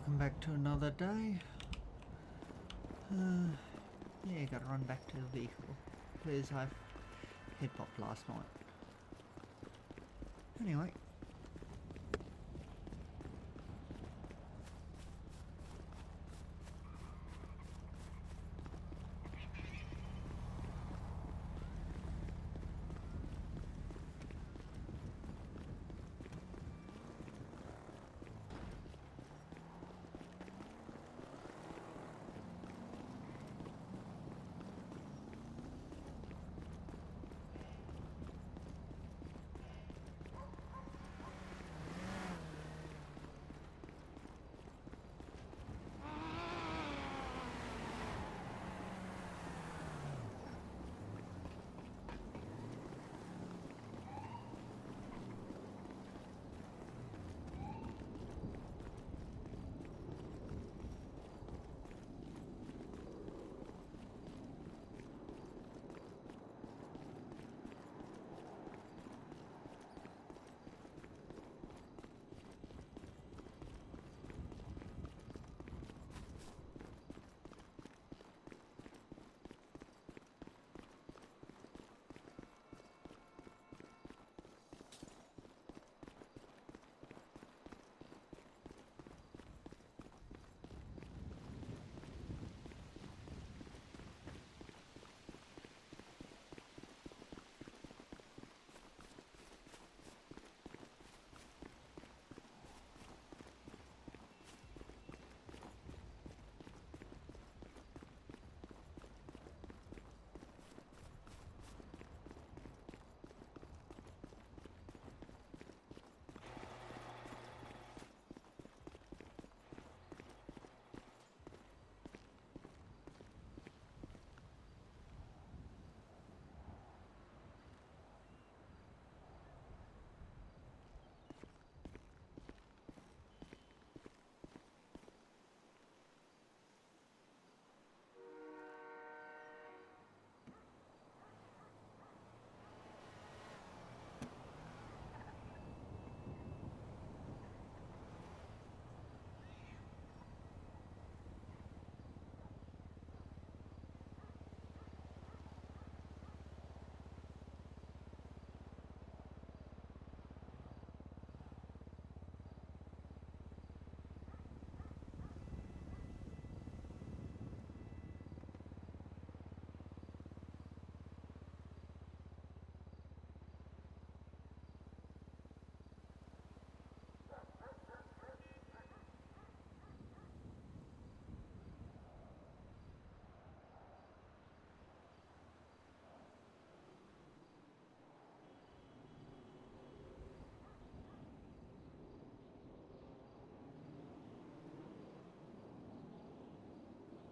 Welcome back to another day. Yeah, gotta run back to the vehicle because I head popped last night. Anyway.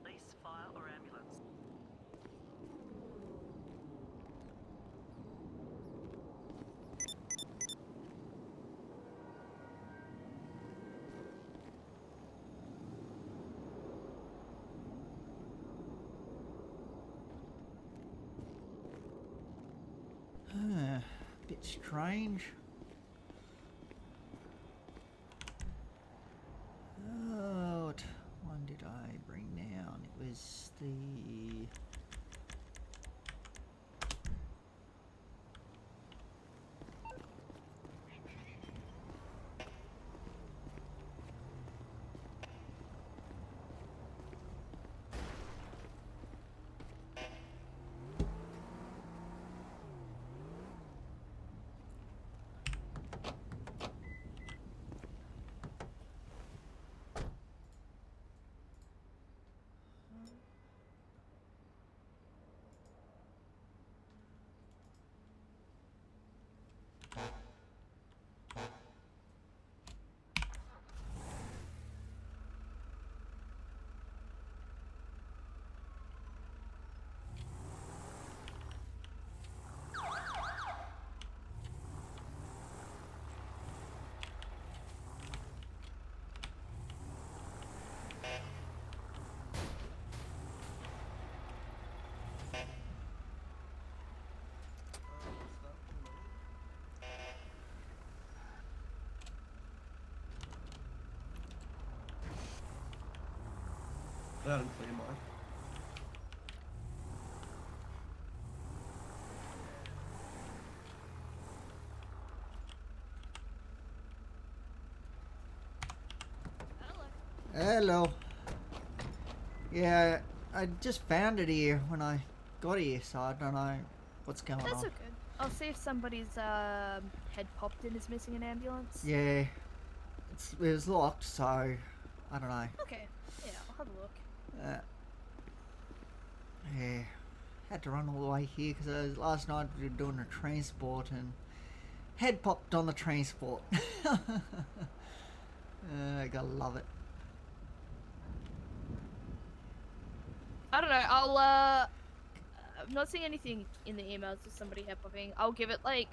Police, fire or ambulance? Bit strange. Oh, what one did I bring down? It was the... Loud and clear, Mike. Hello. Yeah, I just found it here when I got here, so I don't know what's going That's on. okay. I'll see if somebody's head popped in is missing an ambulance. Yeah, it was locked, so I don't know. Okay. Yeah, I'll have a look. Yeah, had to run all the way here because last night we were doing a transport and head popped on the transport. I gotta love it. I don't know. I'm not seeing anything in the emails of somebody head popping. I'll give it like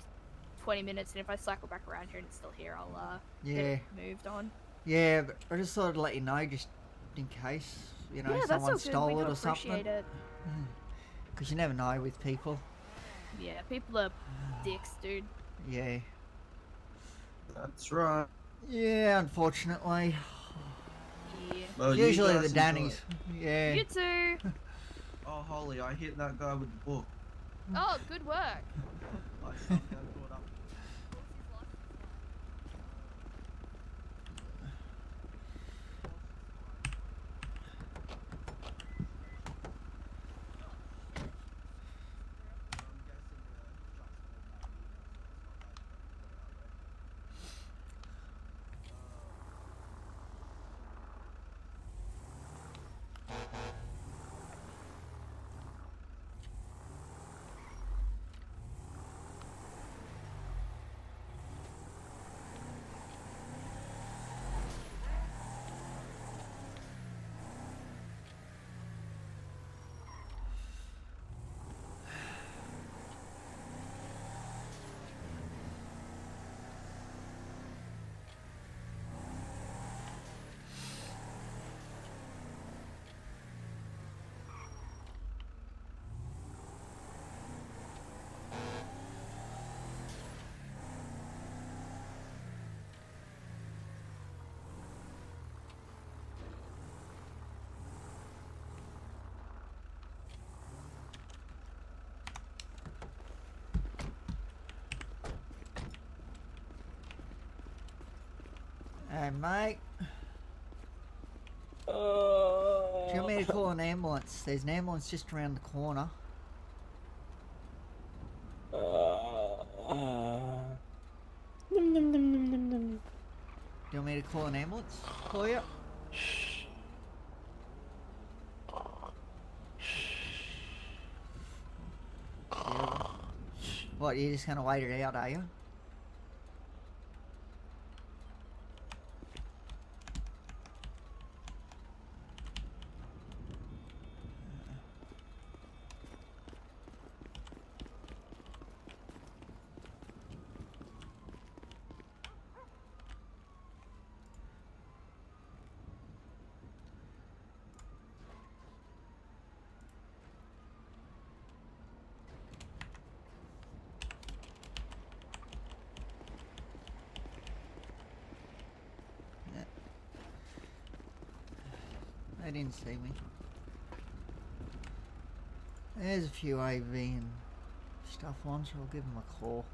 20 minutes, and if I cycle back around here and it's still here, I'll get Yeah. it moved on. Yeah, but I just thought I'd let you know just in case, you know, Yeah, that's someone all good. stole We it do or something. appreciate it. Because you never know with people. Yeah, people are dicks, dude. Yeah. That's right. Yeah, unfortunately. Yeah. Well, you Usually guys the enjoy Dannies. it. Yeah. You too. Oh, holy, I hit that guy with the book. Oh, good work. I somehow caught up. Hey, mate. Do you want me to call an ambulance? There's an ambulance just around the corner. Do you want me to call an ambulance for you? What, you're just gonna wait it out, are you? They didn't see me. There's a few AV and stuff on, so I'll give them a call.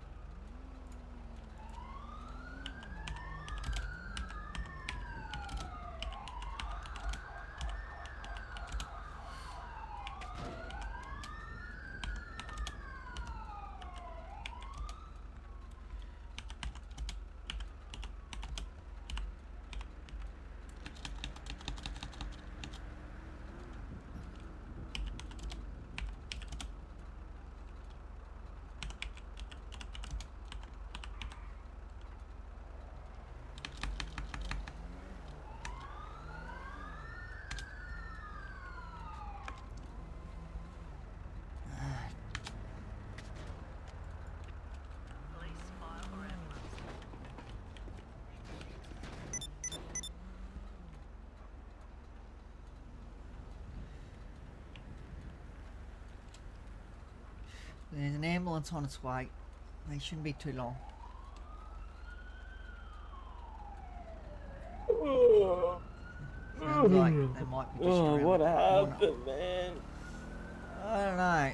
Police, fire, or ambulance. There's an ambulance on its way. They shouldn't be too long. Sounds like they might be just Oh, around what the corner. happened, man? I don't know.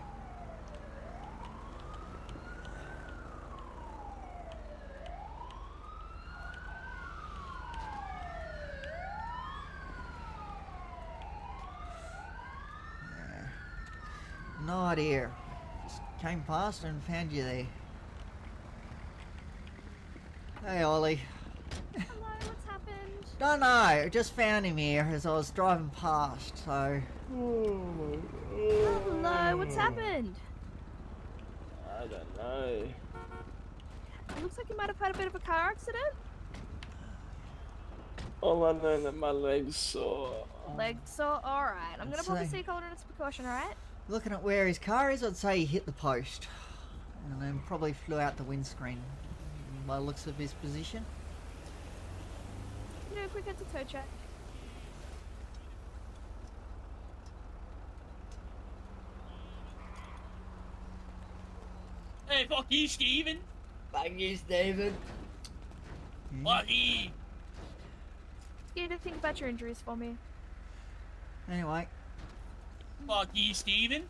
Yeah. No idea. Just came past and found you there. Hey, Ollie. Hello, what's happened? Don't know. I just found him here as I was driving past. So Hello, what's happened? I don't know. It looks like you might have had a bit of a car accident. All I know that my leg's sore. Leg sore. All right, I'm gonna pop a Insane. seatbelt on its precaution. All right. looking at where his car is, I'd say he hit the post, and then probably flew out the windscreen. By the looks of his position. Do a quick head to toe check. Hey, fuck you, Steven. Thank you, Stephen. Fuck you. You to think about your injuries for me. Anyway, Fuck you, Steven.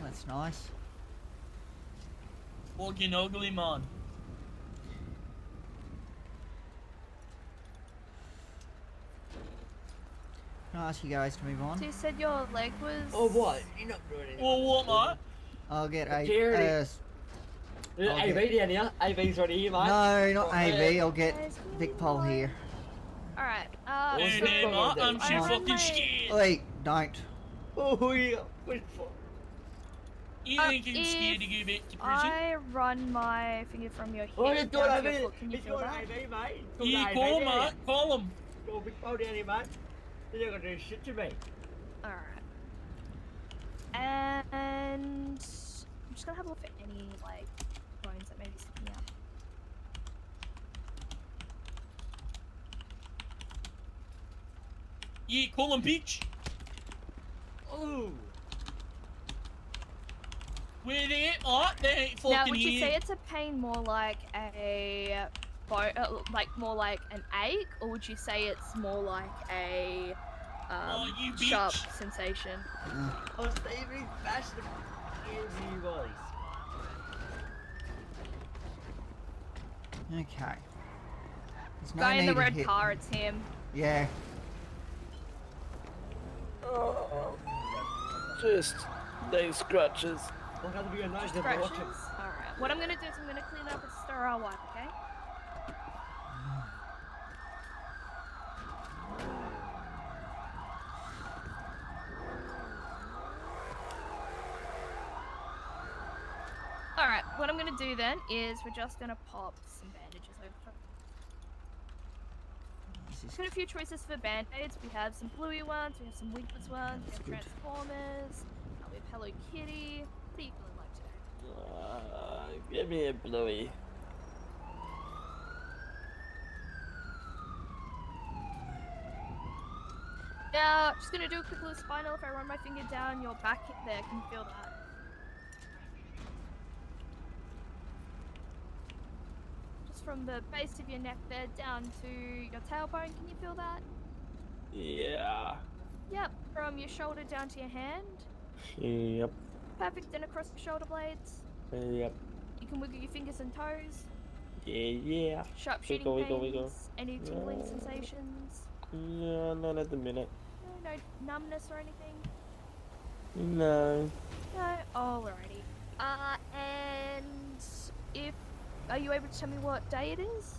that's nice. Fucking ugly man. Can I ask you guys to move on? So you said your leg was. Oh, what? You're not doing anything. Well, what, mate? I'll get a. Charity. Okay. AV down here. AV's already here, mate. No, not Oh, AV. I'll get Guys, give me Big Pole one. here. All right. What's Hey the there, problem mate. with I'm that? too I ran fucking my- scared. Wait, don't. Oh, yeah. Wait for. You think I'm scared to go back to prison? I run my finger from your hip Oh, he's down got to your AV. foot. Can you He's feel got that? AV, mate. Yeah, call him, mate. Call him. Go Big Pole down here, mate. You're not gonna do shit to me. All right. And I'm just gonna have a look at any like bones that may be sticking out. Yeah, call him, bitch. Ooh. Where they at, mate? They ain't fucking Now, would you here. say it's a pain more like a like more like an ache, or would you say it's more like a Oh, you bitch. sharp sensation? Oh, Stephen, bashed him. Yes, he was. Okay. There's no Guy in need the to red hit. car, it's him. Yeah. Oh, just these scratches. Look how the nose never Scratches. watch him. Alright. What I'm gonna do is I'm gonna clean up with a sterile wipe, okay? Alright, what I'm gonna do then is we're just gonna pop some bandages over. This is We've got a few choices for band-aids. We have some bluey ones, we have some wingless ones, we have Transformers, we have Hello Kitty. What are you feeling like today? Give me a bluey. Now, just gonna do a quick little spinal. If I run my finger down your back there, can you feel that? Just from the base of your neck there down to your tailbone, can you feel that? Yeah. Yep, from your shoulder down to your hand. Yep. Perfect, then across the shoulder blades. Yep. You can wiggle your fingers and toes. Yeah. Sharp shooting Wiggle, pains. wiggle, wiggle. Any tingling Yeah. sensations. Yeah, not at the minute. No numbness or anything. No. No, alrighty. And if are you able to tell me what day it is?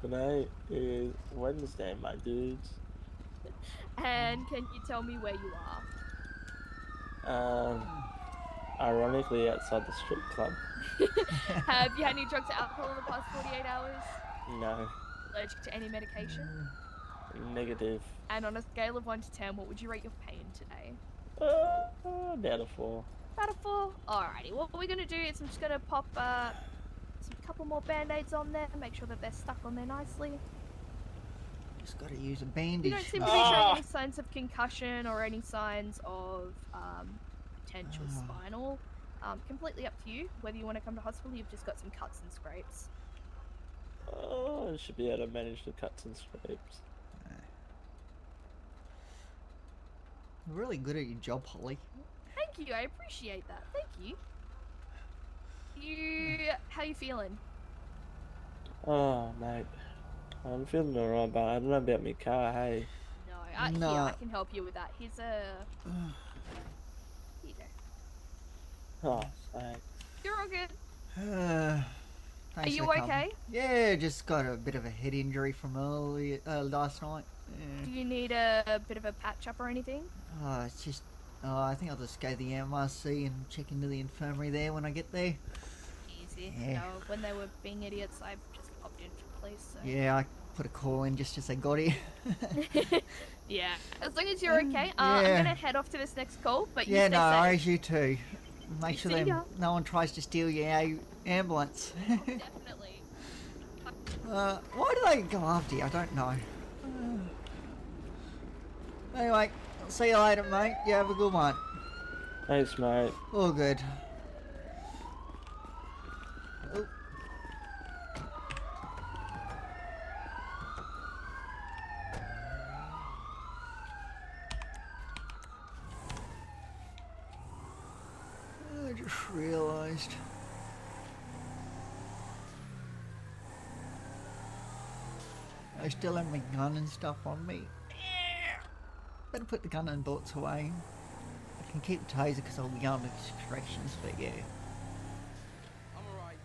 Tonight is Wednesday, my dudes. And can you tell me where you are? Ironically outside the strip club. Have you had any drugs or alcohol in the past 48 hours? No. Allergic to any medication? Negative. And on a scale of 1 to 10, what would you rate your pain today? Down to 4. About a 4? Alrighty, what we're gonna do is I'm just gonna pop some couple more band-aids on there, make sure that they're stuck on there nicely. just got to use a You bandage. don't seem to be showing any signs of concussion or any signs of potential spinal. Completely up to you whether you want to come to hospital. You've just got some cuts and scrapes. Oh, I should be able to manage the cuts and scrapes. Really good at your job, Holly. Thank you. I appreciate that. Thank you. How you feeling? Oh, mate. I'm feeling alright, but I don't know about my car, hey. No, here, I No. can help you with that. Here's a. Here you go. Oh, thanks. You're all good. Thanks Are you for coming. okay? Yeah, just got a bit of a head injury from last night. Do you need a bit of a patch up or anything? It's just. I think I'll just go to the MRC and check into the infirmary there when I get there. Easy. Yeah. No, when they were being idiots, I just popped into place. So. Yeah, I put a call in just as they got here. Yeah. As long as you're okay, I'm Yeah. gonna head off to this next call. But you Yeah, stay no safe. worries, you too. Make sure See ya. no one tries to steal your ambulance. Definitely. Why do they go after you? I don't know. Anyway, see you later, mate. You have a good one. Thanks, mate. All good. Oh. I just realised. I still have my gun and stuff on me. Better put the gun and bullets away. I can keep the taser because I'll be going to corrections, but yeah. I'm alright.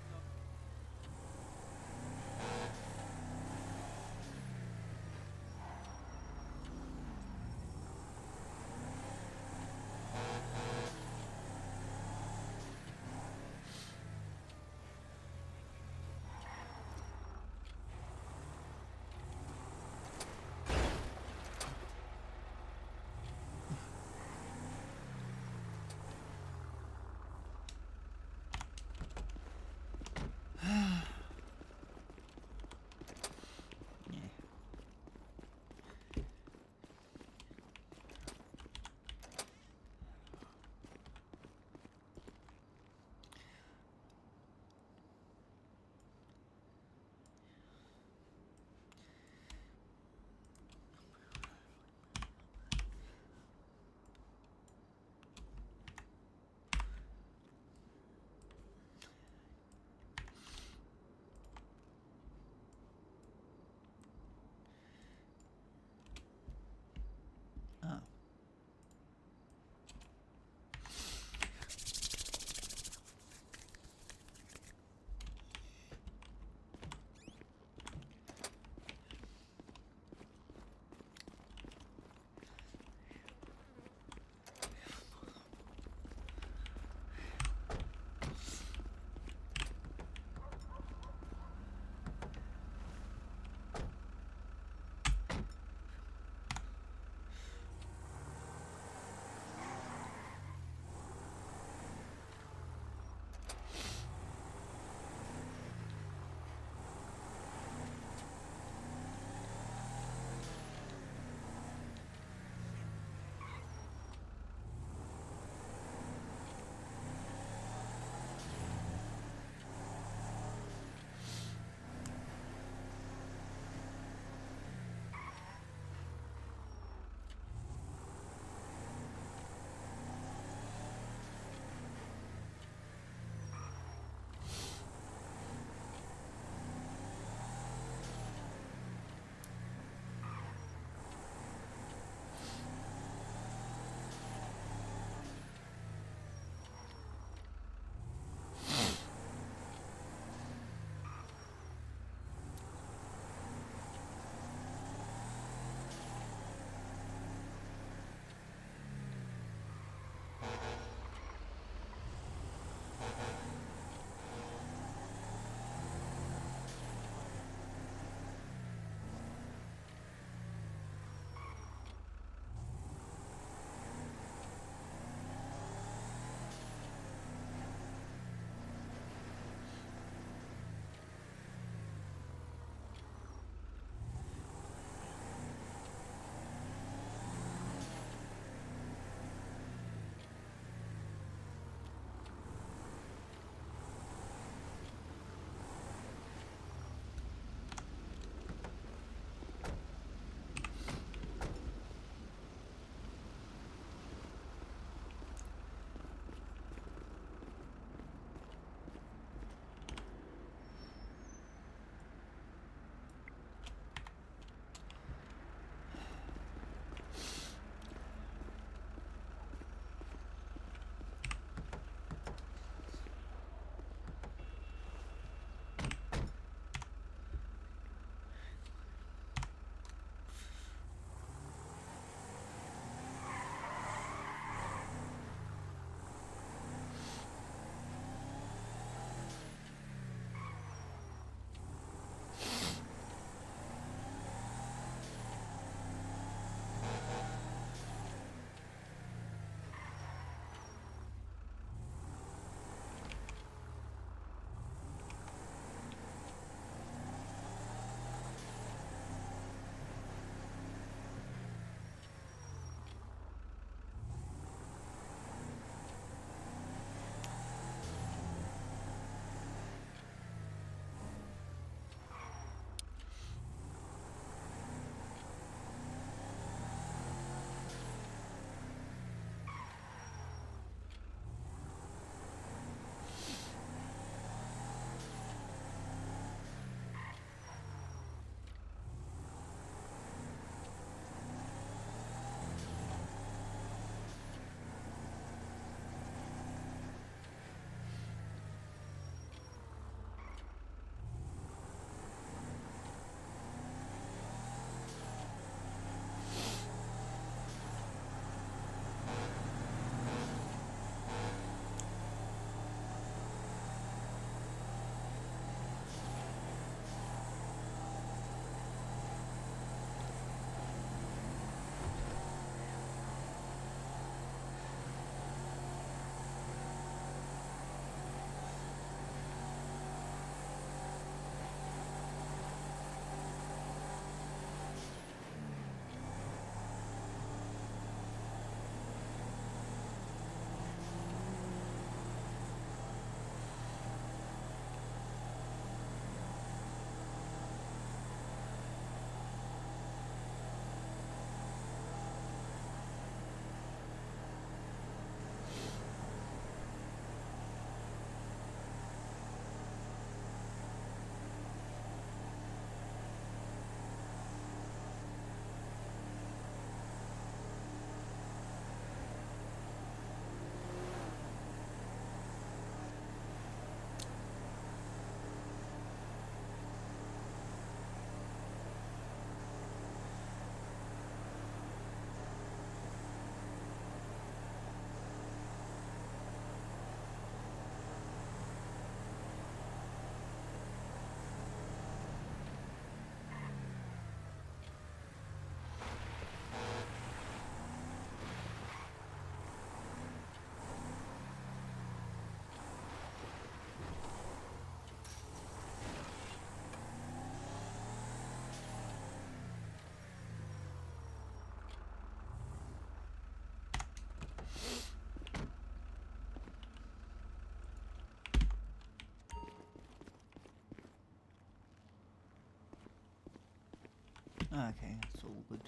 Okay, that's all good.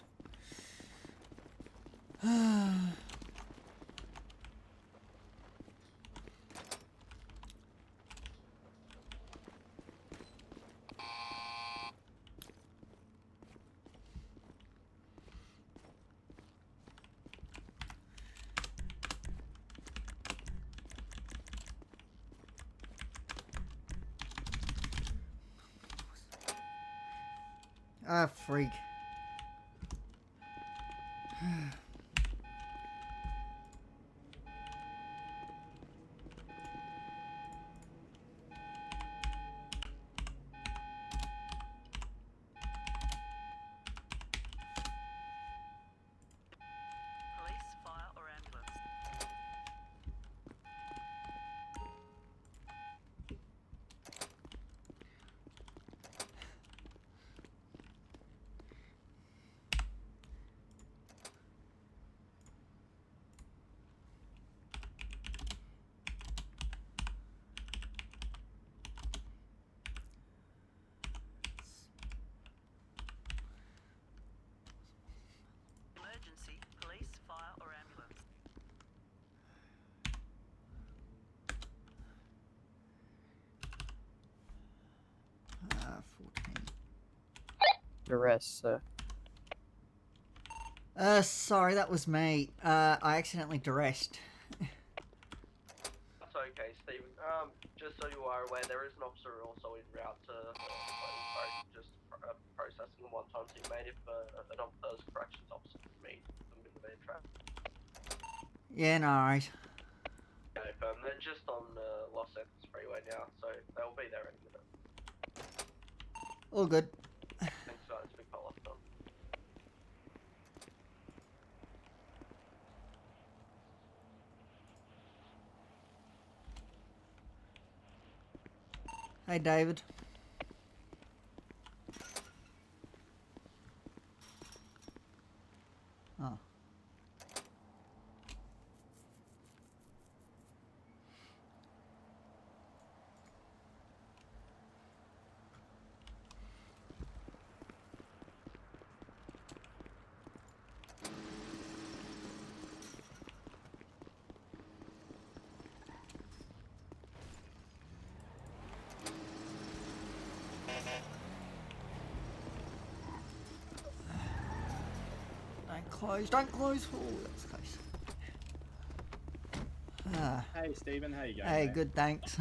Ah, freak. Police, fire, or ambulance. Emergency, police, fire, or ambulance. Ah, 14. Arrest, sir. Sorry, that was me. I accidentally duressed. That's okay, Stephen. Just so you are aware, there is an officer also en route to just processing the one-time team made if an corrections officer can meet them in the van trap. Yeah, no worries. Okay, they're just on Los Angeles Freeway now, so they'll be there any minute. All good. Thanks, guys. Big fella. Done. Hey, David. Oh. Don't close, don't close. Oh, that's close. Ah, Hey Stephen, how you going? hey, mate? good, thanks.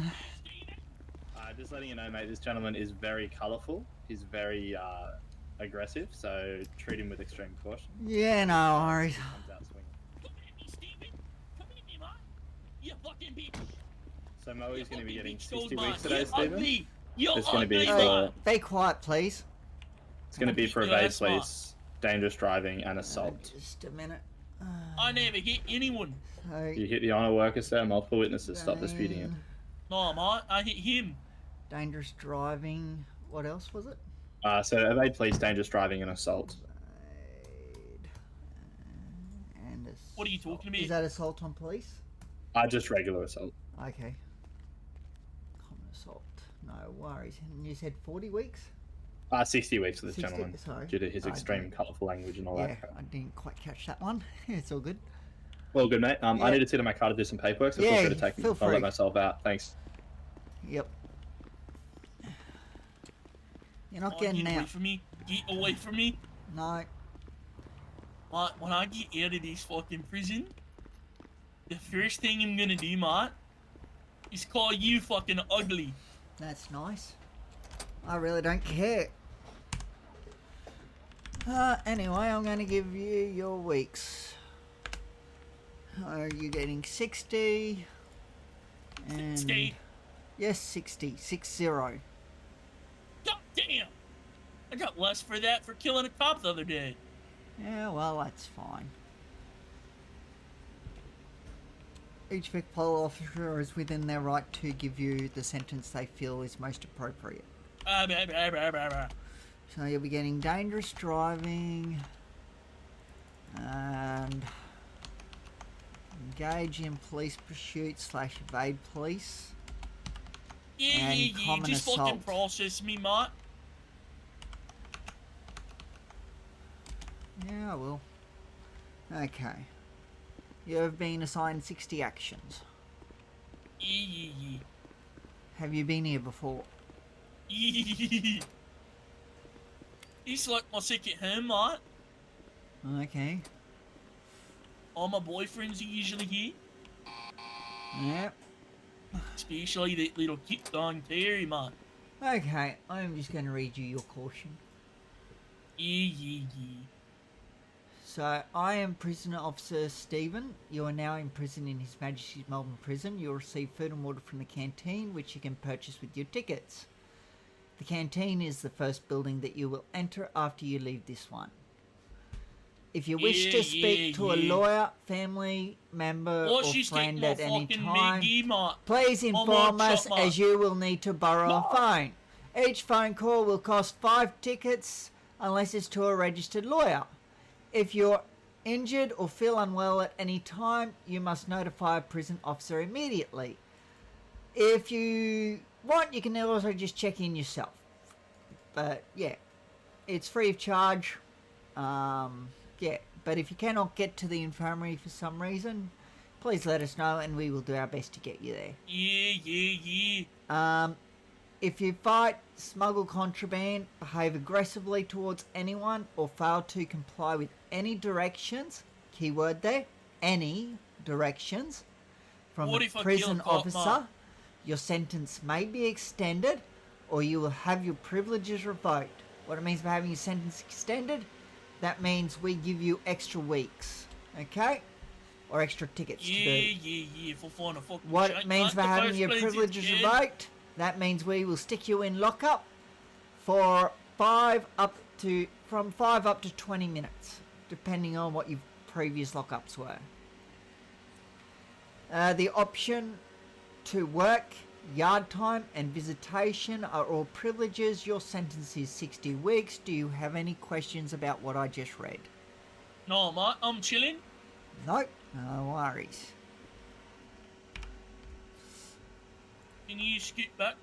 Just letting you know, mate, this gentleman is very colourful. He's very aggressive, so treat him with extreme caution. Yeah, no worries. He comes out swinging. Come at me, Steven. Come at me, man. You fucking bitch. So Moe's going to be You getting fucking 60 bitch, weeks man. today, You're Stephen. ugly. You're It's going to be ugly, for man. Be quiet, please. it's going to be for Yeah, evade that's smart. police, dangerous driving, and assault. Just a minute. I never hit anyone. So, You hit the honour worker, sir. Multiple witnesses. Stop disputing it. Dane, No, mate. I hit him. Dangerous driving. What else was it? So evade police, dangerous driving, and assault. Evade, and assault. What are you talking about? Is that assault on police? Just regular assault. Okay. Common assault. No worries. And you said 40 weeks? 60 weeks for this 60, gentleman, sorry. due to his I extreme didn't- colourful language and all Yeah, that crap. I didn't quite catch that one. It's all good. Well, good, mate. Yeah. I need to sit in my car to do some paperwork, so Yeah, feel free to take me. feel I'll free. let myself out. Thanks. Yep. You're not Oh, getting get away out. from me. Get away from me. No. Mate, when I get out of this fucking prison, the first thing I'm gonna do, mate, is call you fucking ugly. That's nice. I really don't care. Anyway, I'm going to give you your weeks. Are you getting 60? And 60. yes, 60. 60. God damn! I got less for that for killing a cop the other day. Yeah, well, that's fine. Each Vic Pole officer is within their right to give you the sentence they feel is most appropriate. Bah, bah, bah, bah, bah, bah. So you'll be getting dangerous driving and engage in police pursuit / evade police. Yeah, And yeah, yeah. common Just fucking assault. process me, mate. Yeah, I will. Okay. You have been assigned 60 actions. Yeah. Have you been here before? It's like my second home, mate. Okay. All my boyfriends are usually here. Yep. Especially that little kid on Terry, mate. Okay, I'm just going to read you your caution. Yeah. So, I am Prisoner Officer Stephen. You are now in prison in His Majesty's Melbourne Prison. You'll receive food and water from the canteen, which you can purchase with your tickets. The canteen is the first building that you will enter after you leave this one. If you wish to speak to a lawyer, family member, or friend at any time, please inform us as you will need to borrow a phone. Each phone call will cost 5 tickets unless it's to a registered lawyer. If you're injured or feel unwell at any time, you must notify a prison officer immediately. If you want, you can also just check in yourself. But yeah, it's free of charge. Yeah, but if you cannot get to the infirmary for some reason, please let us know and we will do our best to get you there. Yeah. If you fight, smuggle contraband, behave aggressively towards anyone, or fail to comply with any directions, keyword there, any directions, from What the if I prison kill a cop, officer, Mark? your sentence may be extended, or you will have your privileges revoked. What it means by having your sentence extended, that means we give you extra weeks, okay? Or extra tickets to do. Yeah. For finding a fucking What shake, it means mate. for The having first your place is privileges good. revoked, that means we will stick you in lockup for 5 up to 20 minutes, depending on what your previous lockups were. The option to work, yard time, and visitation are all privileges. Your sentence is 60 weeks. Do you have any questions about what I just read? No, mate, I'm chilling. Nope, no worries. Can you scoot back?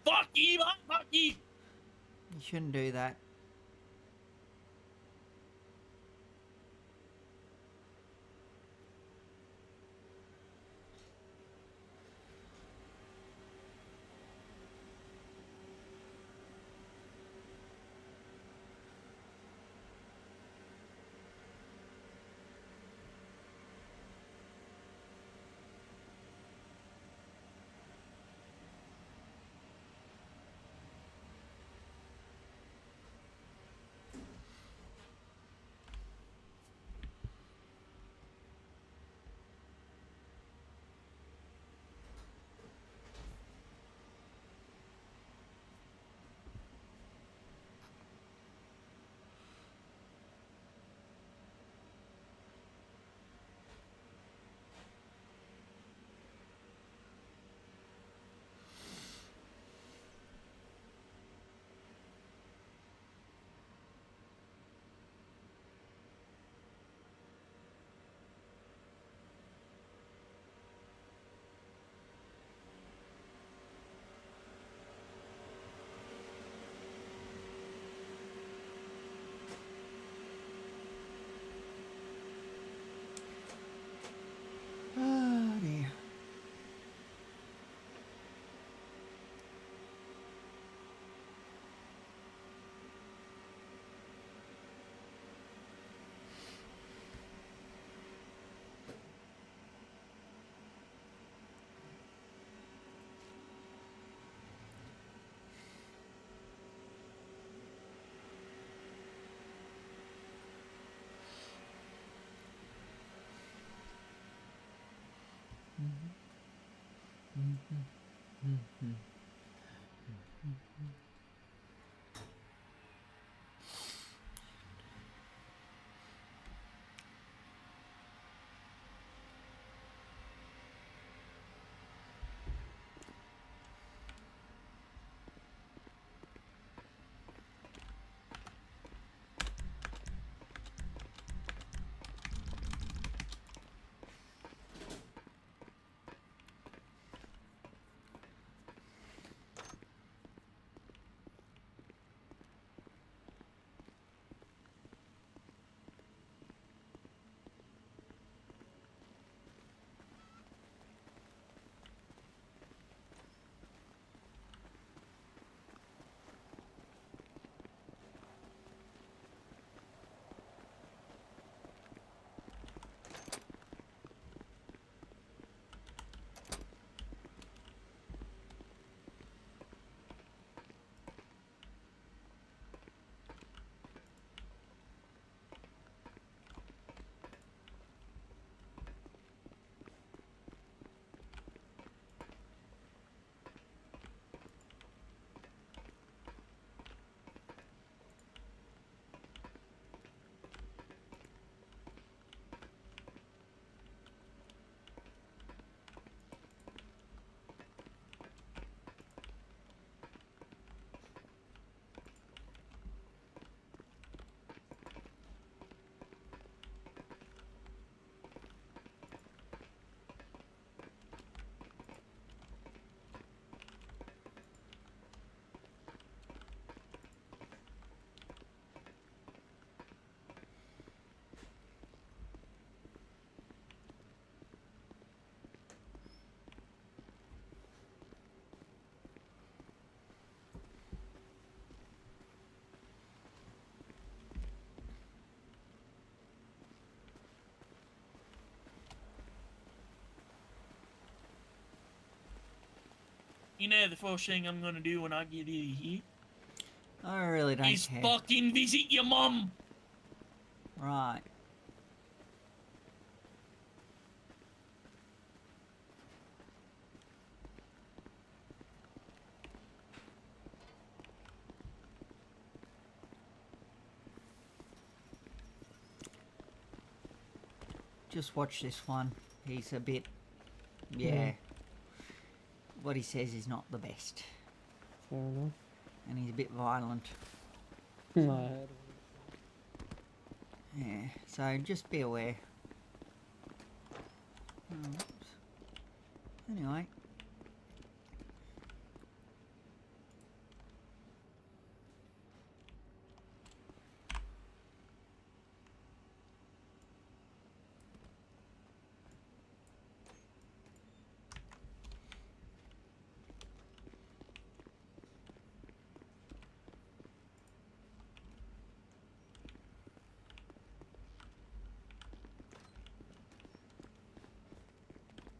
Fuck you, mate, fuck you. You shouldn't do that. You know the first thing I'm gonna do when I get out of here I really don't is care. fucking visit your mum. Right. Just watch this one. He's a bit... Yeah. What he says is not the best. Fair enough. And he's a bit violent. No. Yeah, so just be aware. Oh, oops. Anyway.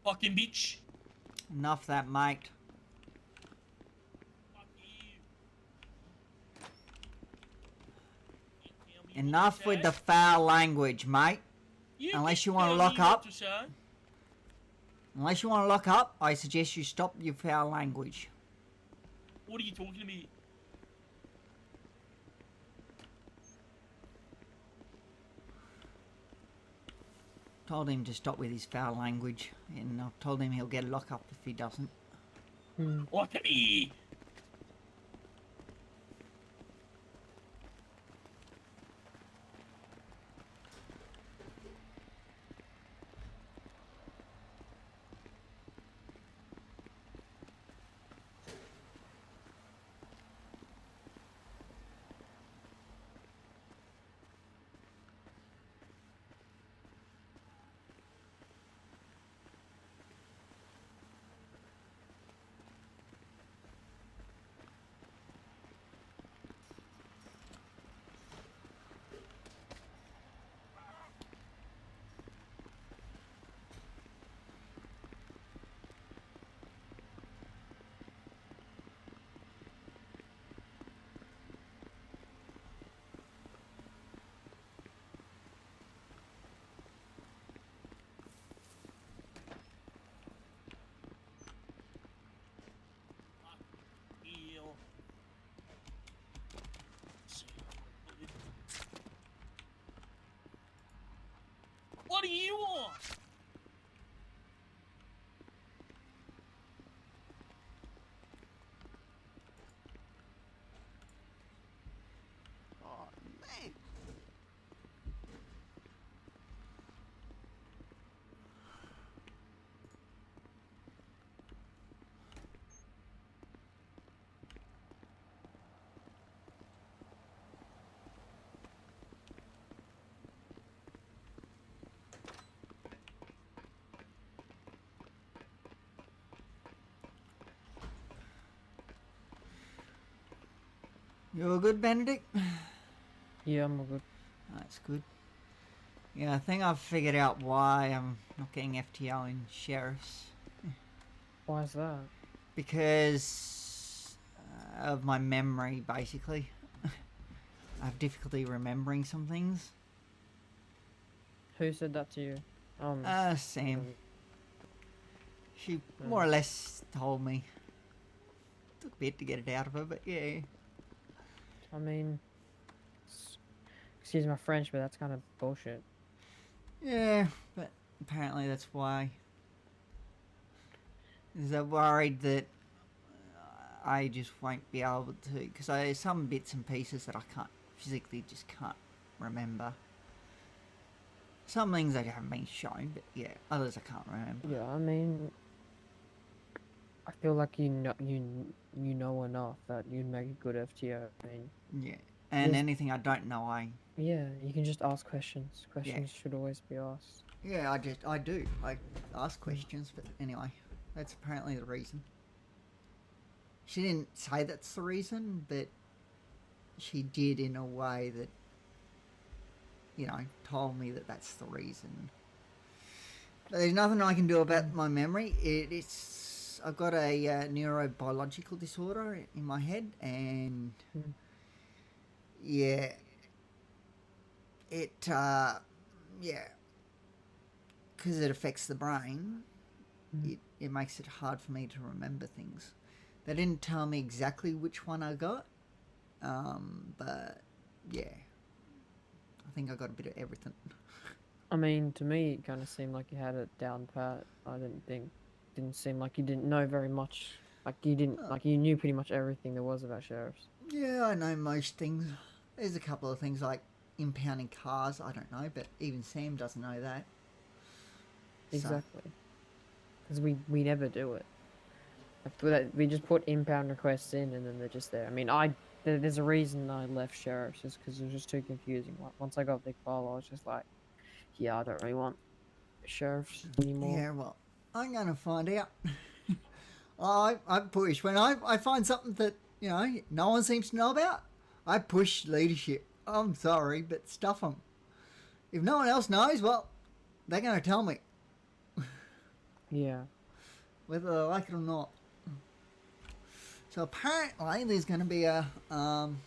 Fucking bitch. Enough that, mate. Fuck you. Tell me what Enough to with say. the foul language, mate. Unless can you wanna tell lock me what up. to say. Unless you want to lock up, I suggest you stop your foul language. What are you talking about? Told him to stop with his foul language, and I've told him he'll get a lock up if he doesn't. What to me? You all good, Benedict? Yeah, I'm all good. That's good. Yeah, I think I've figured out why I'm not getting FTO in sheriffs. Why is that? Because of my memory, basically. I have difficulty remembering some things. Who said that to you? Sam. She more or less told me. Took a bit to get it out of her, but yeah. I mean, excuse my French, but that's kind of bullshit. Yeah, but apparently that's why. Is I worried that I just won't be able to, because there's some bits and pieces that I physically just can't remember. Some things I haven't been shown, but yeah, others I can't remember. Yeah, I mean, I feel like you know enough that you'd make a good FTO. I mean, Yeah, and Yes. anything I don't know, yeah, you can just ask questions. Questions should always be asked. yeah, I do. I ask questions, but anyway, that's apparently the reason. She didn't say that's the reason, but she did in a way that, told me that that's the reason. But there's nothing I can do about my memory. I've got a neurobiological disorder in my head, and yeah, because it affects the brain, it makes it hard for me to remember things. They didn't tell me exactly which one I got, but yeah, I think I got a bit of everything. I mean, to me, it kind of seemed like you had it down pat. Didn't seem like you didn't know very much. Like you didn't, like you knew pretty much everything there was about sheriffs. Yeah, I know most things. There's a couple of things like impounding cars, I don't know, but even Sam doesn't know that. So, Exactly. Because we never do it. We just put impound requests in and then they're just there. I mean, there's a reason I left sheriffs, just because it was just too confusing. Like once I got Vic File, I was just like, yeah, I don't really want sheriffs anymore. yeah, well, I'm going to find out. I push. When I find something that, no one seems to know about, I push leadership. I'm sorry, but stuff them. If no one else knows, well, they're going to tell me. Yeah. Whether they like it or not. So apparently there's going to be I don't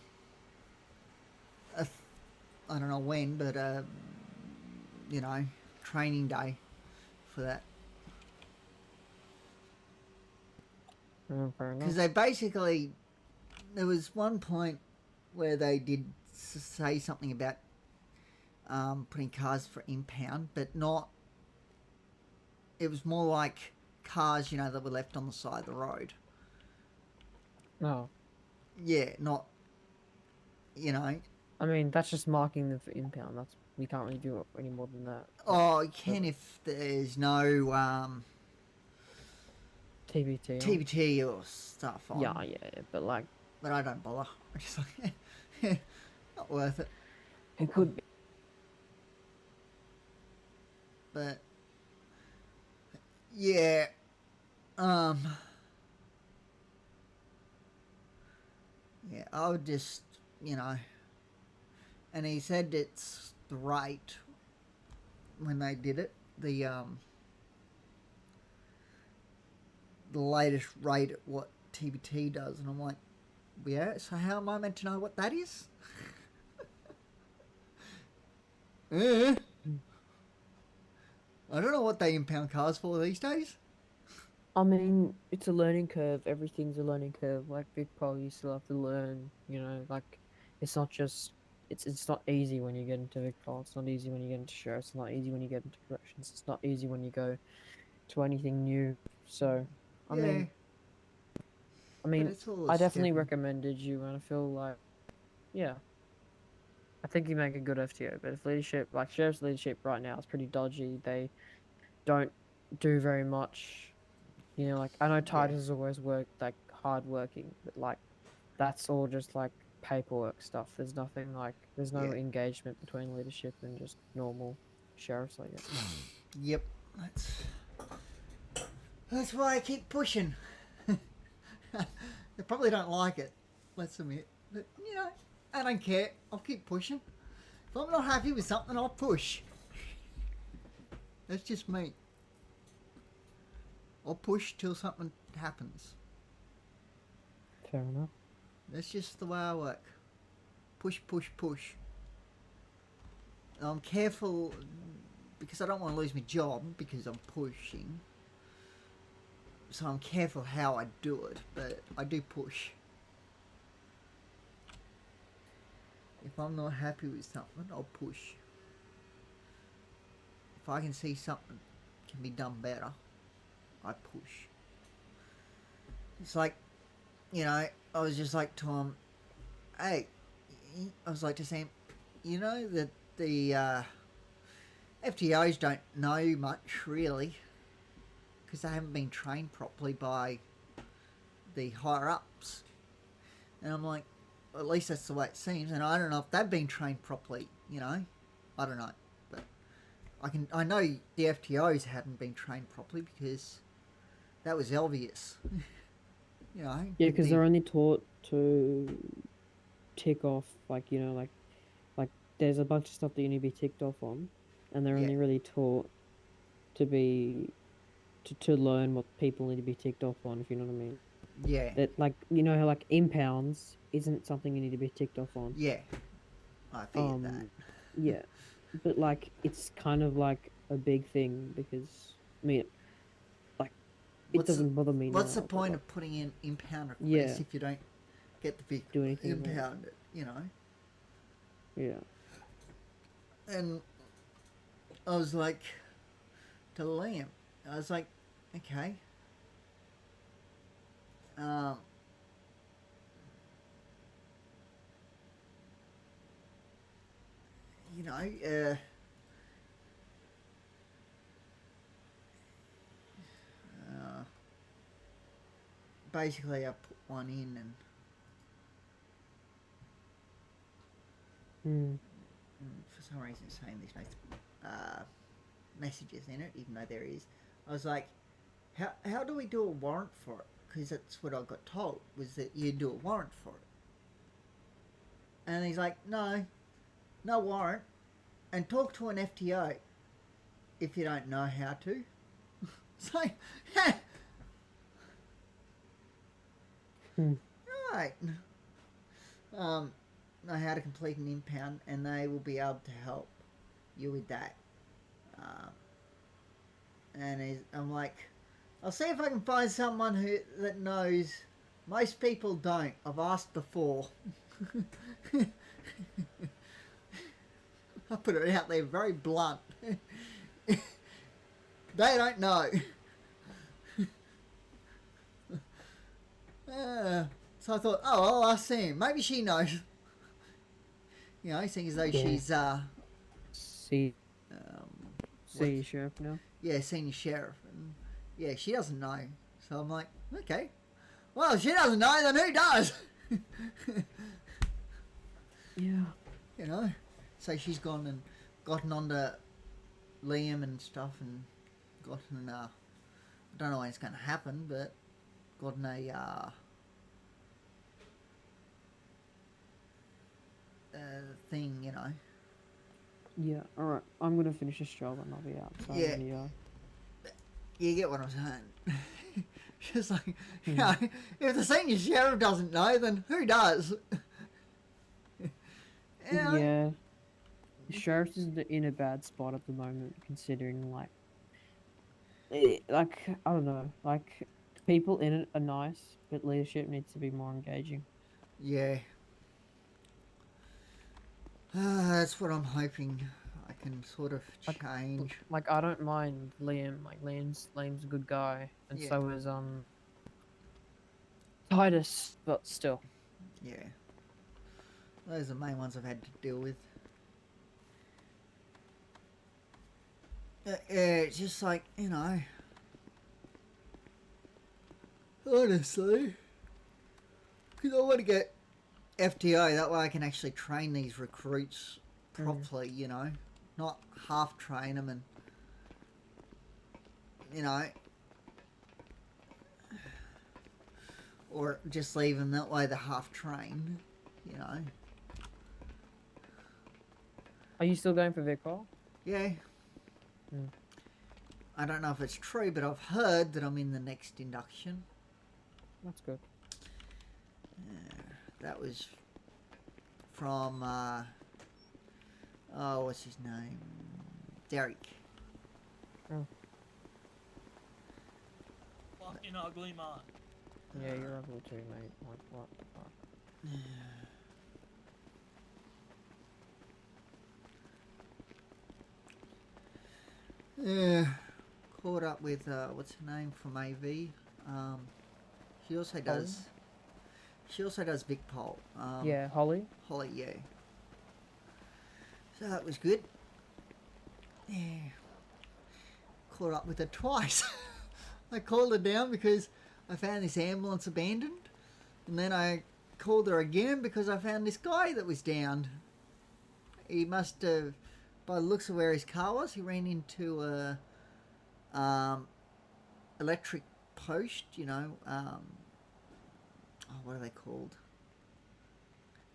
know when, but training day for that. Fair enough. Because they basically, there was one point where they did say something about putting cars for impound, but not. It was more like cars, that were left on the side of the road. No. Yeah, not. I mean, that's just marking them for impound. We can't really do it any more than that. Oh, you can if there's no TBT. TBT or stuff on. Yeah, but like. But I don't bother. I'm just like, not worth it. It could be. But yeah, yeah, I would just, and he said it's the rate when they did it, the latest rate at what TBT does, and I'm like, yeah, so how am I meant to know what that is? I don't know what they impound cars for these days. I mean, it's a learning curve. Everything's a learning curve. Like Big Paul, you still have to learn. Like it's not just it's not easy when you get into Big Paul. It's not easy when you get into sheriff. It's not easy when you get into corrections. It's not easy when you go to anything new. So, I mean, But it's all I definitely stepping- recommended you, and I feel like, yeah, I think you make a good FTO. But if leadership, like sheriff's leadership right now, is pretty dodgy. They don't do very much. Like I know Titus always like hard working, but like that's all just like paperwork stuff. There's nothing like there's no Yeah. engagement between leadership and just normal sheriffs, I guess. Yep, that's why I keep pushing. They probably don't like it. Let's admit. But, you know, I don't care. I'll keep pushing. If I'm not happy with something, I'll push. That's just me. I'll push till something happens. Fair enough. That's just the way I work. Push, push, push. I'm careful because I don't want to lose my job because I'm pushing. So I'm careful how I do it, but I do push. If I'm not happy with something, I'll push. If I can see something can be done better, I push. It's like, you know, I was just like to him, hey, I was like to Sam, you know that the FTOs don't know much really because they haven't been trained properly by the higher ups. And I'm like, well, at least that's the way it seems. And I don't know if they've been trained properly, you know. I don't know. But I know the FTOs hadn't been trained properly because that was obvious. You know. Yeah, because they're only taught to tick off, like, you know, like there's a bunch of stuff that you need to be ticked off on, and they're only really taught to be to learn what people need to be ticked off on, if you know what I mean. Yeah. That, like, you know how, like, impounds isn't something you need to be ticked off on. Yeah. I figured that. Yeah. But, like, it's kind of like a big thing because, I mean, like, it doesn't bother me What's now, the but, point like, of putting in impound requests Yeah. if you don't get the vehicle Do anything about it. impounded, you know? Yeah. And I was like, to Liam, I was like, okay. You know, basically I put one in and for some reason it's saying there's no messages in it, even though there is. I was like, how do we do a warrant for it? Because that's what I got told, was that you do a warrant for it. And he's like, no warrant, and talk to an FTO if you don't know how to. It's like, right. Know how to complete an impound, and they will be able to help you with that. I'm like, I'll see if I can find someone that knows. Most people don't. I've asked before. I put it out there very blunt. They don't know. So I thought, oh, I'll ask Sam. Maybe she knows. You know, seeing as though she's senior sheriff now. Yeah, senior sheriff, and yeah, she doesn't know. So I'm like, okay, well, if she doesn't know, then who does? Yeah. You know, so she's gone and gotten onto Liam and stuff, and gotten I don't know when it's going to happen, but gotten a thing, you know. Yeah, alright. I'm gonna finish this job and I'll be out. So Yeah. You get what I'm saying. Just like, you know, if the senior sheriff doesn't know, then who does? Yeah. The sheriff is in a bad spot at the moment, considering, like, I don't know, like, people in it are nice, but leadership needs to be more engaging. Yeah. That's what I'm hoping I can sort of change. Like, I don't mind Liam. Like, Liam's a good guy, and Yeah. so is Titus, but still. Yeah. Those are the main ones I've had to deal with. Yeah, it's just like, you know, honestly, because I want to get FTO, that way I can actually train these recruits properly, you know, not half train them and, you know, or just leave them that way, the half trained. You know. Are you still going for Vic Paul? Yeah. Hmm. I don't know if it's true, but I've heard that I'm in the next induction. That's good. That was from, oh, what's his name? Derek. Oh. Fucking ugly, Mark. Yeah, you're ugly too, mate. Like, what the fuck? Yeah. Caught up with, what's her name from AV? She also does... She also does Vic Pol. Yeah, Holly? Holly, yeah. So that was good. Yeah. Caught up with her twice. I called her down because I found this ambulance abandoned. And then I called her again because I found this guy that was downed. He must have, by the looks of where his car was, he ran into a electric post, you know, oh, what are they called?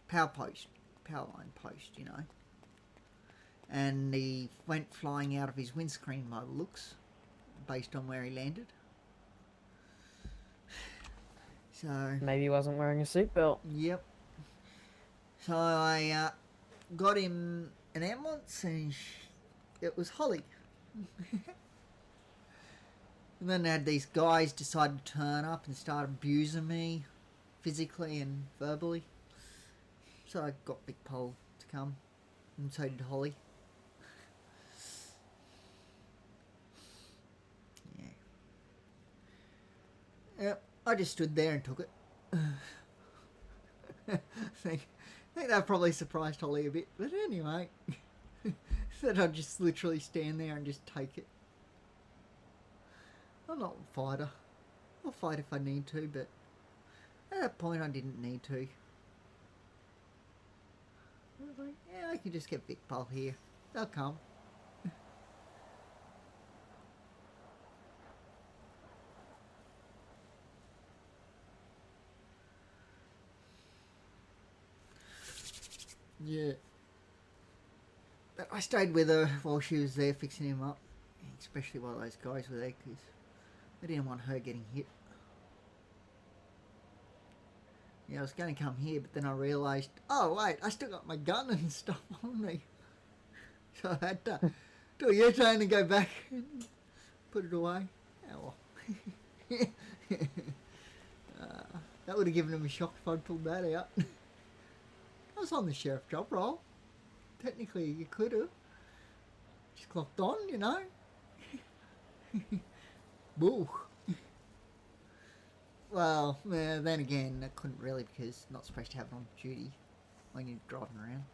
Power post. Power line post, you know. And he went flying out of his windscreen by the looks, based on where he landed. So... Maybe he wasn't wearing a seatbelt. Yep. So I got him an ambulance and it was Holly. And then I had these guys decide to turn up and start abusing me physically and verbally. So I got Big Pole to come, and so did Holly. Yeah. Yep, I just stood there and took it. I think that probably surprised Holly a bit, but anyway. Said I'd just literally stand there and just take it. I'm not a fighter. I'll fight if I need to, but at that point I didn't need to. I was like, yeah, I could just get Vic Pol here. They'll come. Yeah. But I stayed with her while she was there fixing him up. Especially while those guys were there, because I didn't want her getting hit. Yeah, I was going to come here, but then I realised, oh wait, I still got my gun and stuff on me. So I had to do a U-turn and go back and put it away. Oh well. That would have given him a shock if I'd pulled that out. I was on the sheriff job role. Technically, you could have. Just clocked on, you know. Boo. Well, then again, I couldn't really because not supposed to have it on duty when you're driving around.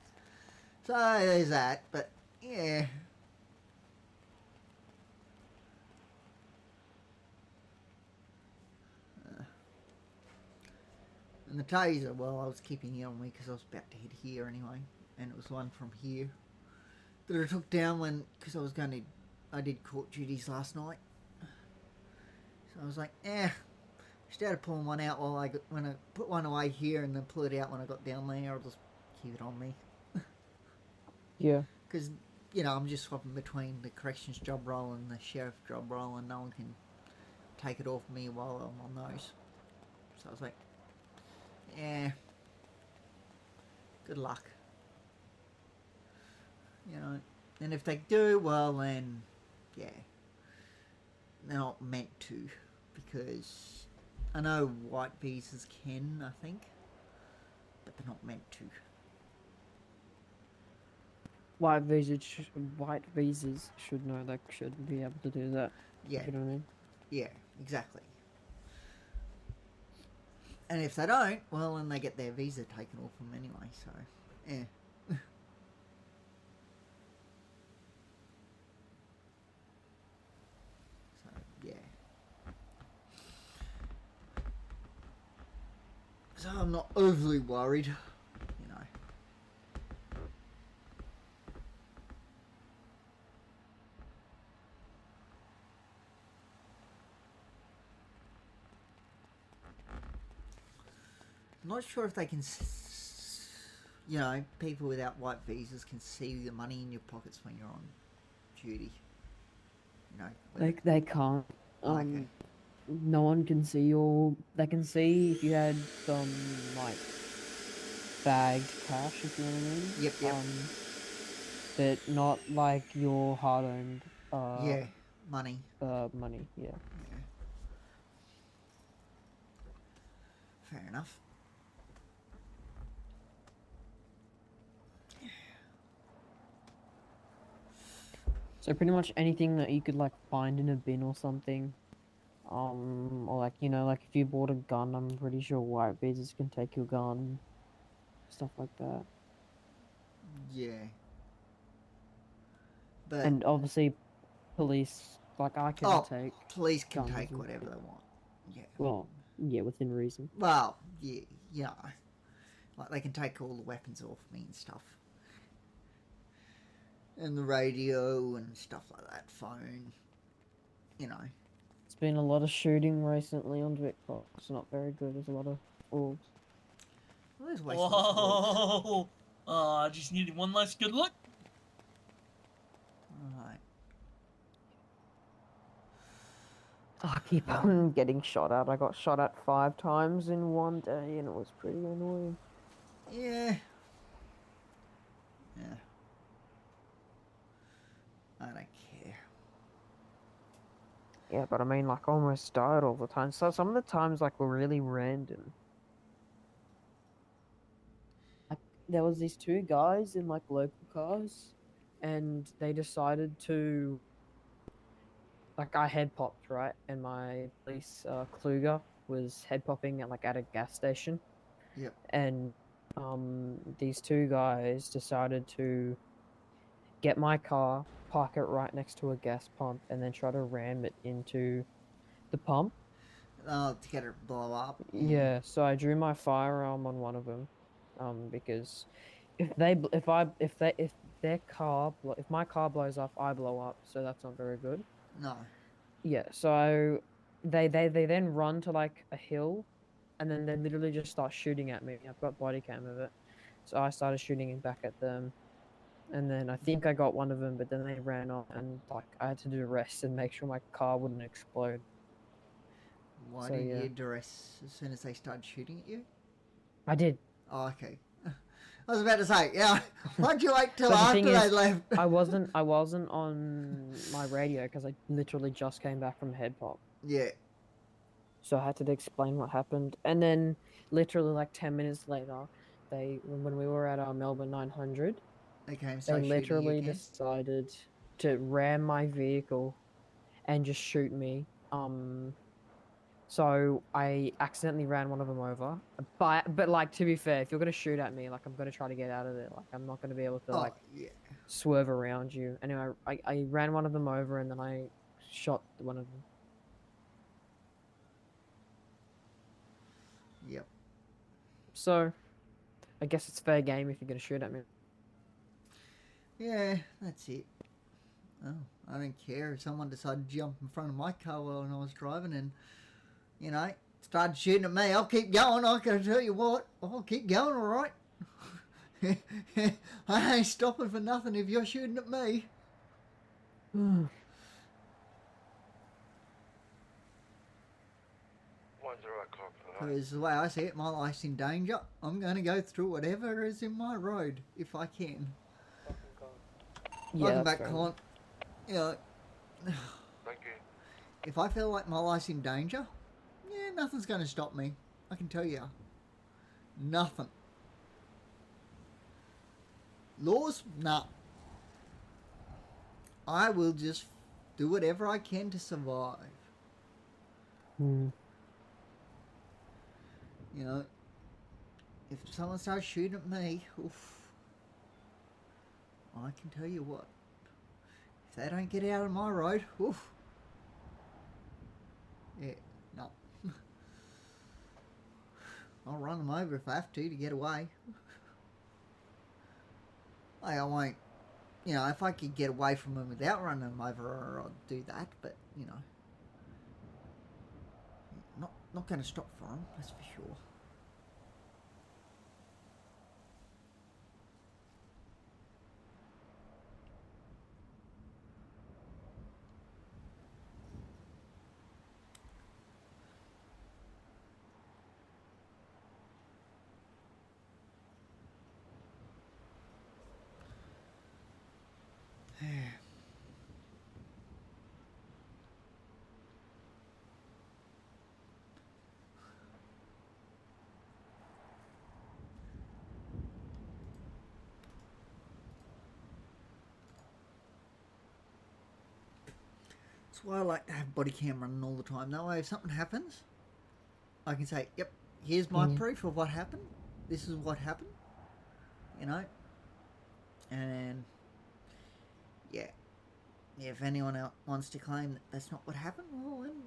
So there's that, but yeah. And the taser, well, I was keeping it on me because I was about to hit here anyway, and it was one from here that I took down when, because I did court duties last night. So I was like, instead of pulling one out when I put one away here and then pull it out when I got down there, I'll just keep it on me. Yeah. Because, you know, I'm just swapping between the corrections job role and the sheriff job role, and no one can take it off me while I'm on those. So I was like, good luck. You know, and if they do, well then, yeah, they're not meant to, because I know white visas can, I think, but they're not meant to. White visas should know they should be able to do that. Yeah. You know what I mean? Yeah, exactly. And if they don't, well, then they get their visa taken off them anyway, so, yeah. So, yeah. So I'm not overly worried, you know. I'm not sure if they can you know, people without white visas can see the money in your pockets when you're on duty. You know, whether- They can't. Okay. No one can see your. They can see if you had some like bagged cash, if you know what I mean. Yep, yep. But not like your hard-earned. Yeah, money. Money. Yeah. Yeah. Fair enough. So pretty much anything that you could like find in a bin or something. Or like, you know, like if you bought a gun, I'm pretty sure white visas can take your gun. Stuff like that. Yeah. But And obviously, police, like I can oh, take. police can guns take and whatever shit. they want. Yeah. Well, yeah, within reason. Well, yeah, yeah. Like they can take all the weapons off me and stuff. And the radio and stuff like that, phone. You know. It's been a lot of shooting recently on Vicbox. It's not very good. There's a lot of orgs. Well, there's waste of forks. Whoa! I just needed one last good look. Alright. I keep on getting shot at. I got shot at 5 times in one day, and it was pretty annoying. Yeah. Yeah. I don't care. Yeah, but I mean, like, I almost died all the time. So some of the times, like, were really random. Like, there was these 2 guys in, like, local cars, and they decided to... Like, I head popped, right? And my police, Kluger, was head popping at, like, at a gas station. Yep. And, these 2 guys decided to get my car, park it right next to a gas pump, and then try to ram it into the pump. To get it blow up. Yeah, so I drew my firearm on one of them, because if their car, if my car blows up, I blow up, so that's not very good. No. Yeah, so they then run to like a hill, and then they literally just start shooting at me. I've got body cam of it, so I started shooting back at them. And then I think I got one of them, but then they ran off, and like I had to do a rest and make sure my car wouldn't explode. Why So, did yeah. you duress as soon as they started shooting at you? I did. Oh, okay. I was about to say, yeah. Why'd you wait till But the after thing they is, left? I wasn't on my radio because I literally just came back from head pop, Yeah. so I had to explain what happened. And then literally like 10 minutes later, when we were at our Melbourne 900, They came they start shooting you literally again? decided to ram my vehicle and just shoot me. So I accidentally ran one of them over. But like, to be fair, if you're gonna shoot at me, like I'm gonna try to get out of there. Like I'm not gonna be able to Oh, like yeah. swerve around you. Anyway, I ran one of them over and then I shot one of them. Yep. So I guess it's fair game if you're gonna shoot at me. Yeah, that's it. Oh, I don't care if someone decided to jump in front of my car while I was driving and, you know, started shooting at me. I'll keep going. I can tell you what. I'll keep going, all right? I ain't stopping for nothing if you're shooting at me. Because the way I see it, my life's in danger. I'm going to go through whatever is in my road if I can. Yeah, Welcome that's back, fair Colin. You know, Thank you. if I feel like my life's in danger, yeah, nothing's going to stop me. I can tell you. Nothing. Laws? Nah. I will just do whatever I can to survive. Hmm. You know, if someone starts shooting at me, oof, I can tell you what. If they don't get out of my road, oof. Yeah, no. I'll run them over if I have to get away. Like, I won't, you know, if I could get away from them without running them over, I'd do that, but, you know. Not going to stop for them, that's for sure. That's why I like to have body cam running all the time. That way, if something happens, I can say, "Yep, here's my proof of what happened. This is what happened." You know, and yeah, if anyone else wants to claim that that's not what happened, well, then,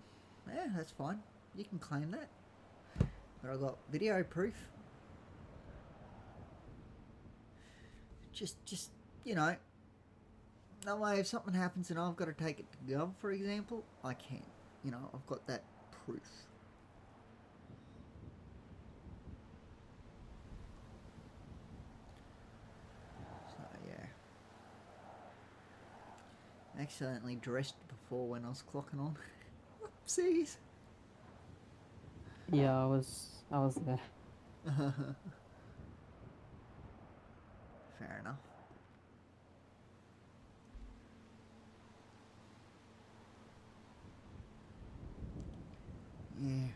yeah, that's fine. You can claim that. But I got video proof. Just you know, that way if something happens and I've got to take it to Gov, for example, I can. You know, I've got that proof. So yeah. Accidentally dressed before when I was clocking on. Whoopsies. Yeah, I was there. Fair enough. Yeah.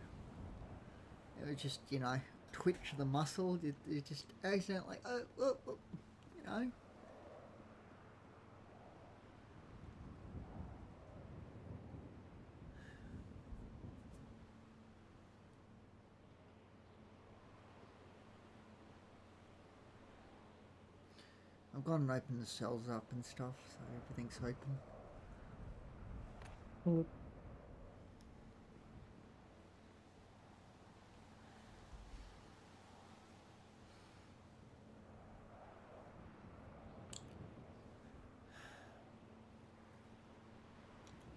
It was just, you know, twitch the muscle. It just accidentally, you know. I've gone and opened the cells up and stuff, so everything's open. Mm.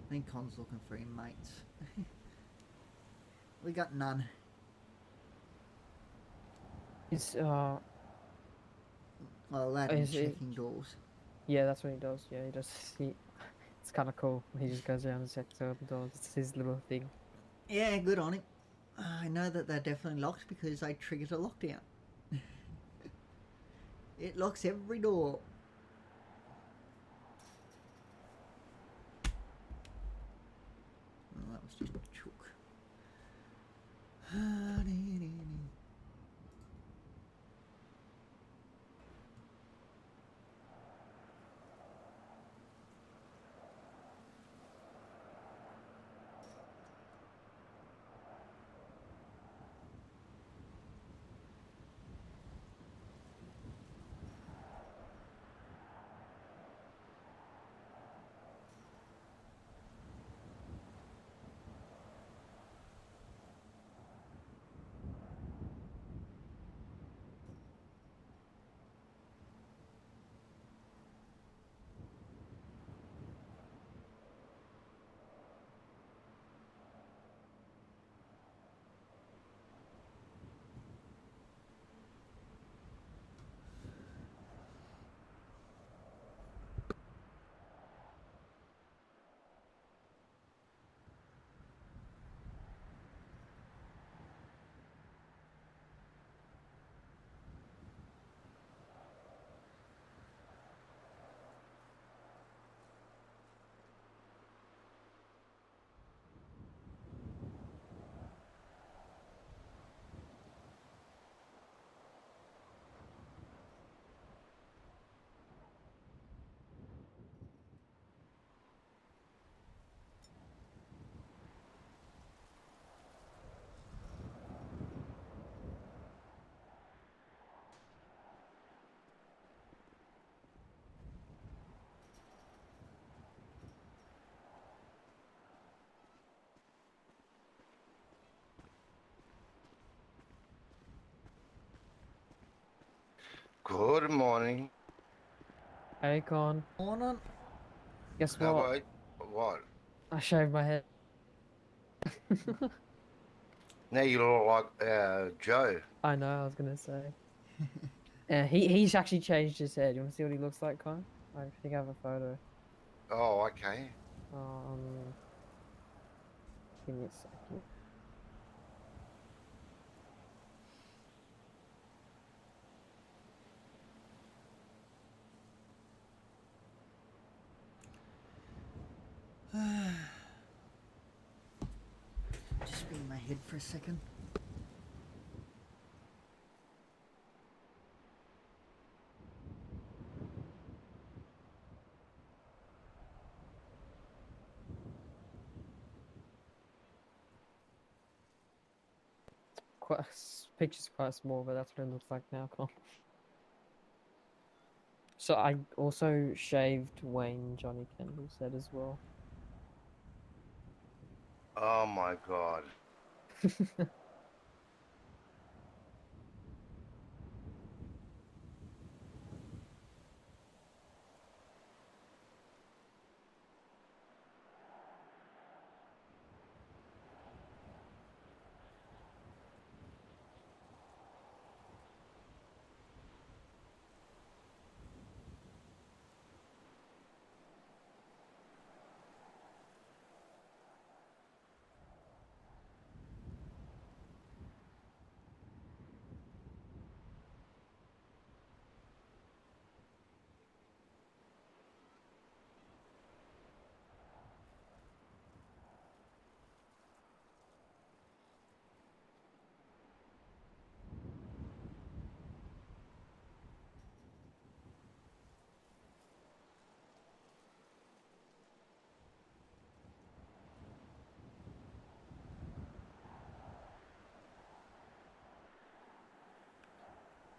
I think Con's looking for him mates. We got none. It's Well, that and Is it- checking doors. yeah, that's what he does. Yeah, he does. It's kind of cool. He just goes around and checks out the doors. It's his little thing. Yeah, good on him. I know that they're definitely locked because I triggered a lockdown. It locks every door. Well, that was just a chook. Good morning. Hey, Con. Morning. Guess How what? about what? I shaved my head. Now you look like Joe. I know. I was gonna say. He's actually changed his head. You want to see what he looks like, Con? I think I have a photo. Oh, okay. Give me a second. Just be in my head for a second. picture's quite small, but that's what it looks like now. Con. So I also shaved Wayne. Johnny Kendall said as well. Oh my god.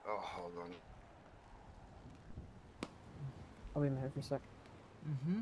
Oh, hold on. I'll be in here for a sec. Mm-hmm.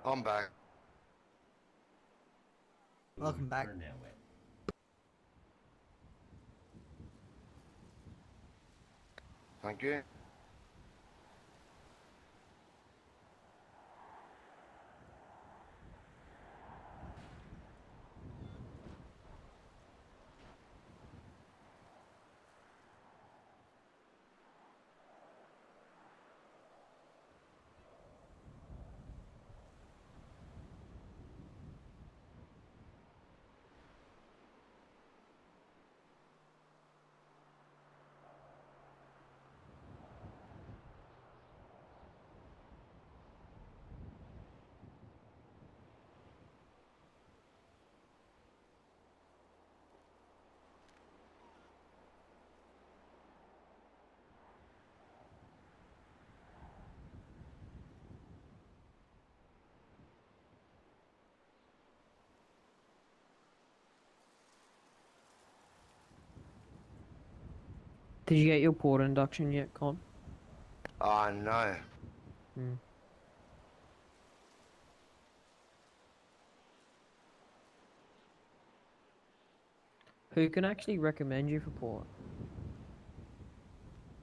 I'm back. Welcome back. Thank you. Did you get your port induction yet, Con? No. Hmm. Who can actually recommend you for port?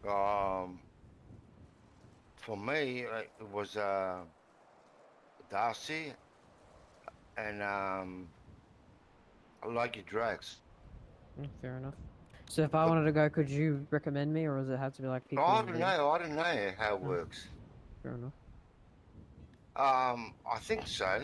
For me, it was Darcy, and I like your drags. Fair enough. So if I wanted to go, could you recommend me, or does it have to be like people? I in don't the- know. I don't know how it works. Fair enough. I think so.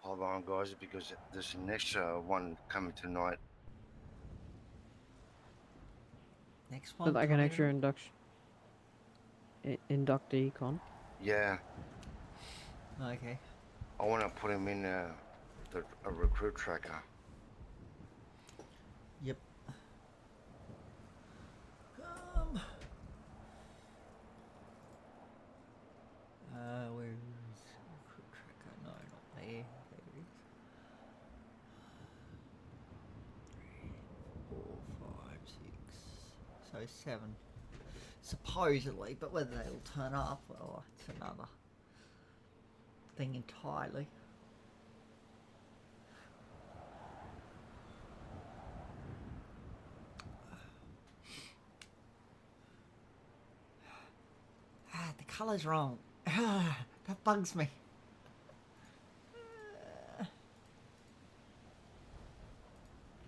Hold on, guys, because there's an extra one coming tonight. Next So one. like an coming extra up. induction. Inductee con. Yeah, Okay. I want to put him in a recruit tracker. Yep. Where is recruit tracker? No, not there. There it is. 3, 4, 5, 6. So 7. Supposedly, but whether they'll turn up, well, it's another thing entirely. The colour's wrong. That bugs me.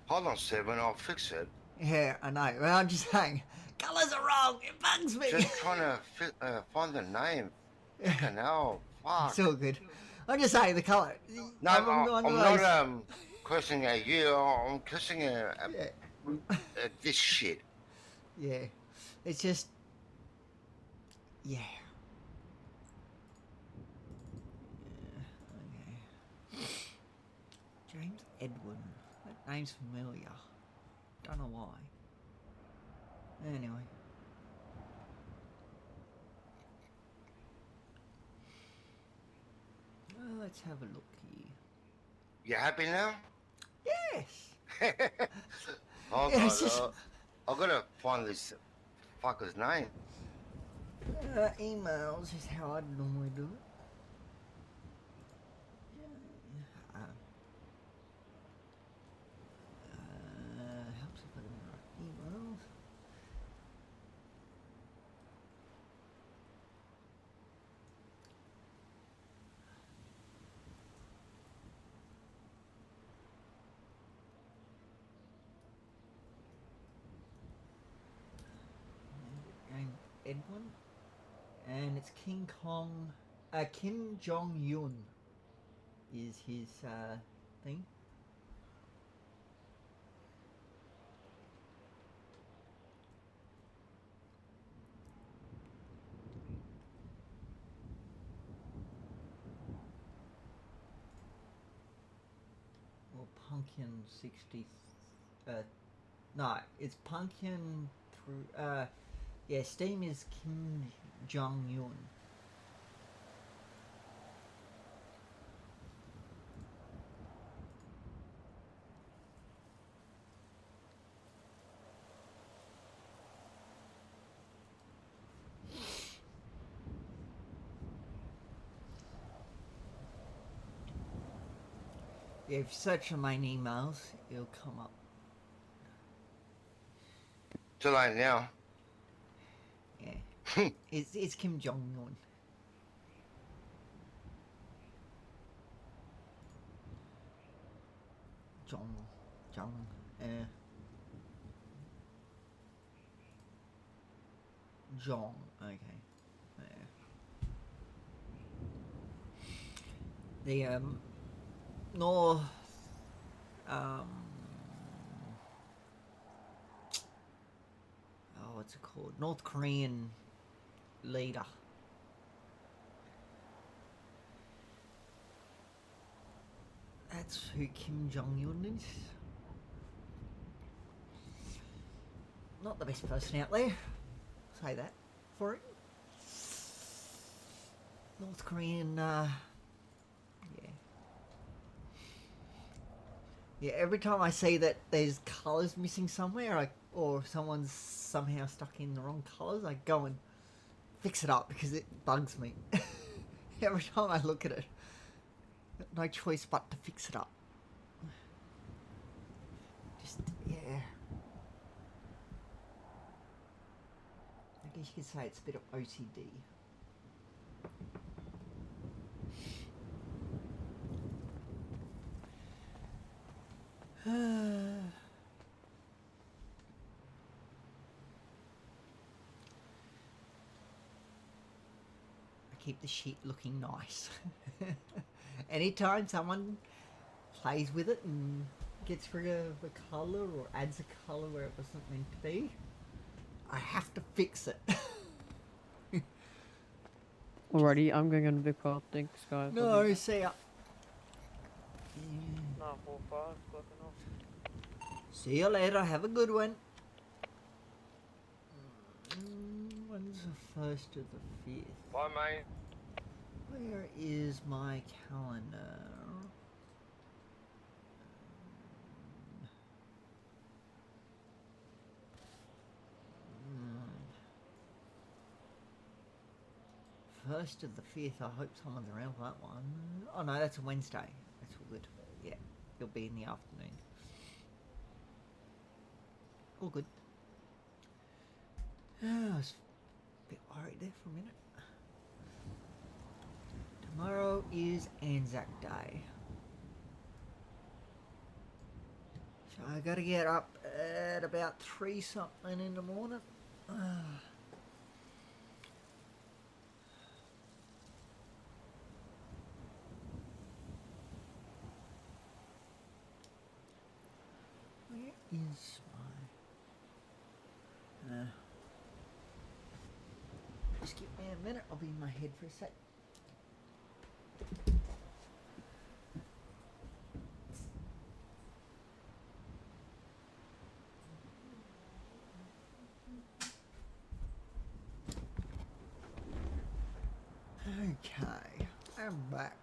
Hold on, 7, I'll fix it. Yeah, I know. Well, I'm just saying, colours are wrong. It bugs me. Just trying to find the name. Fucking hell, fuck. It's all good. I'm just saying the colour. No, I'm not cursing at you. I'm cursing at this shit. Yeah, it's just. Yeah. Okay. James Edwin. That name's familiar. Don't know why. Anyway. Well, let's have a look here. You happy now? Yes. Hold Yeah, on, it's just- I gotta find this fucker's name. Emails is how I normally do it. Helps if I can write emails. Edwin, and it's King Kong, Kim Jong Un is his thing. Or Pumpkin 60. No, it's Pumpkin through. Yeah, Steam is Kim Jong Un. Yeah, if you search for main emails, it'll come up. Too late now. Yeah. It's Kim Jong Un. Jong, okay. Yeah. The North what's it called? North Korean leader. That's who Kim Jong-un is. Not the best person out there. Say that for it. North Korean, yeah. Yeah, every time I see that there's colours missing somewhere, or someone's somehow stuck in the wrong colours, I go and fix it up because it bugs me. Every time I look at it, no choice but to fix it up. Just, yeah. I guess you could say it's a bit of OCD. keep the shit looking nice. Anytime someone plays with it and gets rid of a colour or adds a colour where it wasn't meant to be, I have to fix it. Alrighty, I'm going on a big call. Thanks, guys. No, see ya. No, 4-5, clocking off. See you later. Have a good one. When's the 1st of the 5th? Bye, mate. Where is my calendar? First of the 5th. I hope someone's around for that one. Oh no, that's a Wednesday. That's all good. Yeah, you'll be in the afternoon. All good. I was a bit worried there for a minute. Tomorrow is Anzac Day. So I gotta get up at about 3 something in the morning. Where is my... just give me a minute, I'll be in my head for a sec. Okay, I'm back.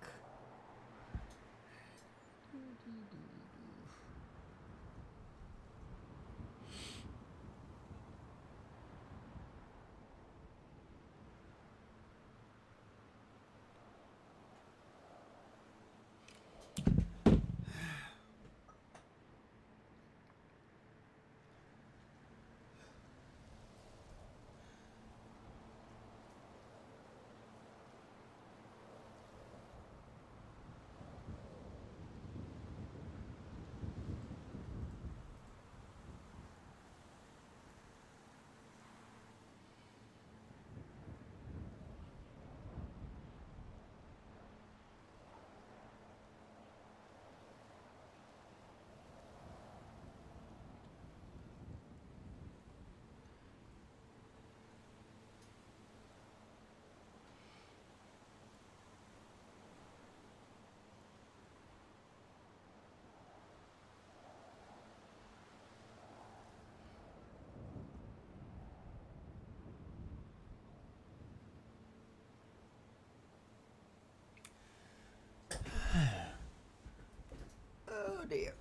Oh dear.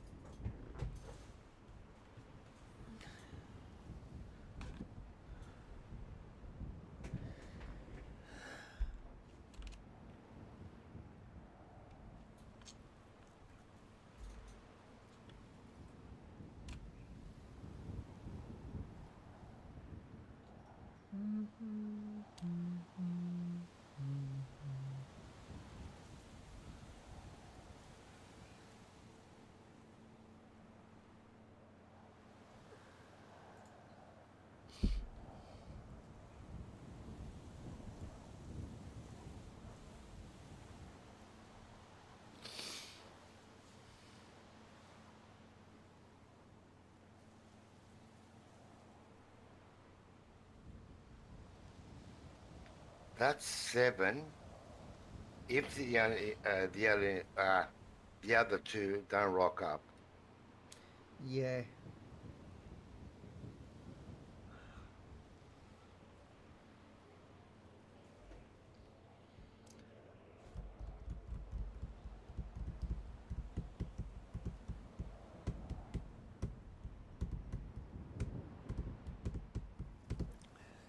That's 7. If the other two don't rock up. Yeah.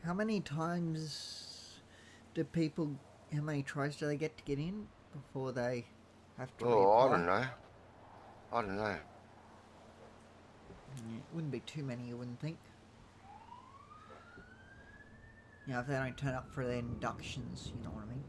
How many times do people, how many tries do they get to get in before they have to Oh, I reapply? don't know. I don't know. Yeah, it wouldn't be too many, you wouldn't think. You know, if they don't turn up for their inductions, you know what I mean?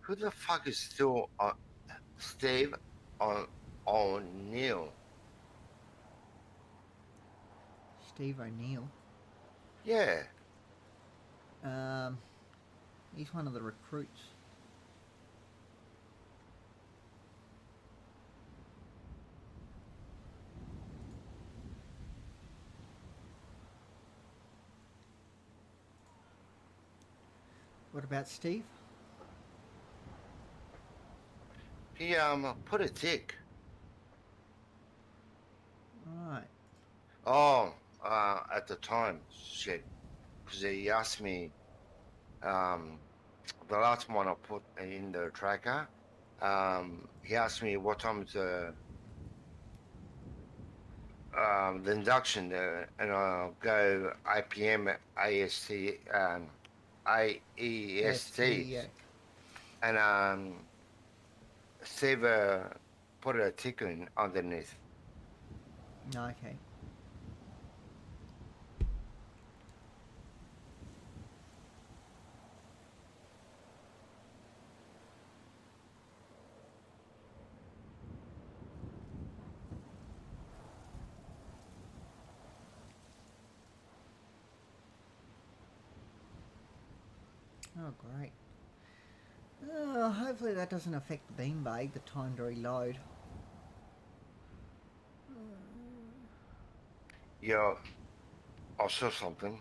Who the fuck is still on Steve on O'Neill? Steve O'Neill. Yeah. He's one of the recruits. What about Steve? He put a tick. Right. Oh, at the time, shit. Because he asked me, the last one I put in the tracker, he asked me what time's the induction, and I'll go IPM, AST, AEST, Yeah. and Steve put a tick in underneath. Okay. Oh, great. Hopefully that doesn't affect the beanbag, the time to reload. Yeah, I saw something.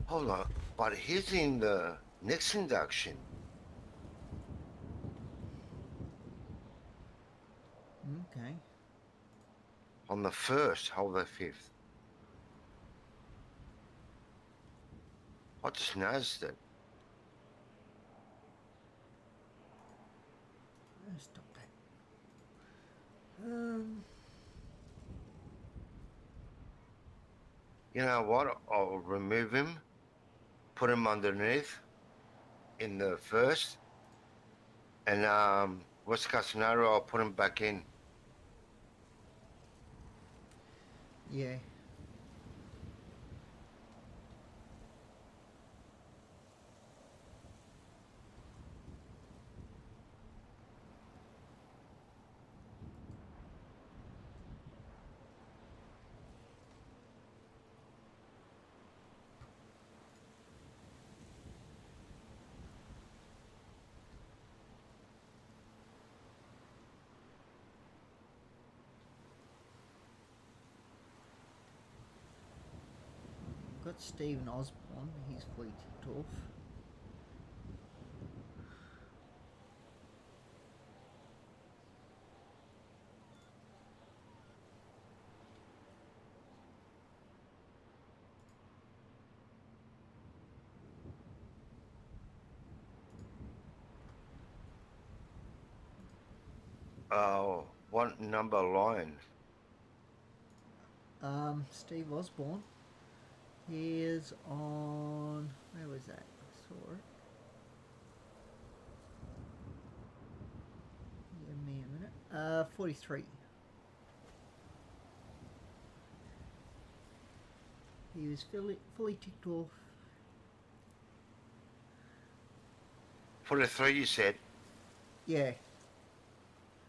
Hold on, but he's in the next induction. Okay. On the 1st or the 5th. I just noticed it. Stop that. You know what? I'll remove him, put him underneath in the 1st, and worst case scenario, I'll put him back in. Yeah. Got Stephen Osborne, he's fully ticked off. What number line? Steve Osborne. He is on, where was that? I saw it. Give me a minute. 43. He was fully ticked off. 43 you said. Yeah.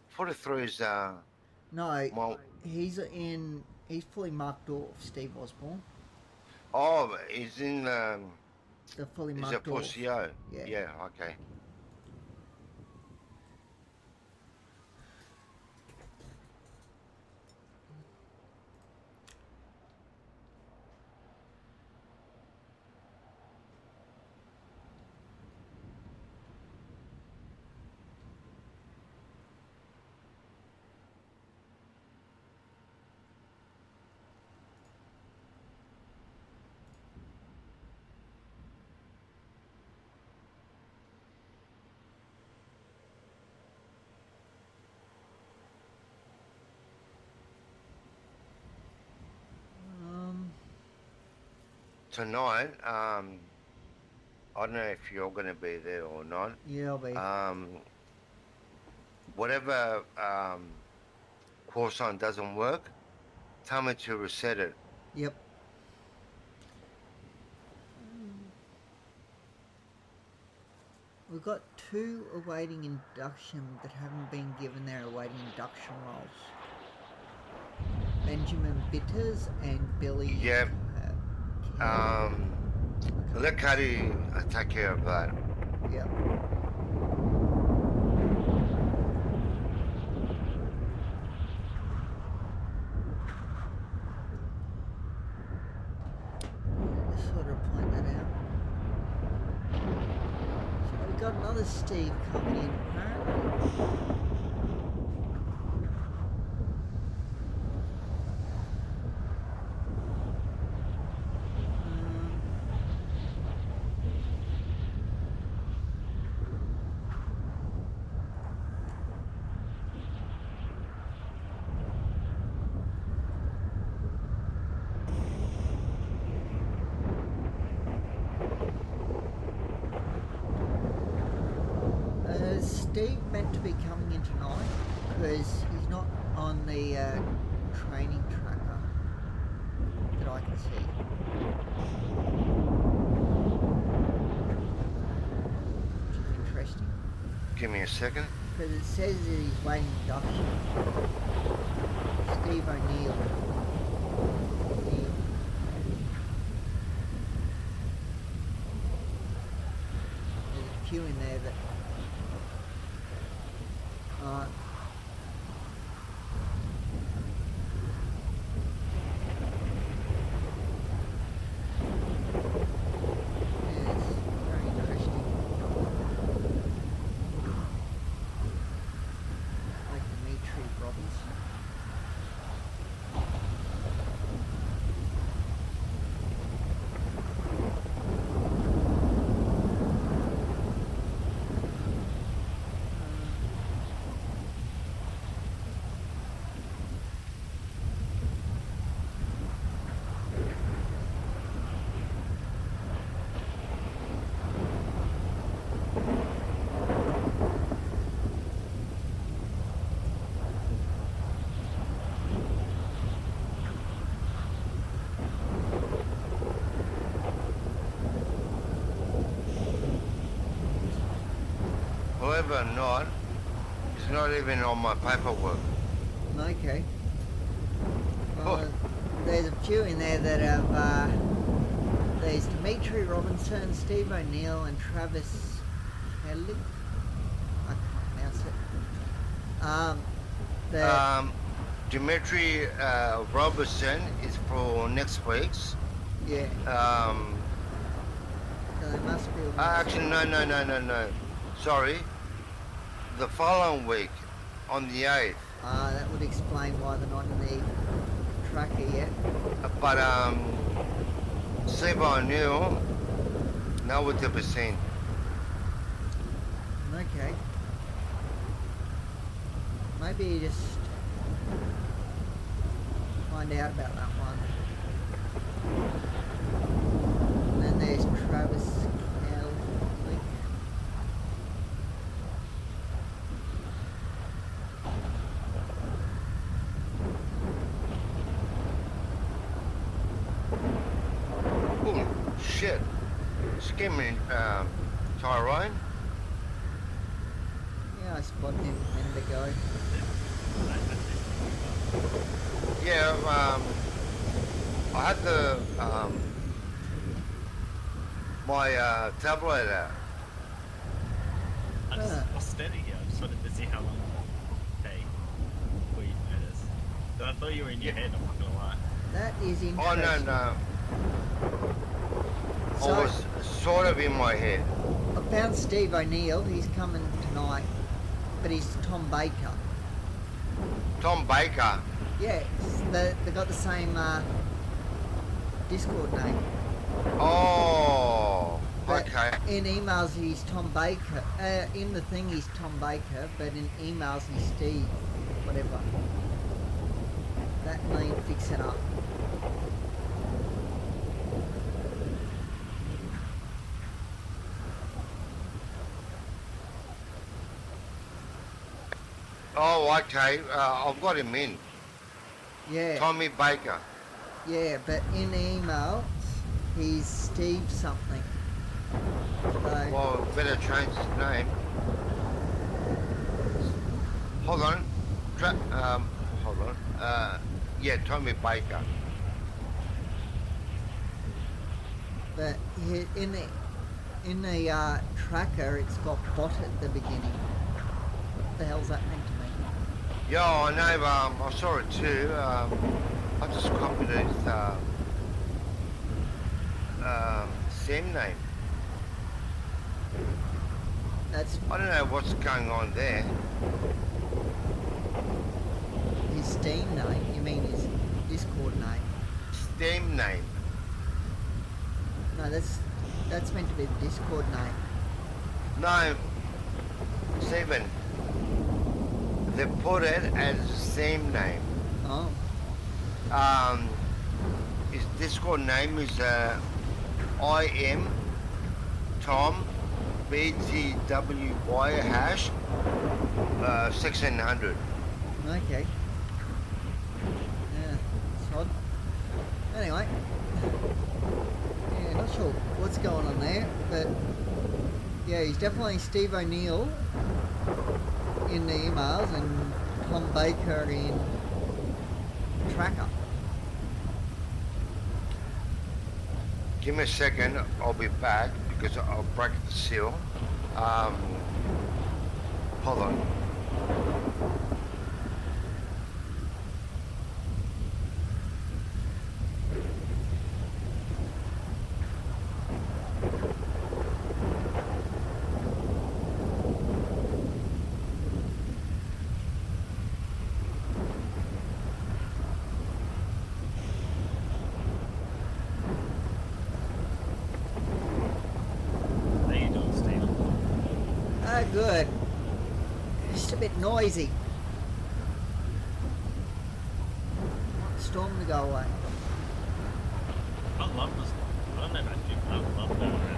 43 is No, well, he's fully marked off, Steve Osborne. oh, he's in The fully he's a marked off. Porcio. Yeah. Yeah, okay. Tonight, I don't know if you're going to be there or not. Yeah, I'll be. Whatever call sign doesn't work, tell me to reset it. Yep. We've got 2 awaiting induction that haven't been given their awaiting induction roles. Benjamin Bitters and Billy. Yep. Let Cuddy take care of that. Yep. Sort of point that out. So we got another Steve coming in apparently. Steve meant to be coming in tonight because he's not on the training tracker that I can see. Which is interesting. Give me a second. Because it says that he's waiting induction. Steve O'Neill. There's a few in there that However, not. It's not even on my paperwork. okay. Well, there's a few in there that have, there's Dimitri Robinson, Steve O'Neill and Travis Kelly. I can't pronounce it. Dimitri Robertson is for next week's. Yeah. So there must be Actually, no. Sorry. The following week, on the 8th. that would explain why they're not in the tracker yet. But, Steve O'Neill, nowhere to be seen. Okay. Maybe you just find out about that one. And then there's Travis Kelly. Oh, shit. Excuse me, Tyrone. got him a minute ago. Yeah, I had the, my, tablet out. I was standing here. I just wanted to see how long it would take before you noticed. But I thought you were in your head, I'm not gonna lie. That is interesting. Oh, no. So, I was sort of in my head. I found Steve O'Neill. He's coming tonight, but he's Tom Baker. Tom Baker. Yeah, they got the same Discord name. Oh, But okay. in emails he's Tom Baker. In the thing he's Tom Baker, but in emails he's Steve, whatever. That need fixing up. Oh, okay. I've got him in. Yeah. Tommy Baker. Yeah, but in emails he's Steve something. So, Well, better change his name. Hold on. Hold on. Yeah, Tommy Baker. but in the tracker it's got bot at the beginning. What the hell's that meant to me? Yeah, I know. I saw it too. I just copied his same name. That's I don't know what's going on there. his Steam name. You mean his Discord name? Steam name. No, that's meant to be the Discord name. No, Stephen. They put it as the same name. Oh. His Discord name is I am Tom BTWY hash 1600. Okay. Yeah, it's odd. Anyway. Yeah, not sure what's going on there, but yeah, he's definitely Steve O'Neill in the emails and Tom Baker in Tracker. Give me a second, I'll be back because I'll break the seal. Hold on. How you doing, Steve? Ah, good. Just a bit noisy. Want the storm to go away. I love this one. I don't know about you, but I love going around.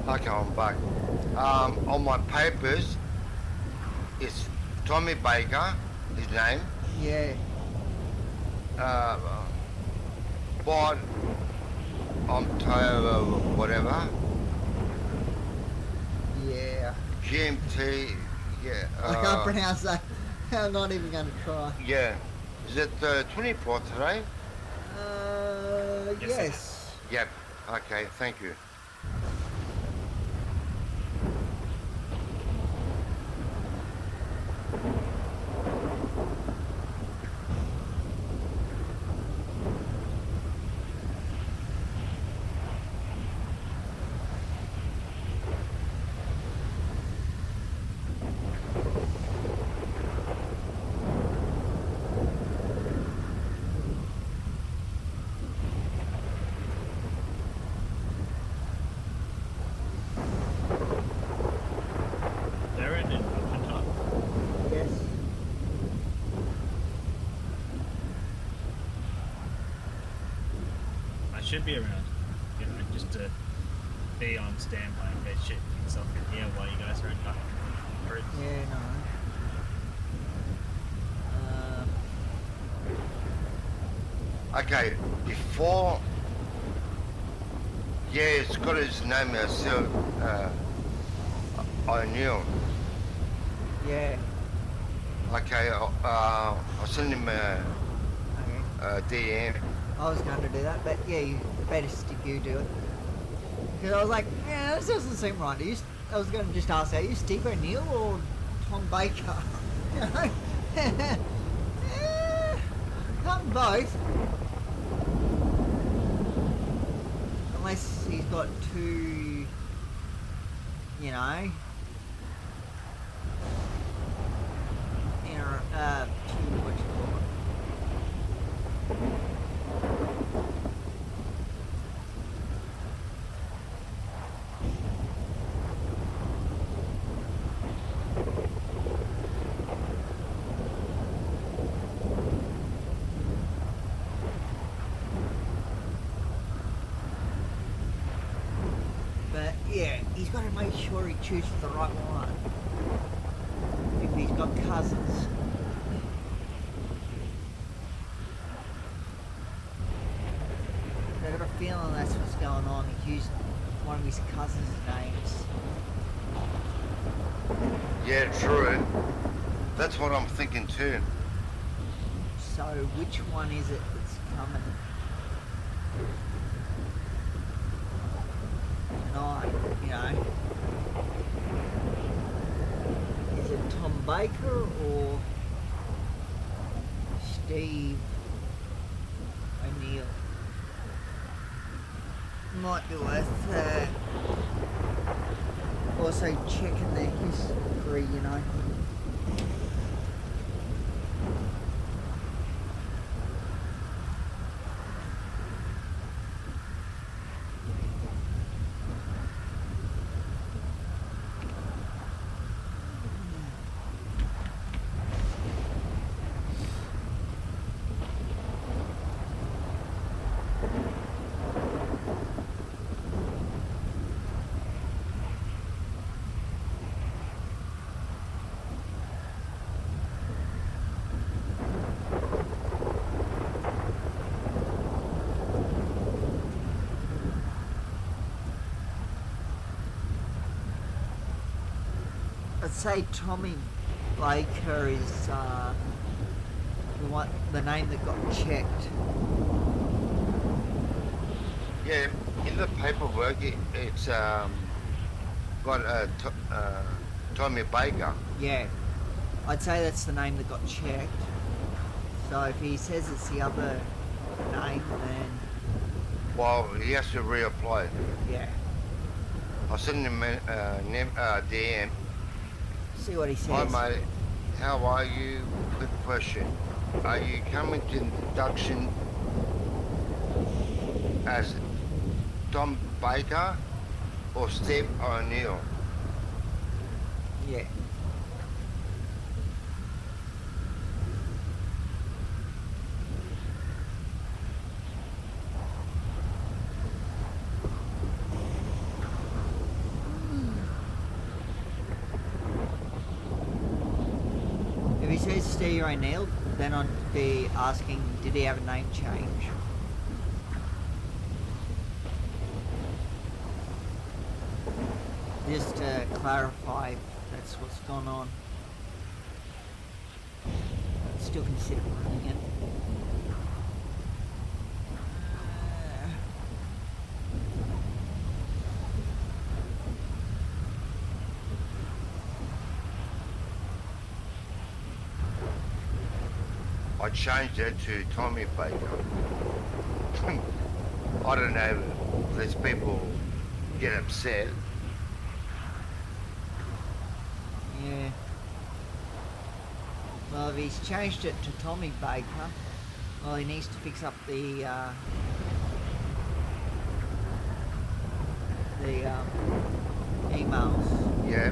Okay, I'm back. On my papers, it's Tommy Baker, his name. Yeah. But I'm tired whatever. Yeah. GMT, yeah. I can't pronounce that. I'm not even going to try. Yeah. Is it 24th today? Yes. Yep. Okay, thank you. should be around, you know, just to be on standby in case shit kicks off in here while you guys are in fucking groups. Yeah, no. Okay, before. Yeah, it's got his name, O'Neill. Yeah. Okay, I'll send him a DM. I was going to do that, but yeah, you better stick you do it. Because I was like, yeah, this doesn't seem right. I was going to just ask, are you Steve O'Neill or Tom Baker? You know? Not both. Unless he's got two, you know, two, what you call it? But yeah, he's got to make sure he chooses the right one. If he's got cousins. I got a feeling that's what's going on. He used one of his cousins' names. Yeah, true. That's what I'm thinking too. So which one is it that's coming? Tonight, you know. Is it Tom Baker or Steve O'Neill? Might be worth also checking their history, you know. I'd say Tommy Baker is the name that got checked. Yeah, in the paperwork, it's got Tommy Baker. Yeah, I'd say that's the name that got checked. So if he says it's the other name, then Well, he has to reapply. yeah, I'll send him a DM. see what he says. Hi mate, how are you? Quick question. Are you coming to induction as Tom Baker or Steve O'Neill? Yeah. If he says Steve O'Neill, then I'd be asking, did he have a name change? Just to clarify if that's what's gone on. I'd still consider running it. I changed it to Tommy Baker. I don't know if these people get upset. Yeah. Well, if he's changed it to Tommy Baker, well, he needs to fix up the emails. Yeah.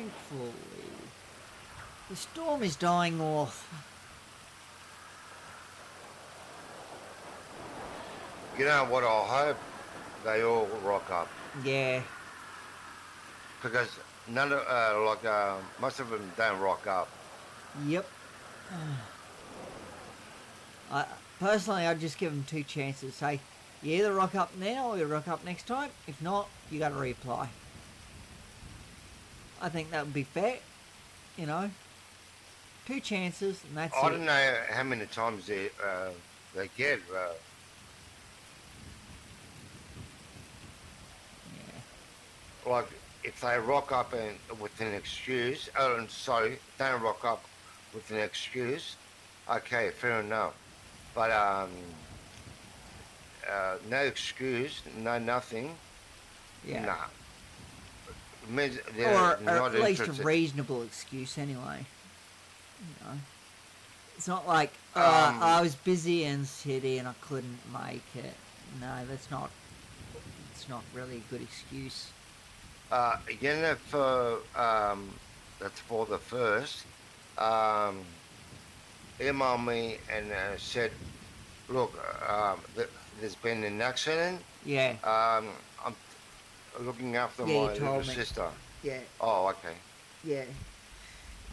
Thankfully, the storm is dying off. You know what? I hope they all rock up Yeah. because none of most of them don't rock up. Yep. Personally, I'd just give them 2 chances. Say, you either rock up now or you rock up next time. If not, you got to reapply. I think that would be fair. You know, 2 chances and that's I it. don't know how many times they get. Like if they rock up and with an excuse, don't rock up with an excuse. Okay, fair enough. But no excuse, no nothing. Yeah. Nah. It means they're Or not at least interested. a reasonable excuse anyway. You know, it's not like I was busy in city and I couldn't make it. No, that's not. It's not really a good excuse. Again, for that's for the first. Emailed me and said, "Look, there's been an accident. Yeah. I'm looking after Yeah, you my little told me. sister." Yeah. Oh, okay. Yeah.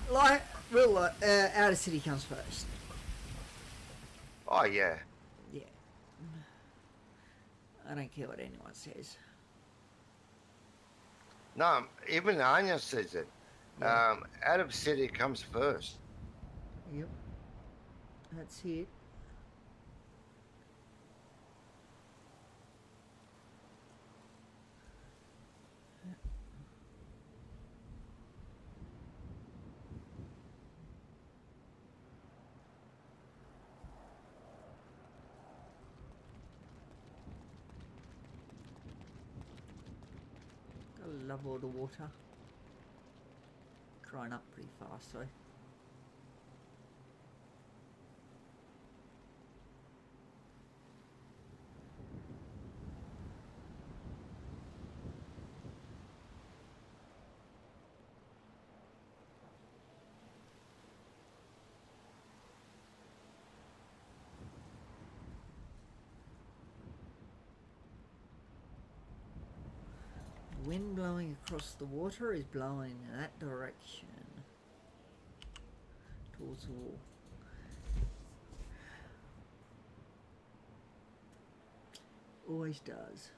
Like, real out of city comes first. Oh, yeah. Yeah. I don't care what anyone says. No, even Anya says it. Yeah. Out of city comes first. Yep. That's it. I love all the water. Drying up pretty fast though. The wind blowing across the water is blowing in that direction. Towards the wall. Always does.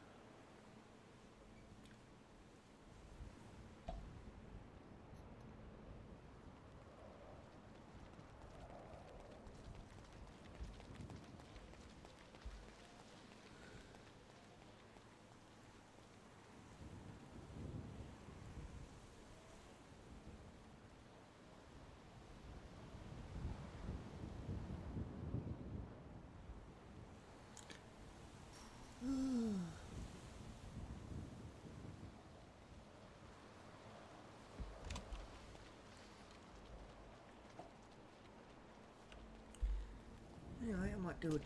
Anyway, I might do a task.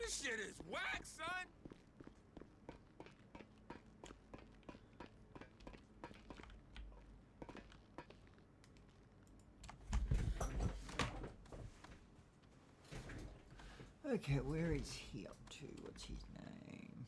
This shit is whack, son. Okay, where is he up to? What's his name?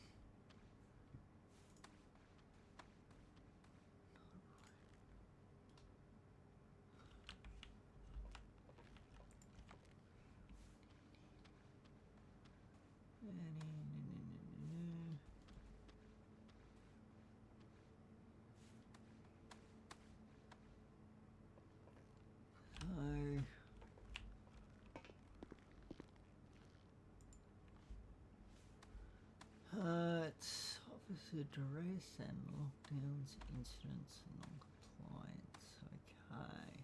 It's officer duress and lockdowns, incidents, and non-compliance. Okay.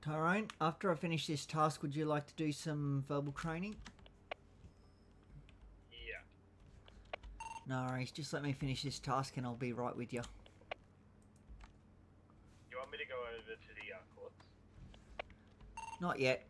Tyrone, after I finish this task, would you like to do some verbal training? Yeah. No worries, just let me finish this task and I'll be right with you. You want me to go over to the courts? Not yet.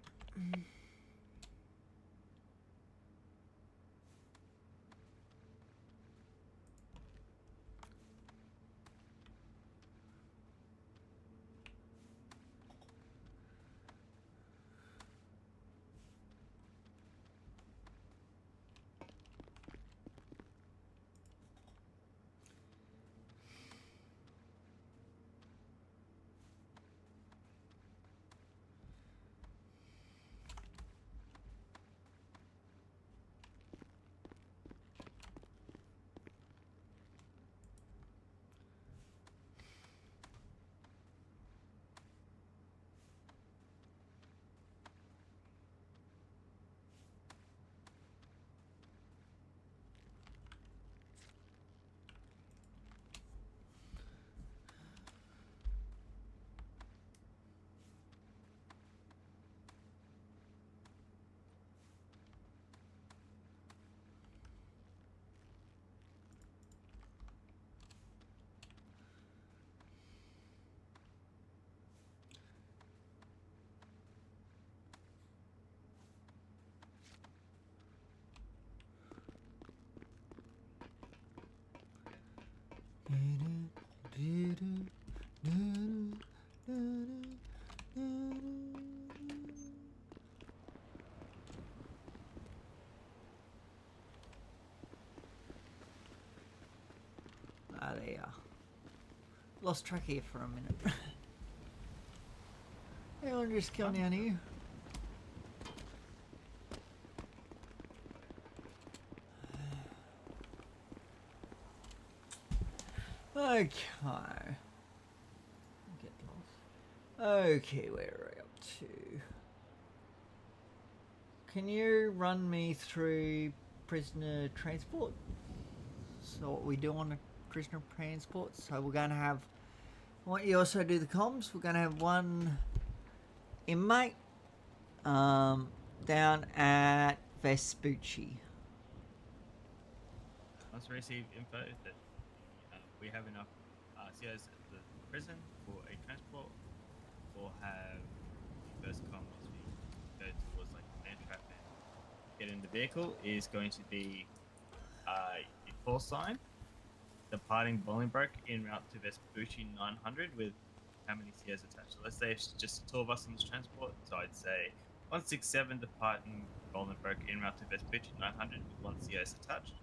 Ah, there you are. Lost track here for a minute. Hey, I'll just come down here. Okay. Get lost. Okay, where are we up to? Can you run me through prisoner transport? So what we do on a prisoner transport. So we're going to have, I want you also do the comms. We're going to have one inmate down at Vespucci. Once we receive info that we have enough COs at the prison for a transport, or have the first com once we go towards like the man trap and get in the vehicle is going to be the call sign departing Bolingbroke en route to Vespucci 900 with how many COs attached. So let's say it's just the two of us on this transport, so I'd say 167 departing Bolingbroke en route to Vespucci 900 with 1 COs attached.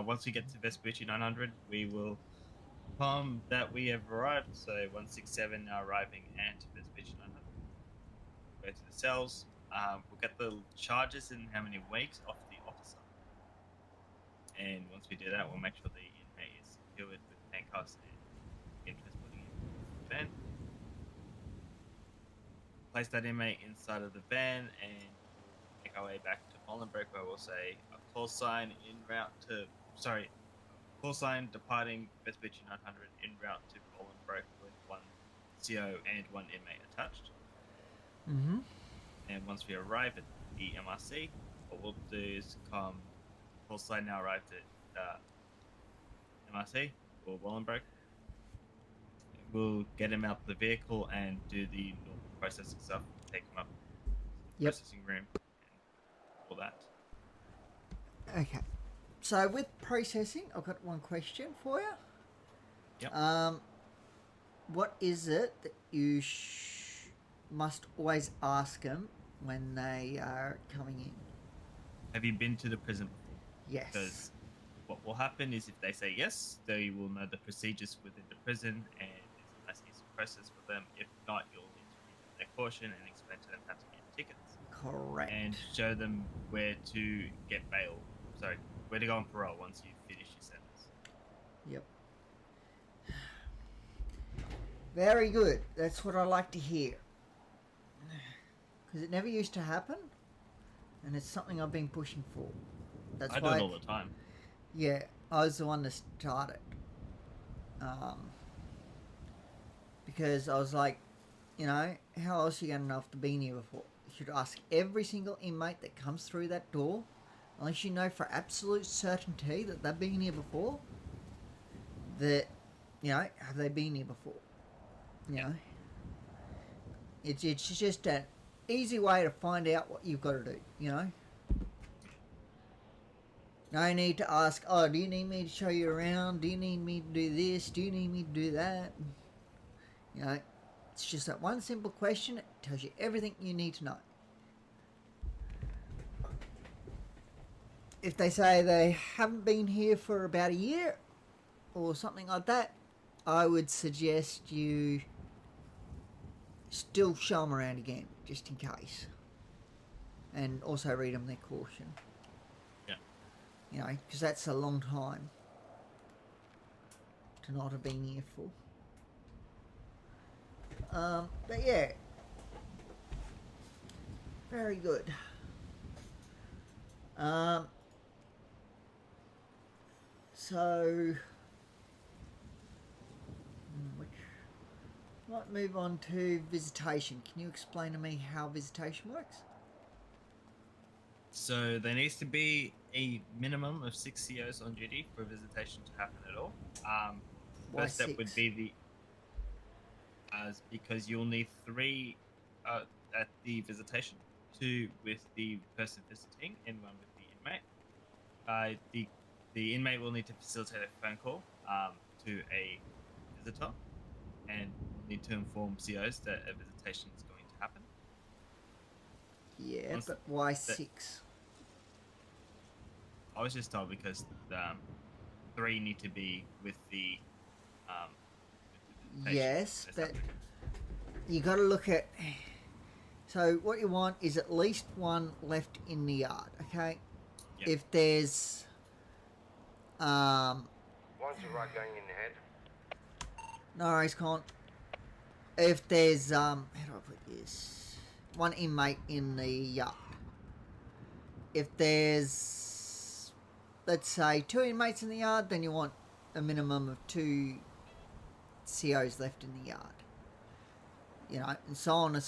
Once we get to Vespucci 900, we will inform that we have arrived. So 167 now arriving at Vespucci 900. Go to the cells. We'll get the charges and how many weeks off the officer. And once we do that, we'll make sure the inmate is secured with handcuffs and begin transporting him to the van. Place that inmate inside of the van and make our way back to Bolingbroke, where we'll say a call sign call sign departing Vespucci 900 en route to Bolingbroke with 1 CO and 1 inmate attached. Mm-hmm. And once we arrive at the MRC, what we'll do is call sign now arrived at MRC or Bolingbroke. We'll get him out the vehicle and do the normal processing stuff, take him up to the processing room and all that. Okay. So with processing, I've got one question for you. Yep. What is it that you must always ask them when they are coming in? Have you been to the prison before? Yes. Because what will happen is if they say yes, they will know the procedures within the prison and it's a nice easy process for them. If not, you'll need to give them their caution and explain to them how to get tickets. Correct. And show them where to get bail. Sorry, where to go on parole once you finish your sentence. Yep. Very good. That's what I like to hear. Because it never used to happen, and it's something I've been pushing for. That's I do why it all the time. Yeah, I was the one that started. Because I was like, you know, how else are you going to know if they've been here before? You should ask every single inmate that comes through that door unless you know for absolute certainty that they've been here before, that, you know, have they been here before? You know? It's just an easy way to find out what you've got to do, you know? No need to ask, oh, do you need me to show you around? Do you need me to do this? Do you need me to do that? You know, it's just that one simple question. It tells you everything you need to know. If they say they haven't been here for about a year or something like that, I would suggest you still show them around again, just in case. And also read them their caution. You know, because that's a long time to not have been here for. But yeah, very good. So, might move on to visitation. Can you explain to me how visitation works? So there needs to be a minimum of 6 COs on duty for visitation to happen at all. Why First step would 6? be because you'll need 3 at the visitation, 2 with the person visiting, and 1 with the inmate. The inmate will need to facilitate a phone call to a visitor, and need to inform COs that a visitation is going to happen. Yeah, Once but why that- 6? I was just told because 3 need to be with the patient. Yes, There's but something- you got to look at. So what you want is at least 1 left in the yard. Okay. Yep. If there's One's a right going in the head. no worries, Con. If there's how do I put this? 1 inmate in the yard. If there's, let's say, 2 inmates in the yard, then you want a minimum of 2 COs left in the yard. You know, and so on as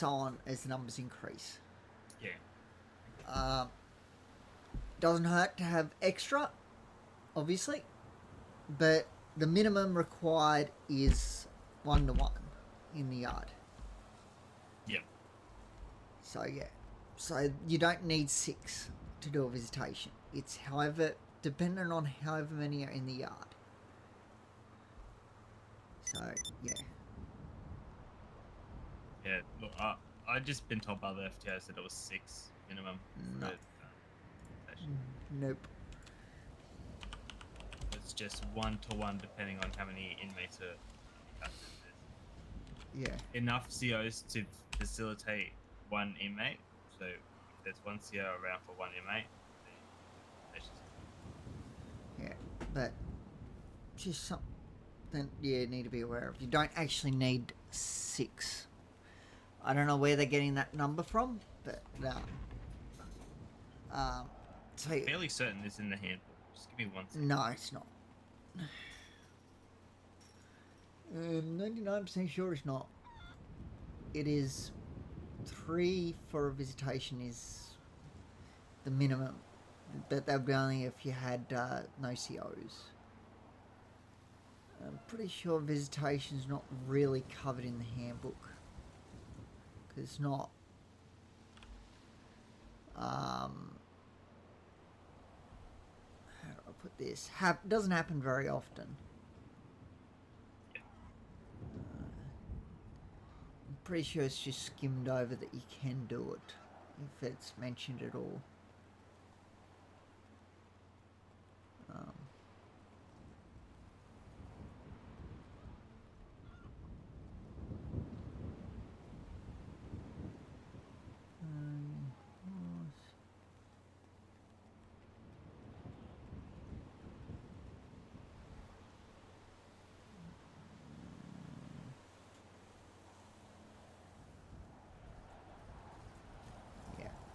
the numbers increase. Yeah. Doesn't hurt to have extra, obviously, but the minimum required is 1-to-1 in the yard. Yep. So yeah, so you don't need 6 to do a visitation. It's however dependent on however many are in the yard. So yeah. Yeah. Look, I just been told by the FTO that it was 6 minimum. No. For, visitation. Nope. It's just 1-to-1 depending on how many inmates are. Yeah. Enough COs to facilitate 1 inmate. So if there's 1 CO around for 1 inmate, the patient's Yeah, but just something you need to be aware of. You don't actually need 6. I don't know where they're getting that number from, but so I'm fairly certain it's in the handbook. Just give me 1 second. no, it's not. 99% sure it's not. It is 3 for a visitation is the minimum, but that would be only if you had no COs. I'm pretty sure visitation's not really covered in the handbook, because it's not. How do I put this? Doesn't happen very often. I'm pretty sure it's just skimmed over that you can do it, if it's mentioned at all.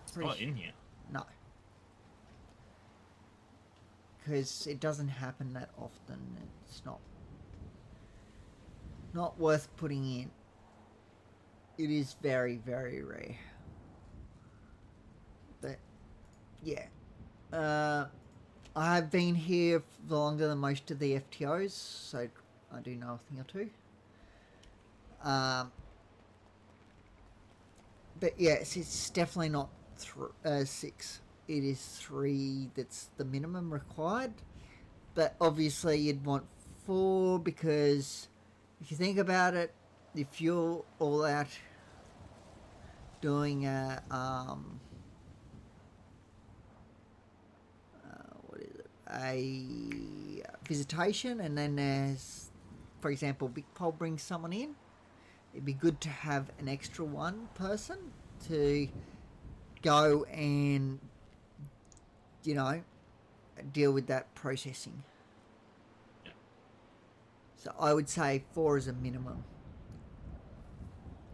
It's not in here. No. Because it doesn't happen that often. It's not worth putting in. It is very, very rare. But, yeah. I have been here for longer than most of the FTOs, so I do know a thing or two. But yes, it's definitely not 6. It is 3 that's the minimum required. But obviously you'd want 4 because if you think about it, if you're all out doing a visitation, and then there's, for example, Big Pole brings someone in, it'd be good to have an extra one person to go and, you know, deal with that processing. Yeah. So I would say 4 is a minimum.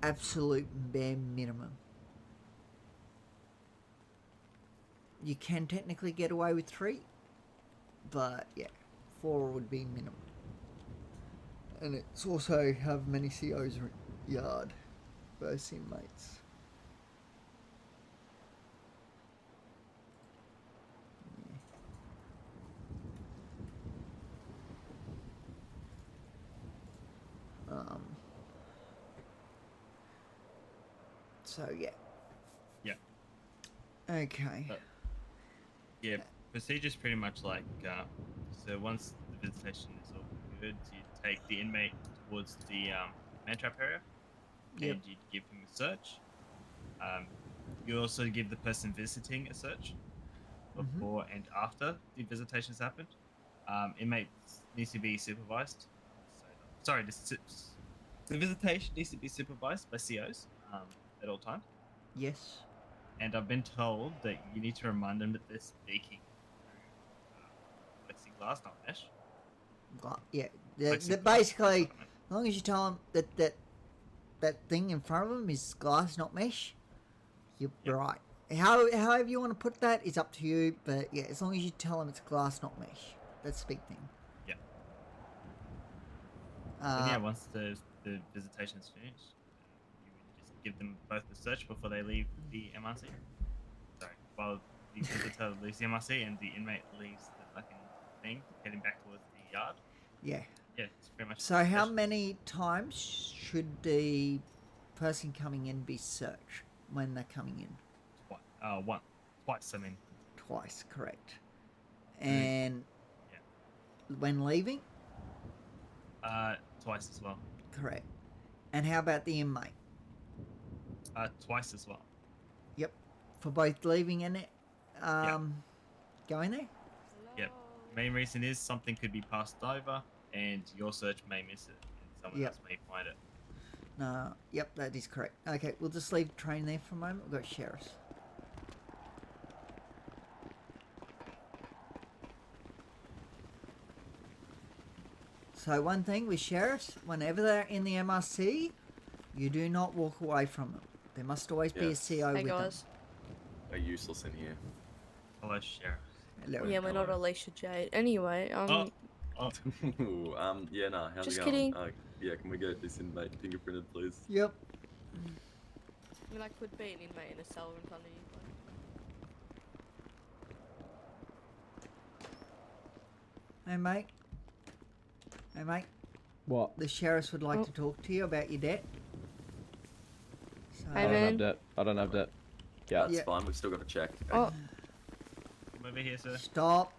Absolute bare minimum. You can technically get away with 3, but yeah, 4 would be minimum. And it's also have many COs yard versus inmates. So yeah. Yeah. Okay. Yeah, procedure's pretty much like, so once the visitation is all good, you take the inmate towards the man-trap area, Yep. and you give him a search. You also give the person visiting a search before and after the visitation's happened. Inmate needs to be supervised. Sorry, the visitation needs to be supervised by COs at all times. Yes. And I've been told that you need to remind them that they're speaking through plexiglass, not mesh. Yeah. Plexiglass, Basically, not mesh. as long as you tell them that thing in front of them is glass, not mesh, you're right. However you want to put that is up to you, but yeah, as long as you tell them it's glass, not mesh. That's the big thing. Yeah. And yeah, once the visitation's finished, you would just give them both the search before they leave the MRC. Sorry, while the visitor leaves the MRC and the inmate leaves the fucking thing, heading back towards the yard. Yeah. Yeah, it's pretty much. So how many times should the person coming in be searched when they're coming in? Twice, I mean. Twice, correct. And when leaving? Twice as well. Correct. And how about the inmate? Twice as well. Yep. For both leaving and going there? Yep. Main reason is something could be passed over, and your search may miss it, and someone else may find it. No. Yep, that is correct. Okay, we'll just leave the train there for a moment. We've got sheriffs. So one thing with sheriffs, whenever they're in the MRC, you do not walk away from them. There must always be a CO with them. Are useless in here. Hello, sheriff. Hello. Yeah, we're not Alicia Jade. Anyway, Yeah, no, how's Just it going? kidding. Yeah, can we get this inmate fingerprinted, please? Yep. I mean, I could be an inmate in a cell in front of you. Hey, mate. Hey, mate. What? The sheriffs would like to talk to you about your debt. So, Hey, I don't man. have debt. I don't have debt. Yeah, that's fine. We've still got to check. Oh. Come over here, sir. Stop.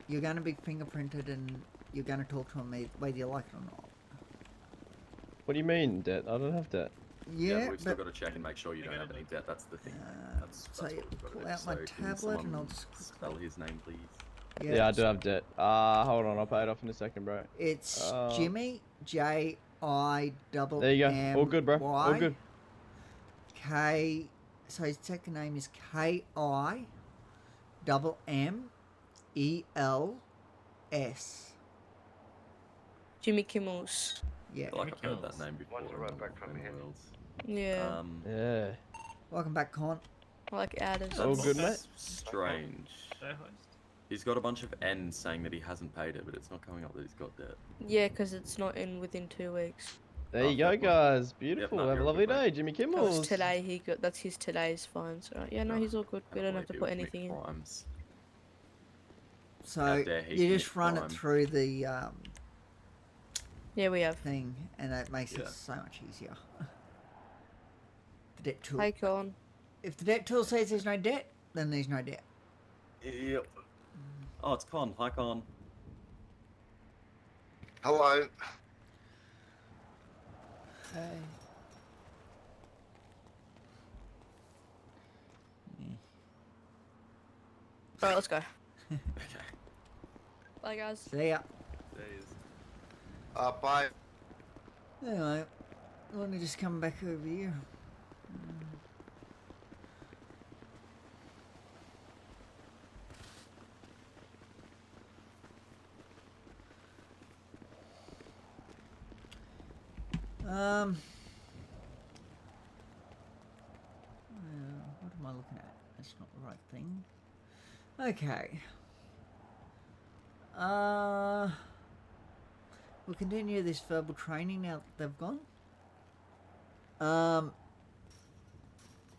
You're going to be fingerprinted and you're going to talk to them whether you like it or not. What do you mean, debt? I don't have debt. Yeah, we've still but got to check and make sure you don't have any debt. That's the thing. That's so what we've got to pull do. out my So can tablet and I'll someone just spell his name, please. Yeah, I do have debt. Hold on, I'll pay it off in a second, bro. It's Jimmy, J-I-M-M-Y. There you go. All good, bro. All good. So his second name is K-I-M-M-E-L-S. Jimmy Kimmels. Yeah. I feel like I've heard that name before. Somewhere else. Yeah. Yeah. Welcome back, Con. I like adders. That's strange. He's got a bunch of N's saying that he hasn't paid it, but it's not coming up that he's got debt. Yeah, because it's not in within 2 weeks. There you go, guys. Beautiful. no, Have a you're lovely good, mate. day, Jimmy That was Kimmels. today. That's his today's fine. So yeah, no, he's all good. We don't have to put anything in. Crimes. So dare he you commit just run crime. it through the Yeah, we have. thing, and that makes Yeah. it so much easier. The debt tool. Hi, Con. If the debt tool says there's no debt, then there's no debt. Yep. Oh, it's Con. Hi, Con. Hello. Hey. Alright, let's go. Okay. Bye, guys. See ya. Bye. Anyway, let me just come back over here. What am I looking at? That's not the right thing. Okay. We'll continue this verbal training now that they've gone.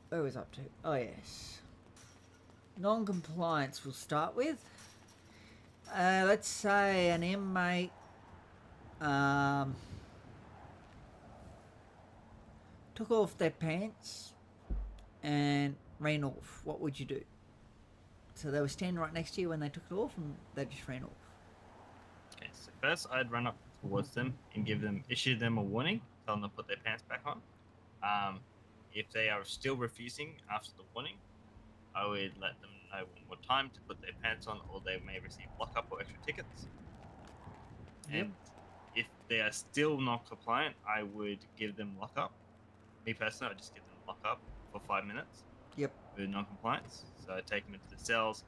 Where was I up to? Oh yes. Non-compliance we'll start with. Let's say an inmate took off their pants and ran off. What would you do? So they were standing right next to you when they took it off, and they just ran off. Okay, so first I'd run up towards them and issue them a warning, tell them to put their pants back on. If they are still refusing after the warning, I would let them know one more time to put their pants on, or they may receive lockup or extra tickets. And if they are still not compliant, I would give them lockup. Me personally, I just give them lockup for 5 minutes. Yep. For non-compliance. So I take them into the cells,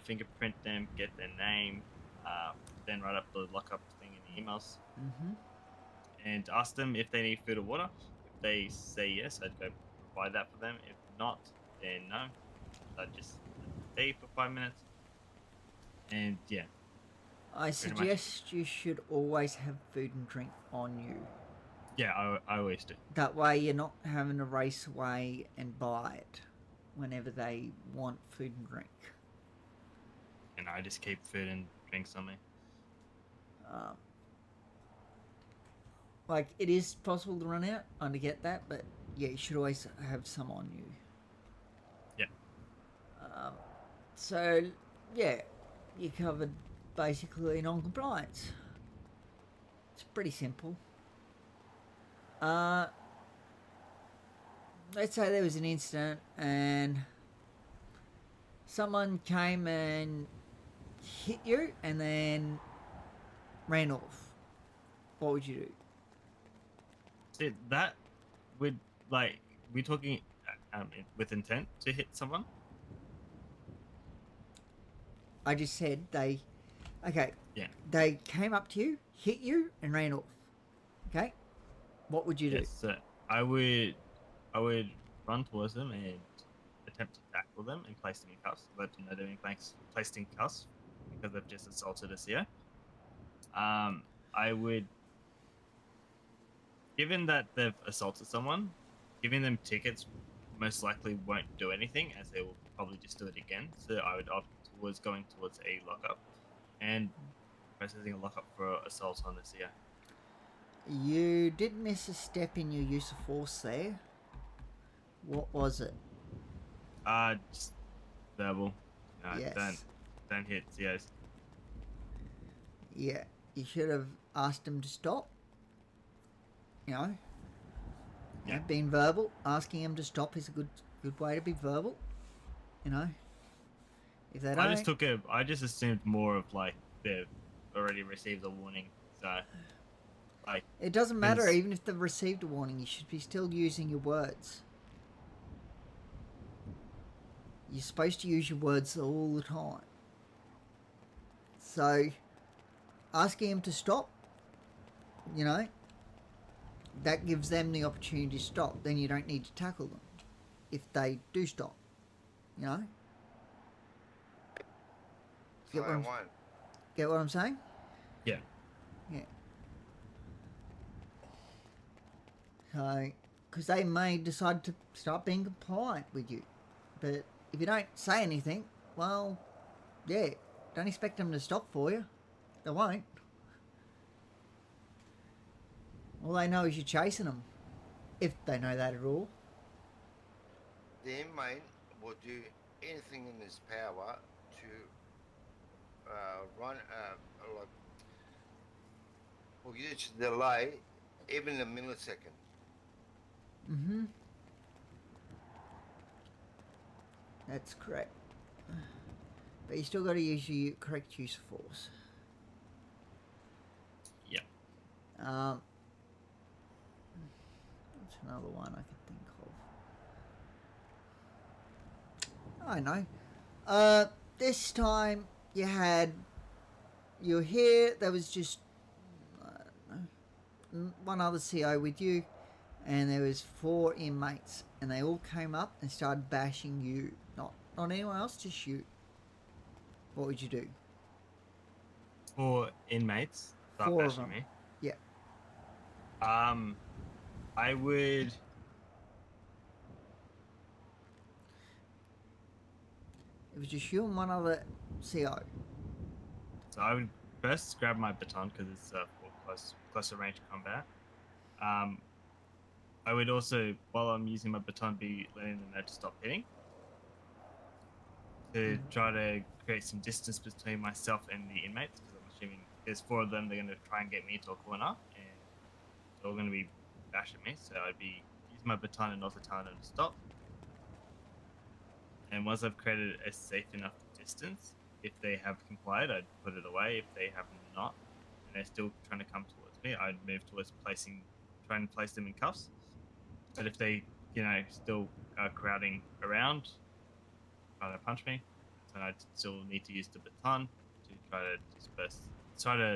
fingerprint them, get their name, then write up the lockup thing in the emails, and ask them if they need food or water. If they say yes, I'd go provide that for them. If not, then no. I'd just stay for 5 minutes. And yeah. I pretty much. suggest you should always have food and drink on you. Yeah, I always do. That way you're not having to race away and buy it whenever they want food and drink. And I just keep food and drinks on me. Like, it is possible to run out, I get that, but yeah, you should always have some on you. Yeah. So, yeah, you covered basically non-compliance. It's pretty simple. Let's say there was an incident and someone came and hit you and then ran off. What would you do? See, that would, like, we're talking with intent to hit someone? I just said they... Okay. Yeah. They came up to you, hit you, and ran off. Okay? What would you do? Yes, so I would run towards them and attempt to tackle them and place them in cuffs. Let them know they're being placed in cuffs because they've just assaulted a CO. I would, given that they've assaulted someone, giving them tickets most likely won't do anything, as they will probably just do it again. So I would opt towards going towards a lockup and processing a lockup for assault on the CO. You did miss a step in your use of force there. What was it? Just verbal. Yes. Don't hit COs. Yeah, you should have asked him to stop. You know? Yeah. Being verbal, asking him to stop is a good way to be verbal. You know? If they don't... I just assumed more of, like, they've already received a warning, so... Like, it doesn't matter, even if they've received a warning, you should be still using your words. You're supposed to use your words all the time. So, asking them to stop, you know, that gives them the opportunity to stop. Then you don't need to tackle them if they do stop, you know? Get what I'm saying? Yeah. Yeah. So, because they may decide to start being compliant with you. But if you don't say anything, well, yeah, Don't expect them to stop for you. They won't. All they know is you're chasing them. If they know that at all. The inmate will do anything in his power to run, like, will use delay even a millisecond. Mm-hmm. That's correct. But you still got to use your correct use of force. Yeah. What's another one I can think of? I know. This time you're here. There was just one other CO with you, and there was 4 inmates, and they all came up and started bashing you. Not anyone else, just you. What would you do? 4 inmates. Start 4 of bashing them. me. Yeah. I would. It was just you and one other CO. So I would first grab my baton because it's for closer range combat. I would also, while I'm using my baton, be letting them know to stop hitting. To try to create some distance between myself and the inmates, because I'm assuming there's 4 of them. They're going to try and get me into a corner, and they're all going to be bashing me. So I'd be using my baton and also telling them to stop. And once I've created a safe enough distance, if they have complied, I'd put it away. If they have not, and they're still trying to come towards me, I'd move towards trying to place them in cuffs. But if they, still are crowding around, trying to punch me, so I'd still need to use the baton to try to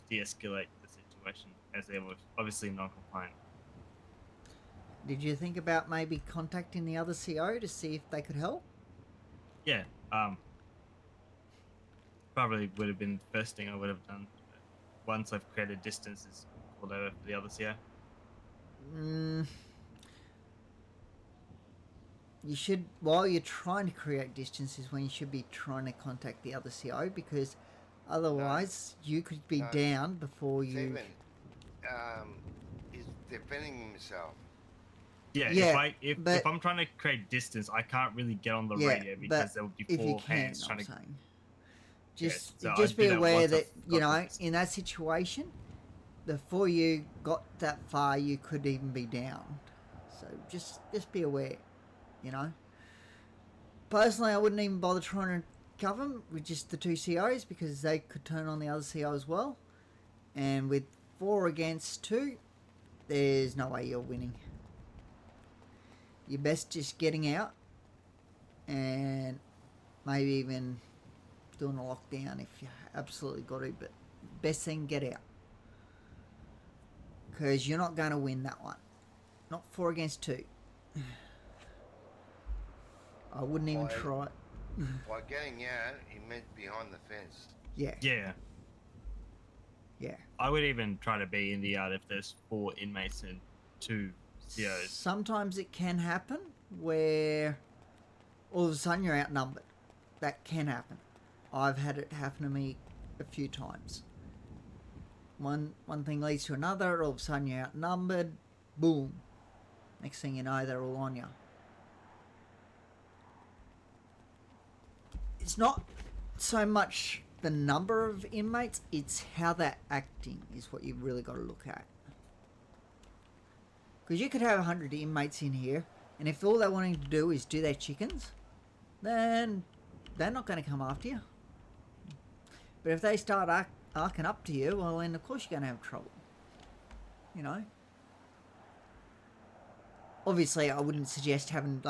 de-escalate the situation, as they were obviously non-compliant. Did you think about maybe contacting the other CO to see if they could help? Yeah, probably would have been the first thing I would have done. Once I've created distance, is called over for the other CO. You should, while you're trying to create distance, is when you should be trying to contact the other CO, because otherwise you could be down before you. Steven, is defending himself. Yeah, if I'm trying to create distance, I can't really get on the radio because there would be 4 hands trying to. Saying. Just be aware that in that situation, before you got that far, you could even be down. So just be aware, Personally, I wouldn't even bother trying to cover them with just the 2 COs, because they could turn on the other CO as well. And with 4 against 2, there's no way you're winning. You're best just getting out and maybe even doing a lockdown if you absolutely got to, but best thing, get out. Because you're not going to win that one. Not 4 against 2. I wouldn't even try. By getting out, he meant behind the fence. Yeah. Yeah. Yeah. I would even try to be in the yard if there's 4 inmates and 2 COs. Sometimes it can happen where all of a sudden you're outnumbered. That can happen. I've had it happen to me a few times. One thing leads to another, all of a sudden you're outnumbered, boom. Next thing you know, they're all on you. It's not so much the number of inmates, it's how they're acting is what you've really got to look at. Because you could have 100 inmates in here, and if all they're wanting to do is do their chickens, then they're not going to come after you. But if they start arcing up to you, well then of course you're going to have trouble. Obviously I wouldn't suggest having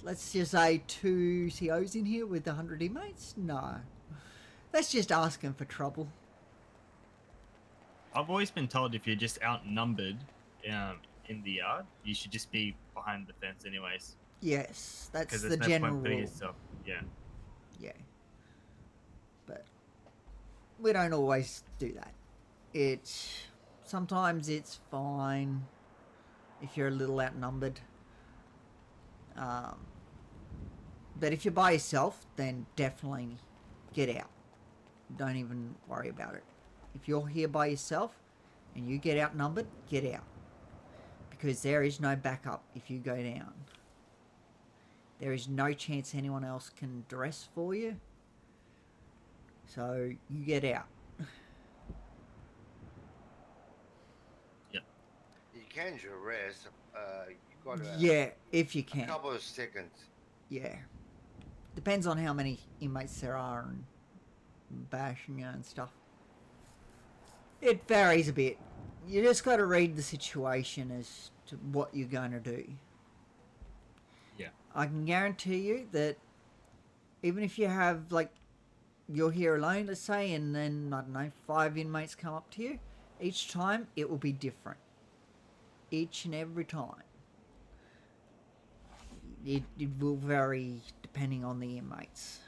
let's just say 2 COs in here with 100 inmates? No. That's just asking for trouble. I've always been told if you're just outnumbered in the yard, you should just be behind the fence anyways. Yes, that's the no general point putting rule. yourself, yeah. But we don't always do that. Sometimes it's fine if you're a little outnumbered. But if you're by yourself, then definitely get out. Don't even worry about it. If you're here by yourself and you get outnumbered, get out. Because there is no backup if you go down. There is no chance anyone else can dress for you. So you get out. You can arrest. You got Yeah, if you can. a couple of seconds. Yeah. Depends on how many inmates there are and bashing you and stuff. It varies a bit. You just got to read the situation as to what you're going to do. Yeah. I can guarantee you that even if you have, like, you're here alone, let's say, and then, I don't know, 5 inmates come up to you, each time it will be different. Each and every time. It will vary depending on the inmates.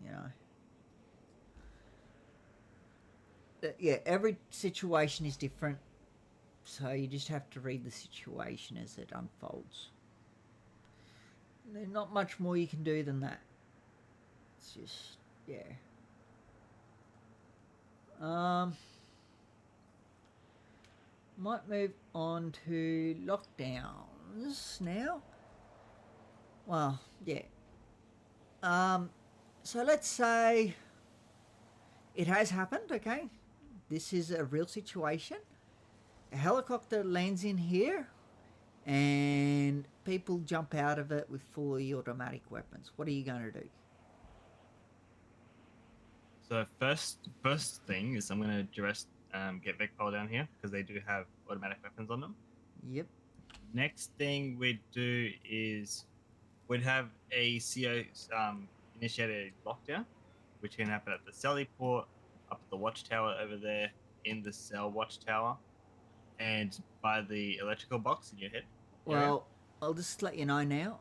You know. Yeah, every situation is different, so you just have to read the situation as it unfolds. There's not much more you can do than that. It's just, yeah. Might move on to lockdowns now. Well, yeah. So let's say it has happened, okay? This is a real situation. A helicopter lands in here and people jump out of it with fully automatic weapons. What are you going to do? So first thing is I'm gonna get Vicpol down here because they do have automatic weapons on them. Yep. Next thing we'd do is we'd have a CO initiated lockdown, which can happen at the Sally port, up at the watchtower over there, in the cell watchtower, and by the electrical box in your head. Well, I'll just let you know now.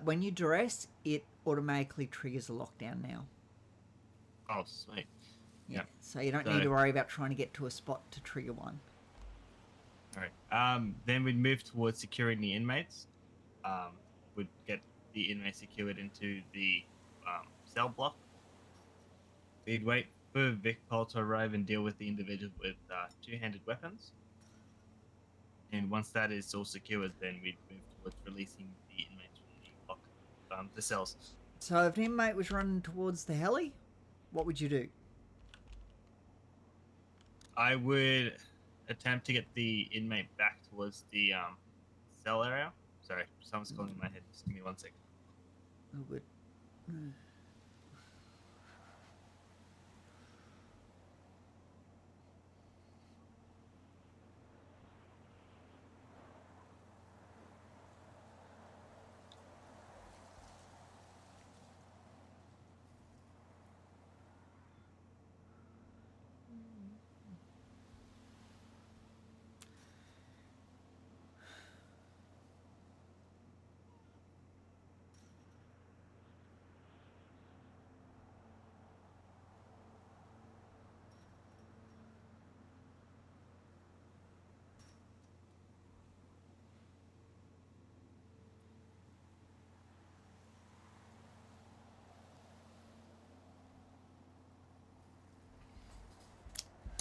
When you dress, it automatically triggers a lockdown now. Oh, sweet. Yeah. So you don't need to worry about trying to get to a spot to trigger one. All right. Then we'd move towards securing the inmates. We'd get the inmates secured into the cell block. We'd wait for Vicpol to arrive and deal with the individual with two-handed weapons. And once that is all secured, then we'd move towards releasing the inmates from the block, the cells. So if an inmate was running towards the heli, what would you do? I would attempt to get the inmate back towards the cell area. Sorry, someone's calling in my head. Just give me 1 second. Oh, good.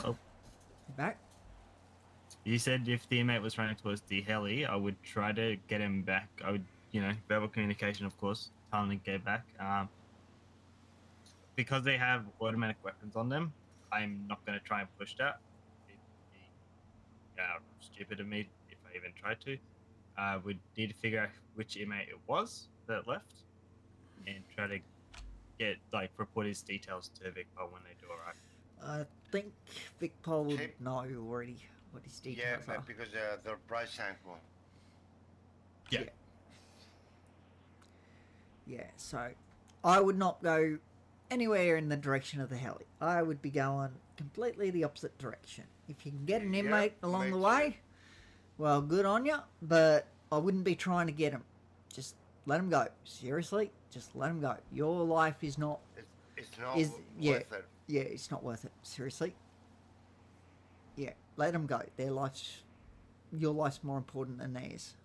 Oh. Back? You said if the inmate was running towards the heli, I would try to get him back. I would, verbal communication, of course, tell him to get back. Because they have automatic weapons on them, I'm not going to try and push that. It'd be stupid of me if I even tried to. We'd need to figure out which inmate it was that left and try to report his details to Vicpol when they do arrive. I think Vicpol would know already what his details Yeah, are. because they're price sample. Yeah. Yeah, so I would not go anywhere in the direction of the heli. I would be going completely the opposite direction. If you can get an inmate along the way, well, good on you, but I wouldn't be trying to get him. Just let him go. Seriously, just let him go. Your life is not... It's not worth it. Yeah, it's not worth it. Seriously. Yeah, let them go. Your life's more important than theirs.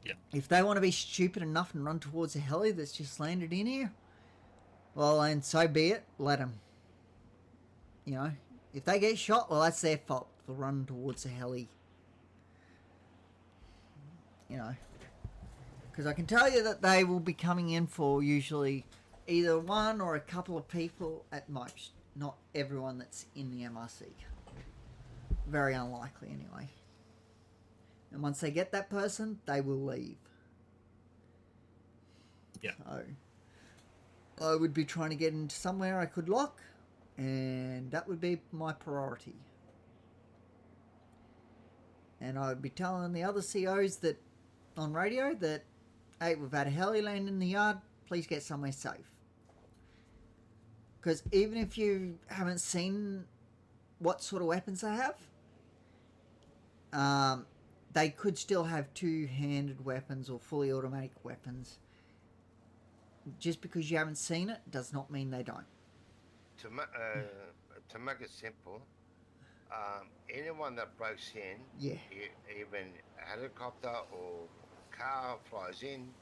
Yeah. If they want to be stupid enough and run towards a heli that's just landed in here, well, and so be it. Let them. You know, if they get shot, well, that's their fault for running towards a heli. You know, because I can tell you that they will be coming in for usually either one or a couple of people at most. Not everyone that's in the MRC. Very unlikely, anyway. And once they get that person, they will leave. Yeah. So, I would be trying to get into somewhere I could lock, and that would be my priority. And I would be telling the other COs that on radio that, hey, we've had a heli land in the yard, please get somewhere safe. Because even if you haven't seen what sort of weapons they have, they could still have two-handed weapons or fully automatic weapons. Just because you haven't seen it does not mean they don't. To make it simple, anyone that breaks in, Yeah. Even a helicopter or car flies in,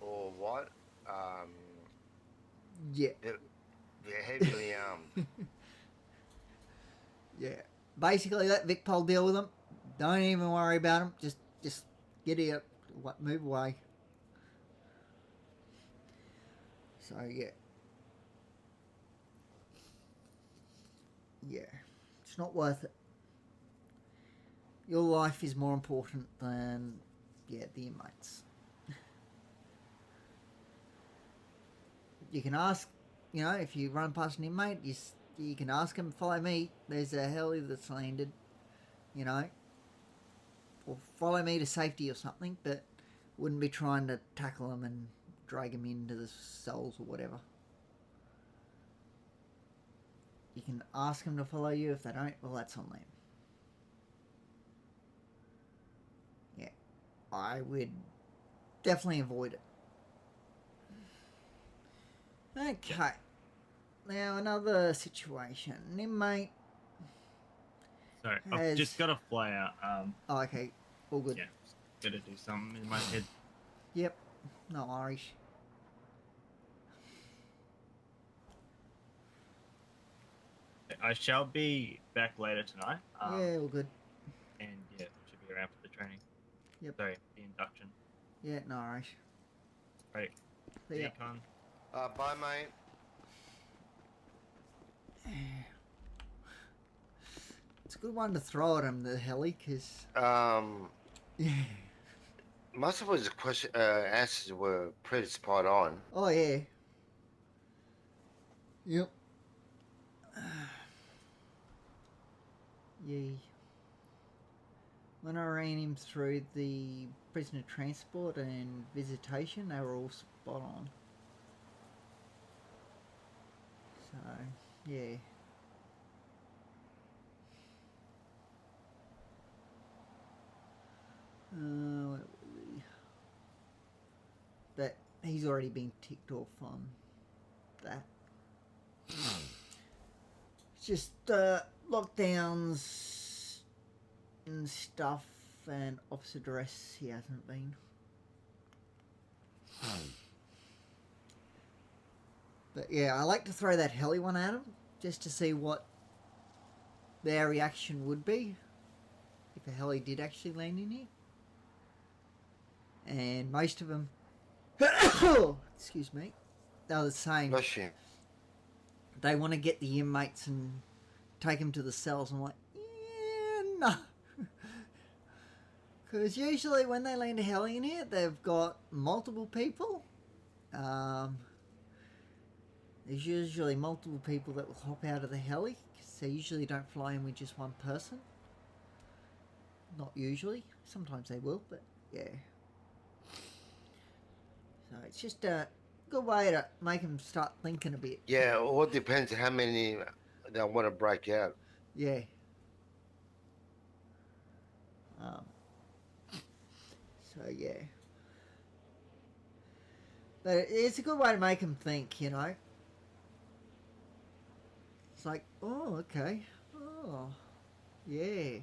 or what, Yeah. they're heavily armed. Yeah. Basically, let Vicpol deal with them. Don't even worry about them. Just get here. Move away. So, yeah. Yeah. It's not worth it. Your life is more important than, yeah, the inmates. You can ask, you know, if you run past an inmate, you can ask him, follow me, there's a heli that's landed, you know, or follow me to safety or something, but wouldn't be trying to tackle them and drag them into the cells or whatever. You can ask them to follow you. If they don't, well, that's on them. Yeah, I would definitely avoid it. Okay. Now, another situation. An inmate. Sorry, I've just got to fly out. Oh, okay. All good. Yeah, got to do something in my head. Yep. No worries. I shall be back later tonight. Yeah, all good. And yeah, should be around for the training. Yep. Sorry, the induction. Yeah, no worries. Right. See ya. Con. Bye, mate. It's a good one to throw at him, the heli, because... Yeah. Most of his answers were pretty spot on. Oh, yeah. Yep. Yeah. When I ran him through the prisoner transport and visitation, they were all spot on. So, yeah. Where was he? But he's already been ticked off on that. It's just lockdowns and stuff and officer arrests he hasn't been. But yeah, I like to throw that heli one at him just to see what their reaction would be if a heli did actually land in here. And most of them, excuse me, they were the same. Bless you. They want to get the inmates and take them to the cells. I'm like, yeah, no. Because usually when they land a heli in here, they've got multiple people. There's usually multiple people that will hop out of the heli, because they usually don't fly in with just one person. Not usually. Sometimes they will, but yeah. So it's just a good way to make them start thinking a bit. Yeah, it all depends how many they want to break out. Yeah. So yeah. But it's a good way to make them think, you know. It's like, oh, okay. Oh, yeah.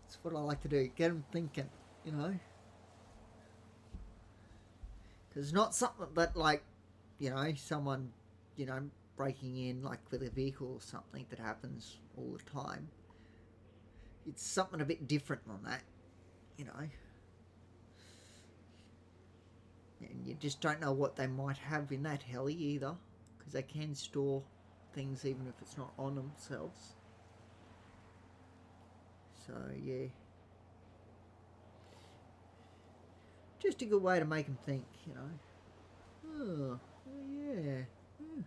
It's That's what I like to do. Get them thinking, you know. Because it's not something that, like, you know, someone, you know, breaking in, like, with a vehicle or something that happens all the time. It's something a bit different than that, you know. And you just don't know what they might have in that heli either. Because they can store things even if it's not on themselves. So, yeah. Just a good way to make them think, you know. Oh yeah. Hmm.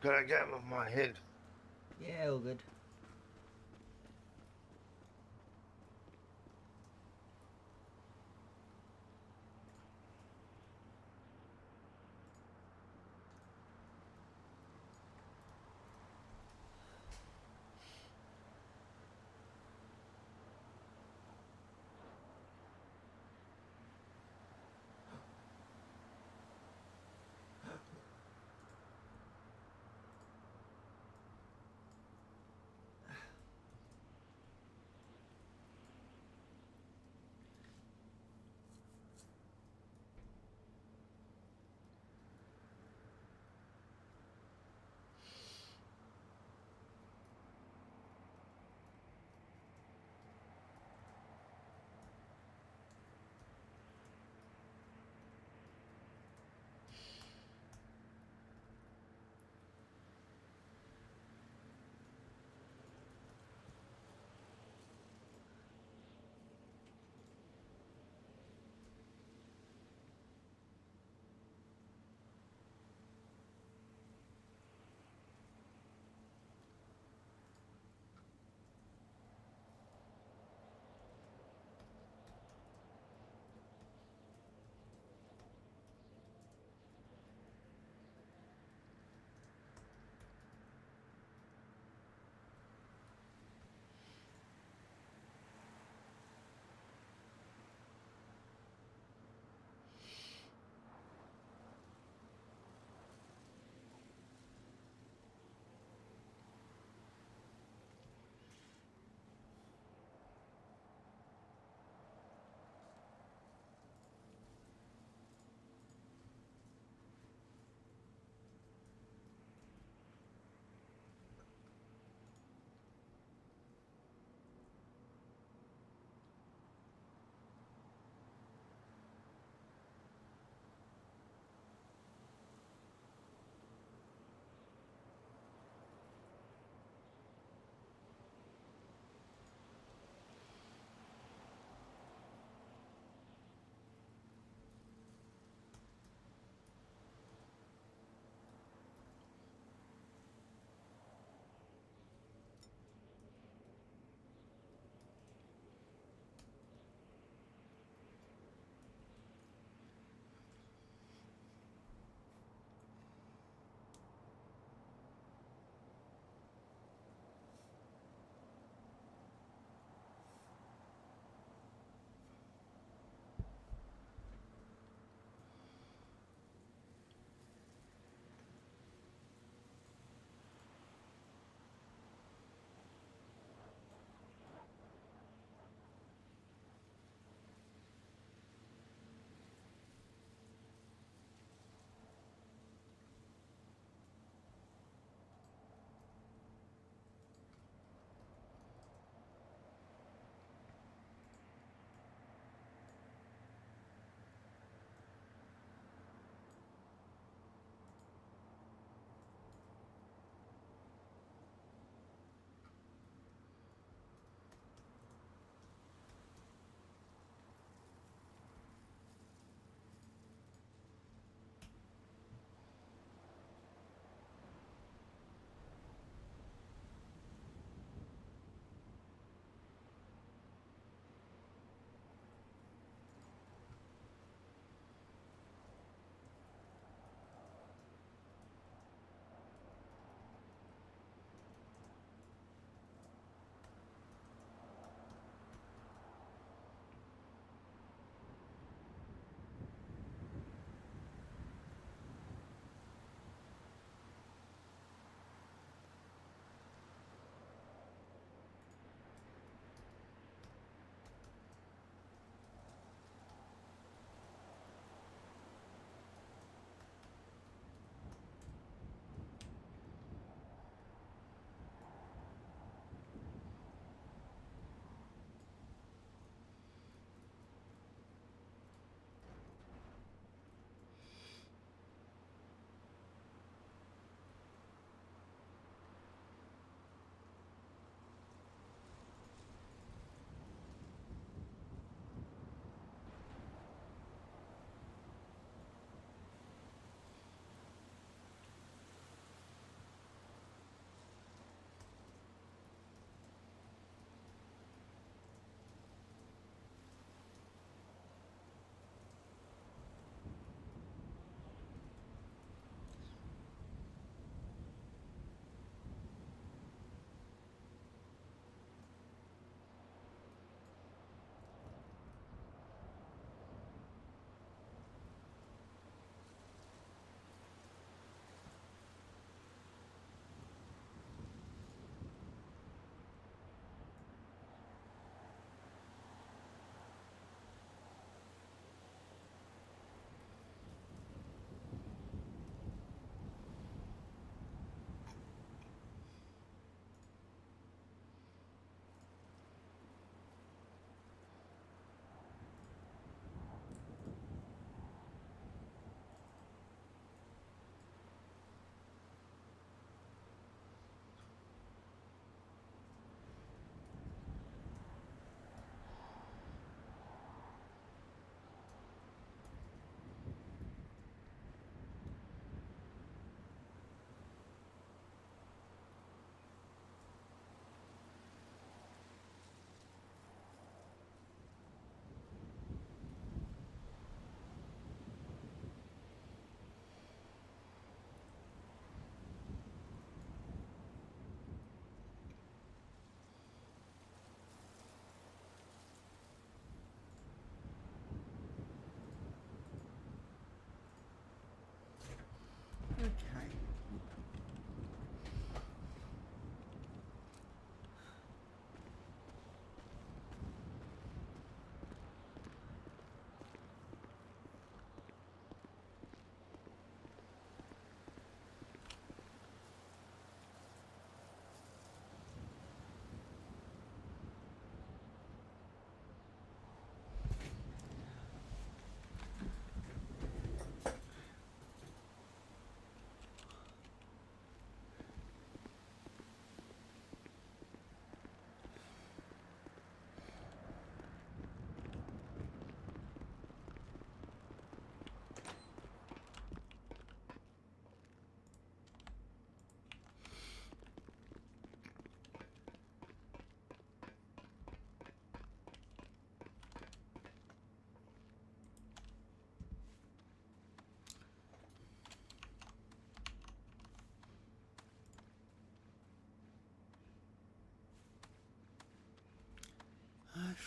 Could I get him with my head? Yeah, all good.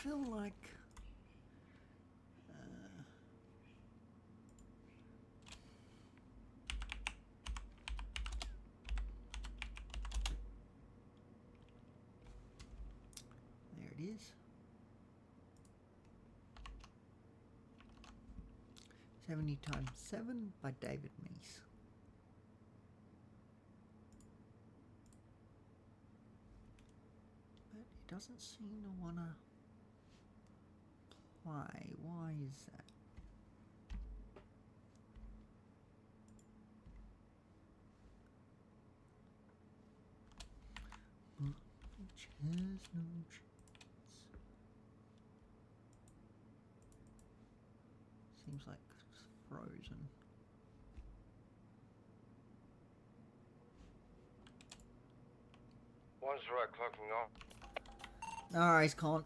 feel like there it is. 70 times 7 by David Meese. But it doesn't seem to wanna play. Why is that? Which has no chance. Seems like it's frozen. One's right clocking off. No worries, Colin.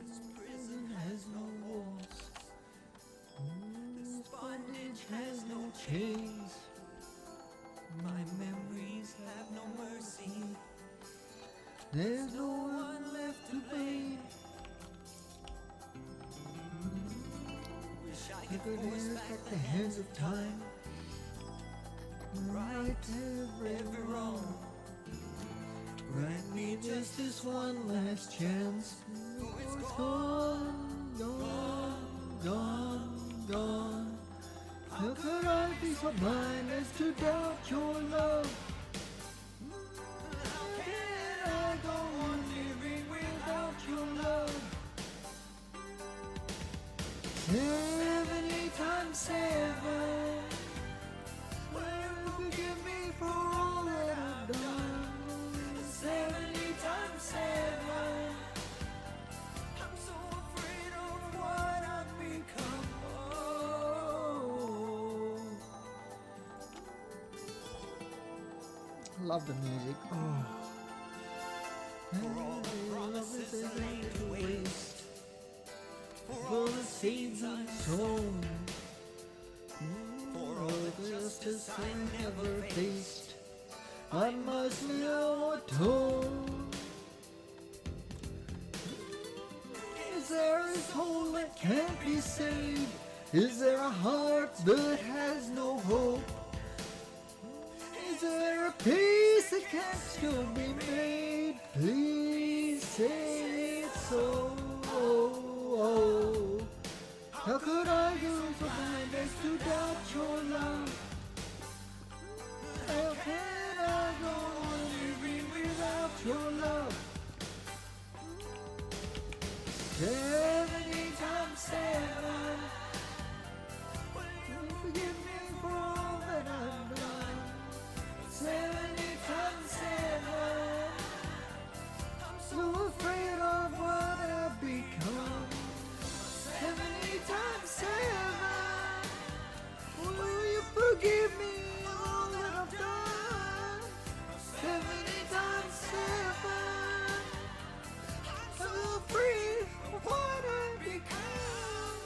This prison has no walls. This bondage has no chains. My memories have no mercy. There's no one left to blame. Wish I Look could at force it back at the hands of time. Right every wrong. Grant me just this one last chance. Oh, it's gone, gone, gone, gone. How could I be so blind as to doubt your love? How can I go on living without your love? 70 times 7. Will you forgive me for all that I've done? 70 times 7. I'm so afraid of what I've become. Love the music. Oh. For all the promises I laid to waste. For all the seeds I sown. For all the justice I never faced. I must now atone. Is there a soul that can't be saved? Is there a heart that has no hope? Is there a peace that can still be made? Please say it so. How could I go so blind as to doubt your love? How can I go on living without your love? 70 times 7. Will you forgive me for all that I've done? 70 times 7. I'm so afraid of what I've become. 70 times 7. Will you forgive me all that I've done? 70 times 7. I'm so afraid of what I've become.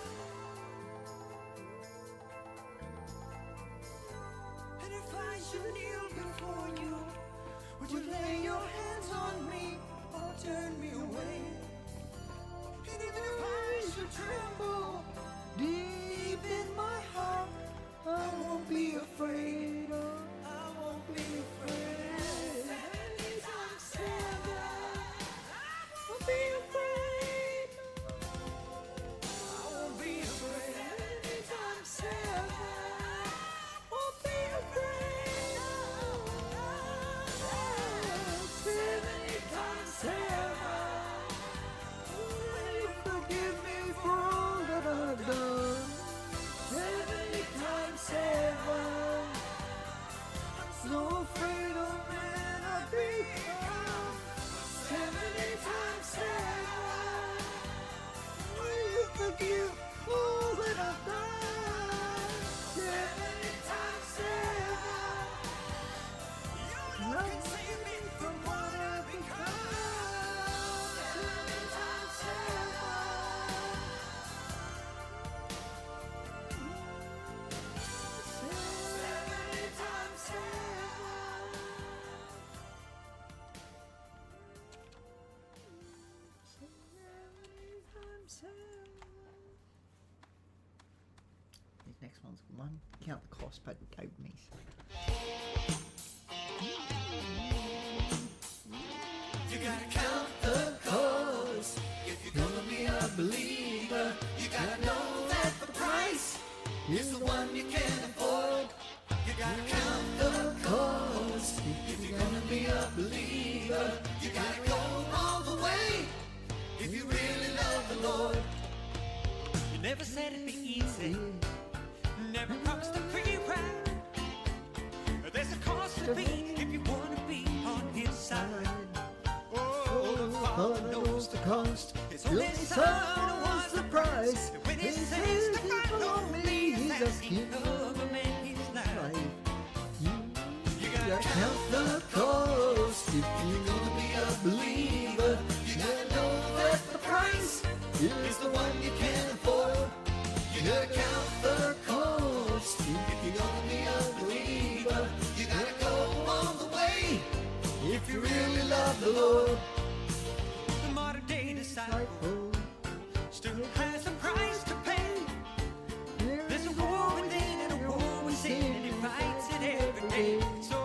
And if I should kneel before you, would you lay your hands on me or turn me away? And even if I should tremble Deep in my heart, I won't be afraid. Oh, I won't be afraid. 70 times 7. I won't be afraid. I won't be afraid. 70 times 7. Won't be afraid. 70 times 7. will you forgive me for all that I've done? 70 times 7. So afraid of man I've become. 70 times 7. Will you forgive all that I've done? 70 times 7. You can save me from what I've become. next one's a good one. Count the cost, but David Meese. You gotta count the cost if you're gonna be a believer. You gotta know that the price is the one you can't afford. You gotta count the cost if you're gonna be a believer. You gotta go all the way if you really love the Lord. You never said it'd be easy, never promised a free ride. There's a cost to pay if you wanna be on His side. Oh, the Father knows the cost. His only Son was the price. When He says to follow me, He's asking of a man His life. You gotta count the cost if you're gonna be a believer. You gotta know that the price is the one you can't afford. You gotta count the cost if you're gonna be a believer. You gotta go all the way if you really love the Lord. The modern day disciple still has a price to pay. There's a war within and a war within, and he fights it every day. So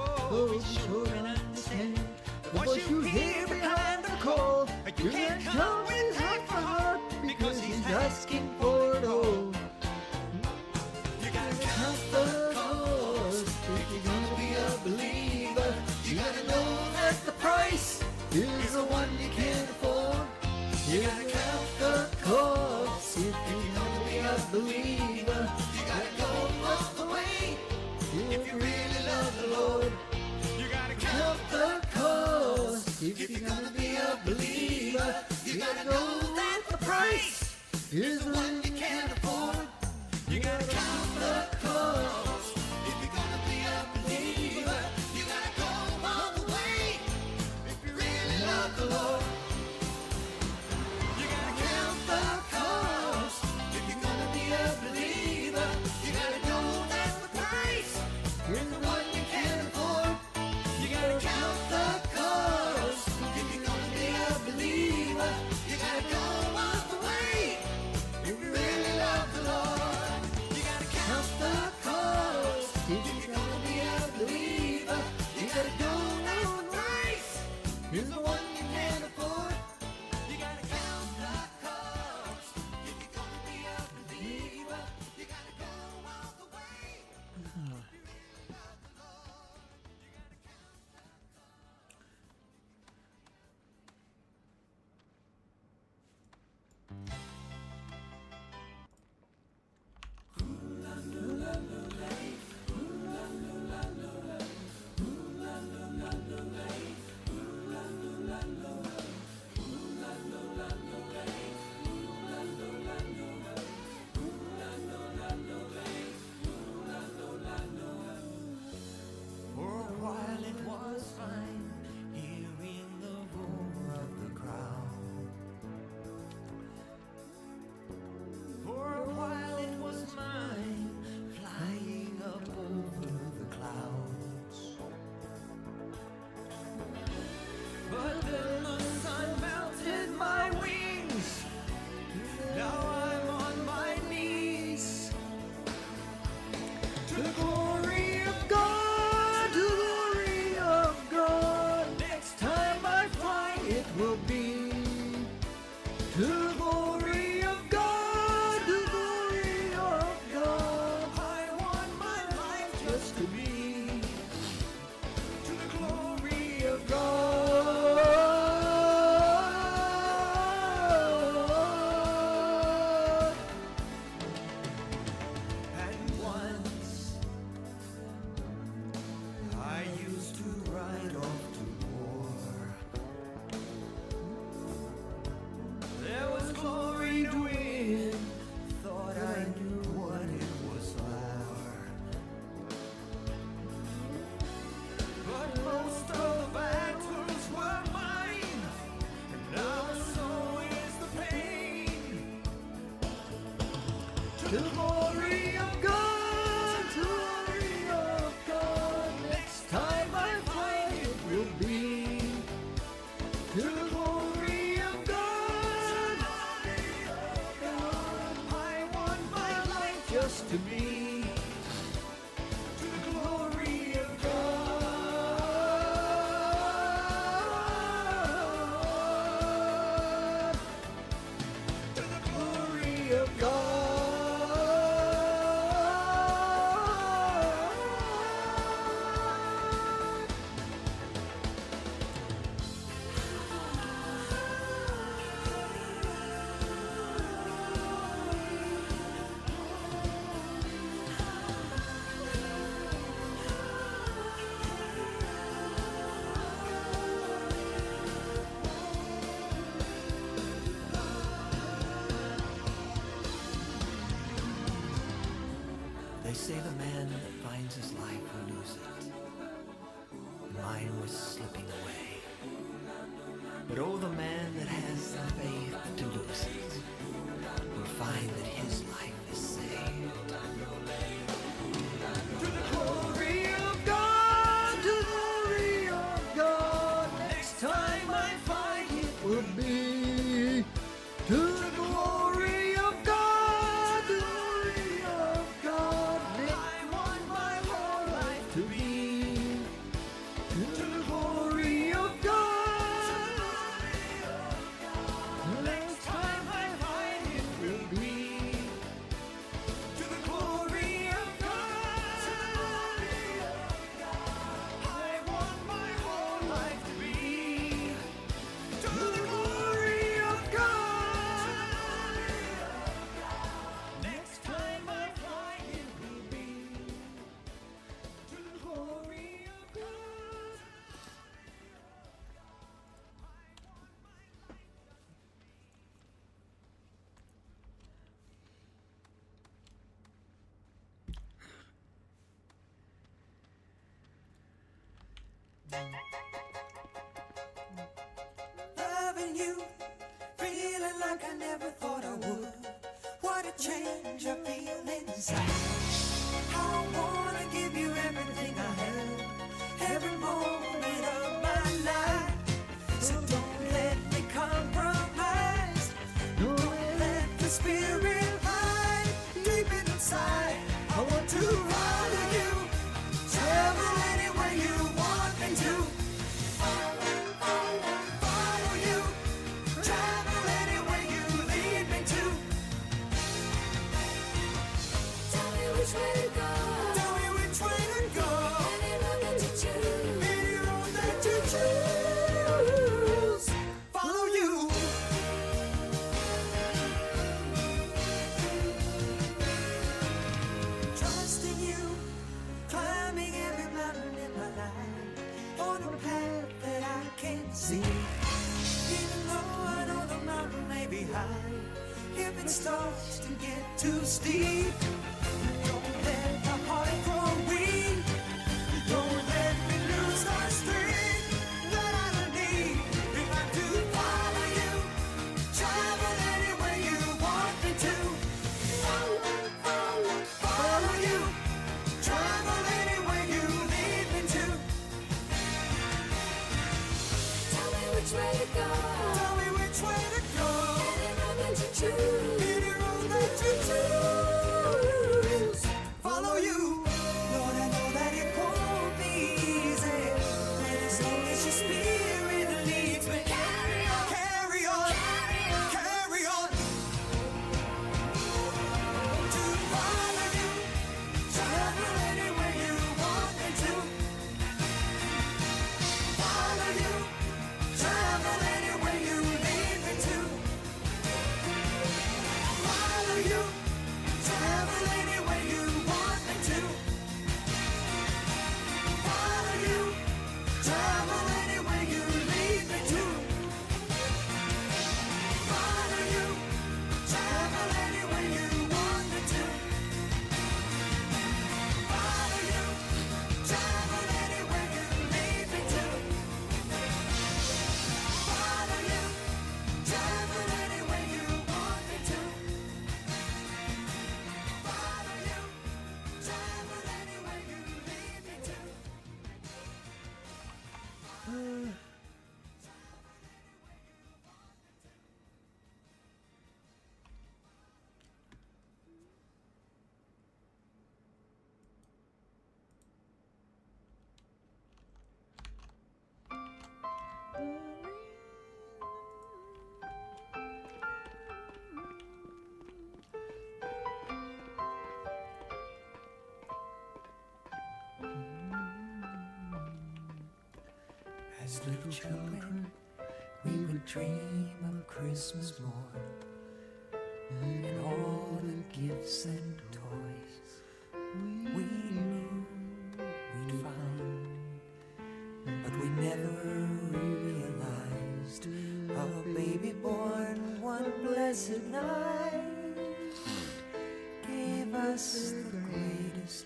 be sure and understand that once you hear behind the call, you can't come with half a heart because He's asking for it all. You gotta count the cost if you're gonna be a believer. You gotta know that the price is the one you can't afford. You gotta count the cost if you're gonna be a believer. You gotta go all the way if you really love the Lord. You gotta count the cost if you're gonna be a believer. You gotta know that the price is the one you can't afford. You gotta count the cost if you're gonna be a believer. You gotta go all the way if you really love the Lord. You gotta count the cost if you're gonna be a believer. You gotta know that the price is the one you can't afford. You gotta count the cost if you're gonna be a believer. You gotta go all the way if you really love the Lord. You gotta count the cost if you're gonna be a believer. You gotta know that the price is the one you can't afford. You gotta count the cost if you're gonna be a believer. You gotta go all the way. For a while it was fine, hearing the roar of the crowd. For a while it was mine, flying up over the clouds. But then the sun melted my wings. Now I'm on my knees. To the glory of God, to the glory of God. Next time I fly, it will be to the glory of God, to the glory of God. I want my life just to be to the glory of God. And once I used to ride off to war. There was glory to win. Thought I knew what it was like. But most of the battles were mine, and now so is the pain. To the glory of God, to the glory of God. Next time I fight, it will be to the glory of God. I want my life just to be say the man that finds his life will lose it. Mine was slipping away. But oh, the man that has the faith to lose it will find that his life is saved. To the glory of God, to the glory of God. Next time I find it will be to the glory of God, to the glory of God. I want my whole life to be to the glory of God. Next time I find it will be to the glory of God. I want my whole life to be to the glory of God. Next time I find it will be to the glory of God. Loving you, feeling like I never thought I would. What a change I feel inside. I wanna give you everything I have, every moment of my life. So don't let me compromise. Don't let the spirit hide deep inside. I want to follow you, travel anywhere you want me to. Follow you, travel anywhere you lead me to. Tell me which way to go. Tell me which way to go. Any road that you choose. Any road that you choose. Follow you. Trusting you, climbing every mountain in my life, on a path that I can't see. Even though I know the mountain may be high, if it starts to get too steep, don't let the heart grow weak. Don't let me lose the strength that I need. If I do follow you, travel anywhere you want me to. Follow you, travel anywhere you lead me to. Tell me which way to go. Tell me which way to go. Any road that you choose. Any road that you choose. Follow you. Lord, I know that it won't be easy. But as long as your spirit leads me. Carry on. Carry on. Carry on. To follow you. Travel anywhere you want me to. Follow you. Travel anywhere you lead me to. Follow you. Travel anywhere you want me to. Follow you. Travel anywhere you lead me to. Follow you. Travel anywhere you want me to. Follow you. Travel anywhere you lead me to. Follow you. Travel anywhere you want me to. Follow you. Travel anywhere you lead me to. As little children, we would dream of Christmas morn and all the gifts and toys we knew we'd find. But we never realized a baby born one blessed night gave us the greatest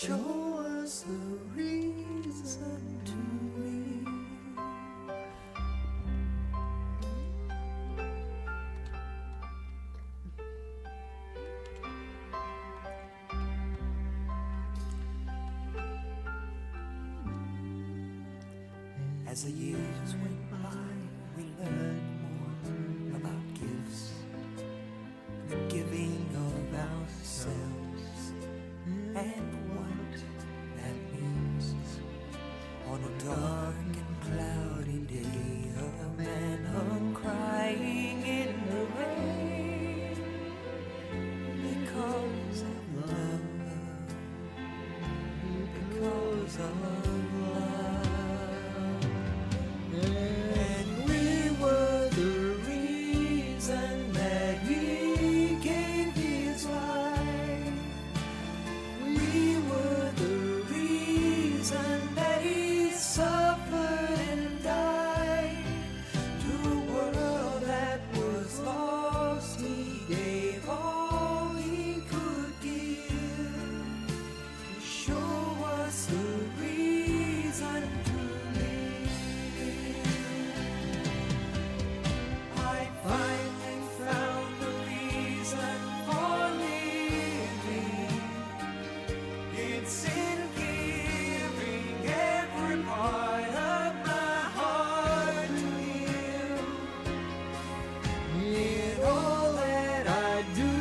Show us the reason to leave. As the years went by, we learned more about gifts, the giving of ourselves, and what that means. On a dark and cloudy day, a man hung crying in the rain because of love, because of love. And we were the reason that he gave his life. We were the reason that he suffered and died. To a world that was lost, he gave all he could give. To show us the reason to live. I finally found the reason for living. It's in giving every part of my heart to Him. In all that I do,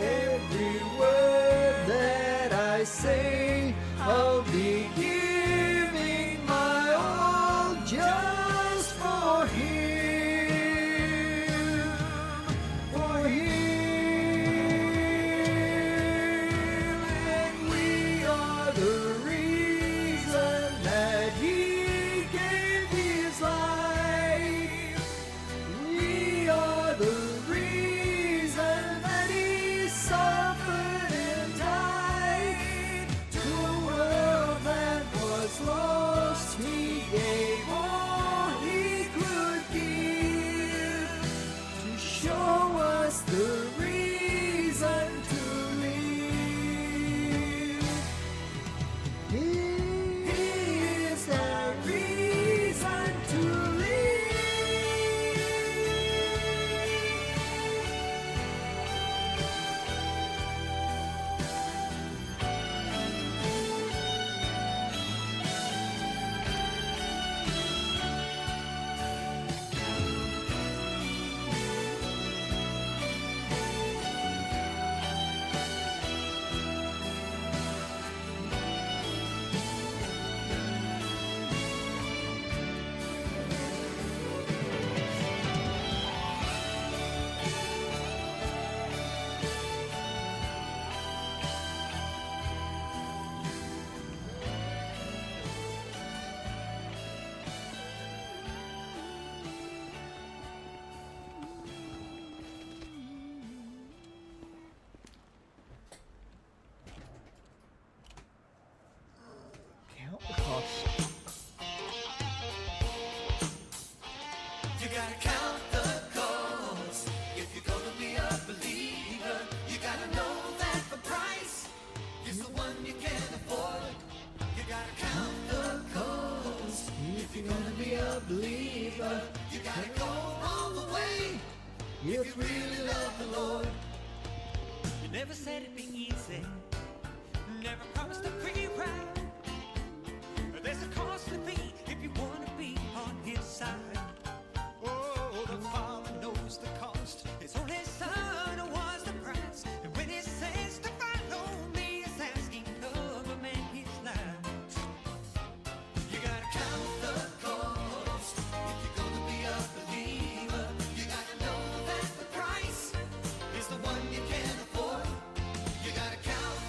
every word that I say, I'll be giving my all just for Him. For Him. And we are the reason that He gave His life. We are the reason that He suffered and died. To a world that was lost, He gave all He could give. To show us the reason to live. He is the reason to live. Count the cost. You gotta count the cost. If you're gonna be a believer, you gotta know that the price is the one you can't afford. You gotta count the cost. If you're gonna be a believer, you gotta go all the way. If you really love the Lord. You never said it'd be easy. Never promised a free ride. There's a cost to pay if you wanna be on His side. Oh, the Father knows the cost. His only Son was the price. And when He says to follow me, He's asking of a man his life. You gotta count the cost. If you're gonna be a believer, you gotta know that the price is the one you can't afford. You gotta count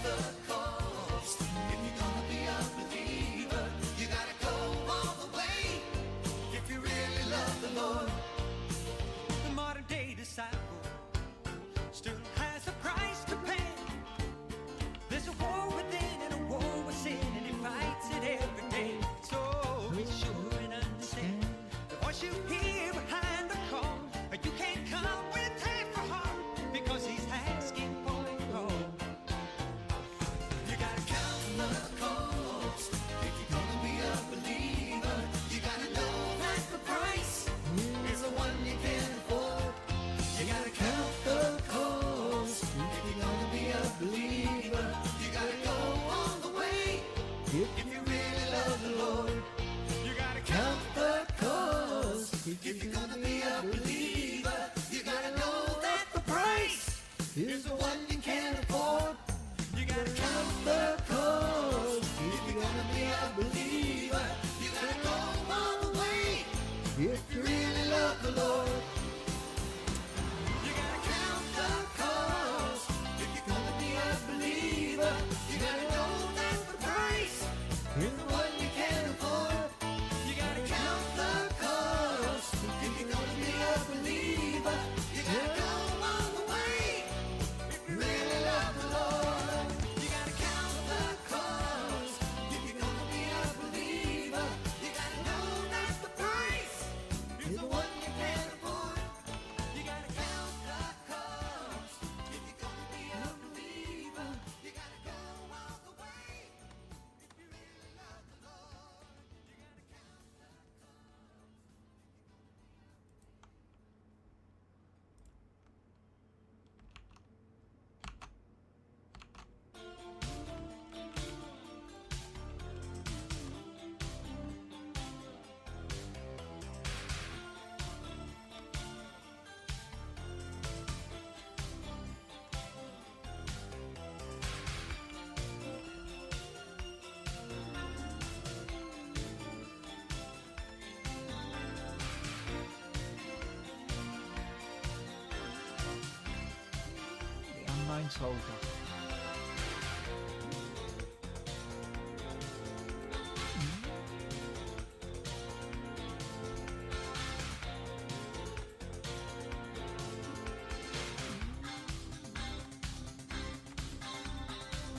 unknown soldier.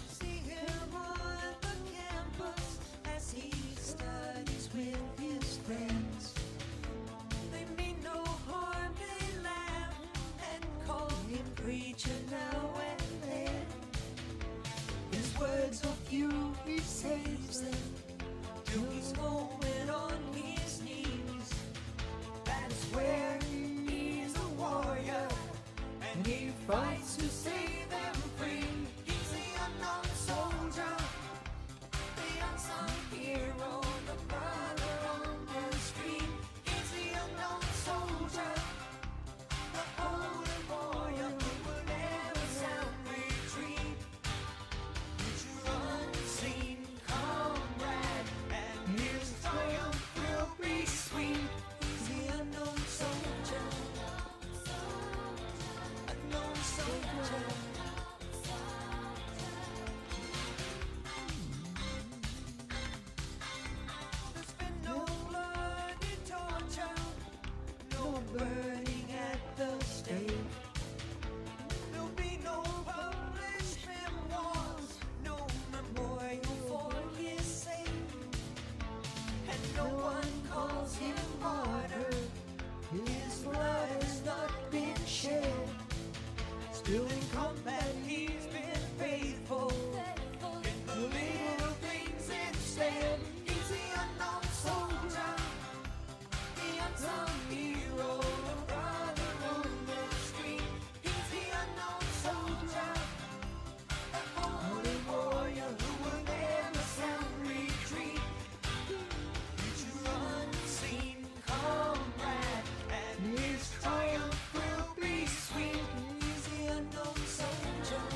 See him on the campus as he studies with his friends. They mean no harm, they laugh and call him preacher now and then. His words are few, he saves them till he's moment on his knees. That is where he's a warrior and he fights to save them free. He's the unknown soldier, the unsung hero, the brother on the street. He's the unknown soldier, the holy warrior who will never sound retreat. He's your unseen comrade, and his triumph will be sweet. He's the unknown soldier, unknown soldier. There's been no bloody torture, no burning at the stake. There'll be no published memoirs, no memorial for his sake. And no one calls him martyr, his blood has not been shed. Still in combat he's been faithful, in the little things instead. He's the unknown soldier, the unsung hero, the brother on the street. He's the unknown soldier, the holy warrior who will never sound retreat. He's your unseen comrade, and his triumph will be sweet. He's the unknown soldier,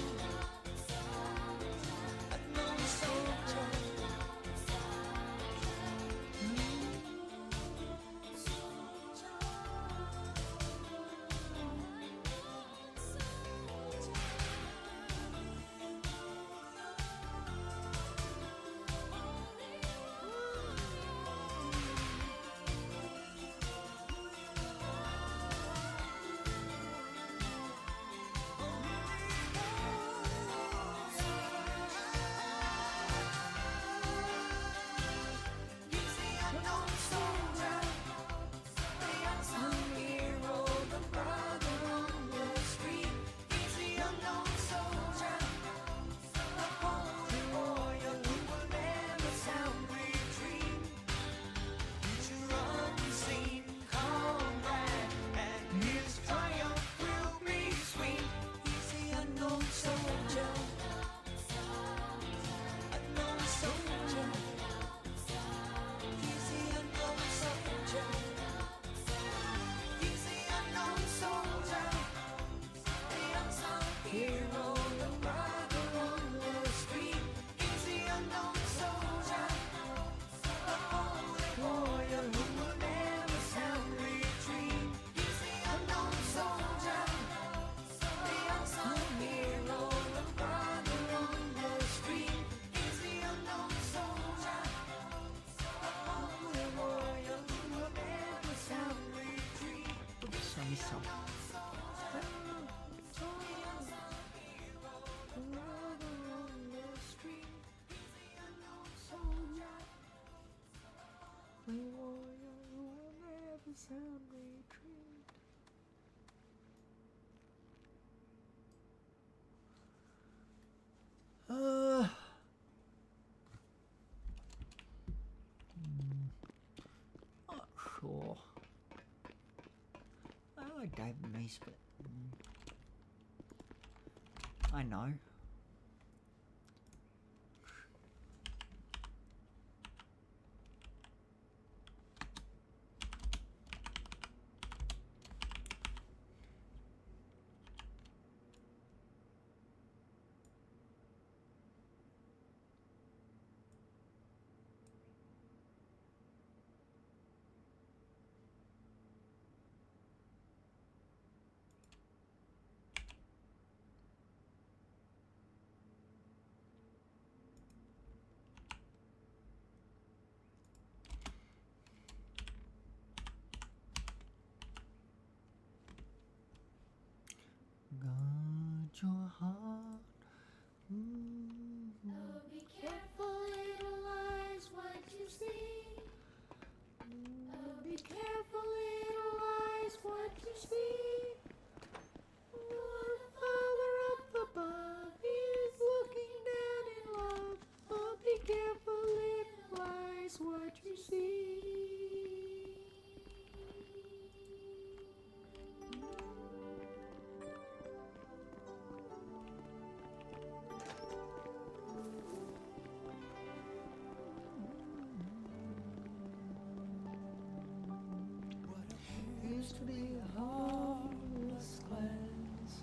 unknown soldier. He's the unknown soldier, the unsung hero, the brother on the street. He's the unknown soldier, the holy warrior who will never sound retreat. He's your unseen comrade, and his triumph will be sweet. He's the unknown soldier, unknown soldier. He's the unknown soldier. He's the unknown soldier, the unsung hero, the brother on the street. He's the unknown soldier, the holy warrior who will never sound retreat. He's the unknown soldier, the unsung hero, the brother on the street. He's the unknown soldier, the holy warrior who will never sound retreat. Oops, I missed some. Not sure. I like David Meese, but I know. your heart. Oh, be careful, little eyes, what you see. Oh, be careful, little eyes, what you see. Oh, the Father up above is looking down in love. Oh, be careful, little eyes, what you see. Used to be a harmless glance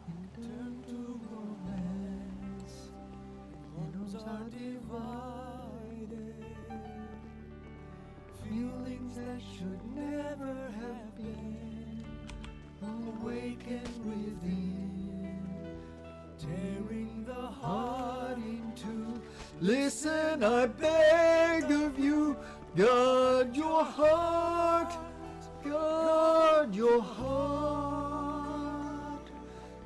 and turn to romance. Homes are divided. Feelings that should never have been awaken within, tearing the heart in two. Listen, I beg of you, guard your heart. Guard your heart.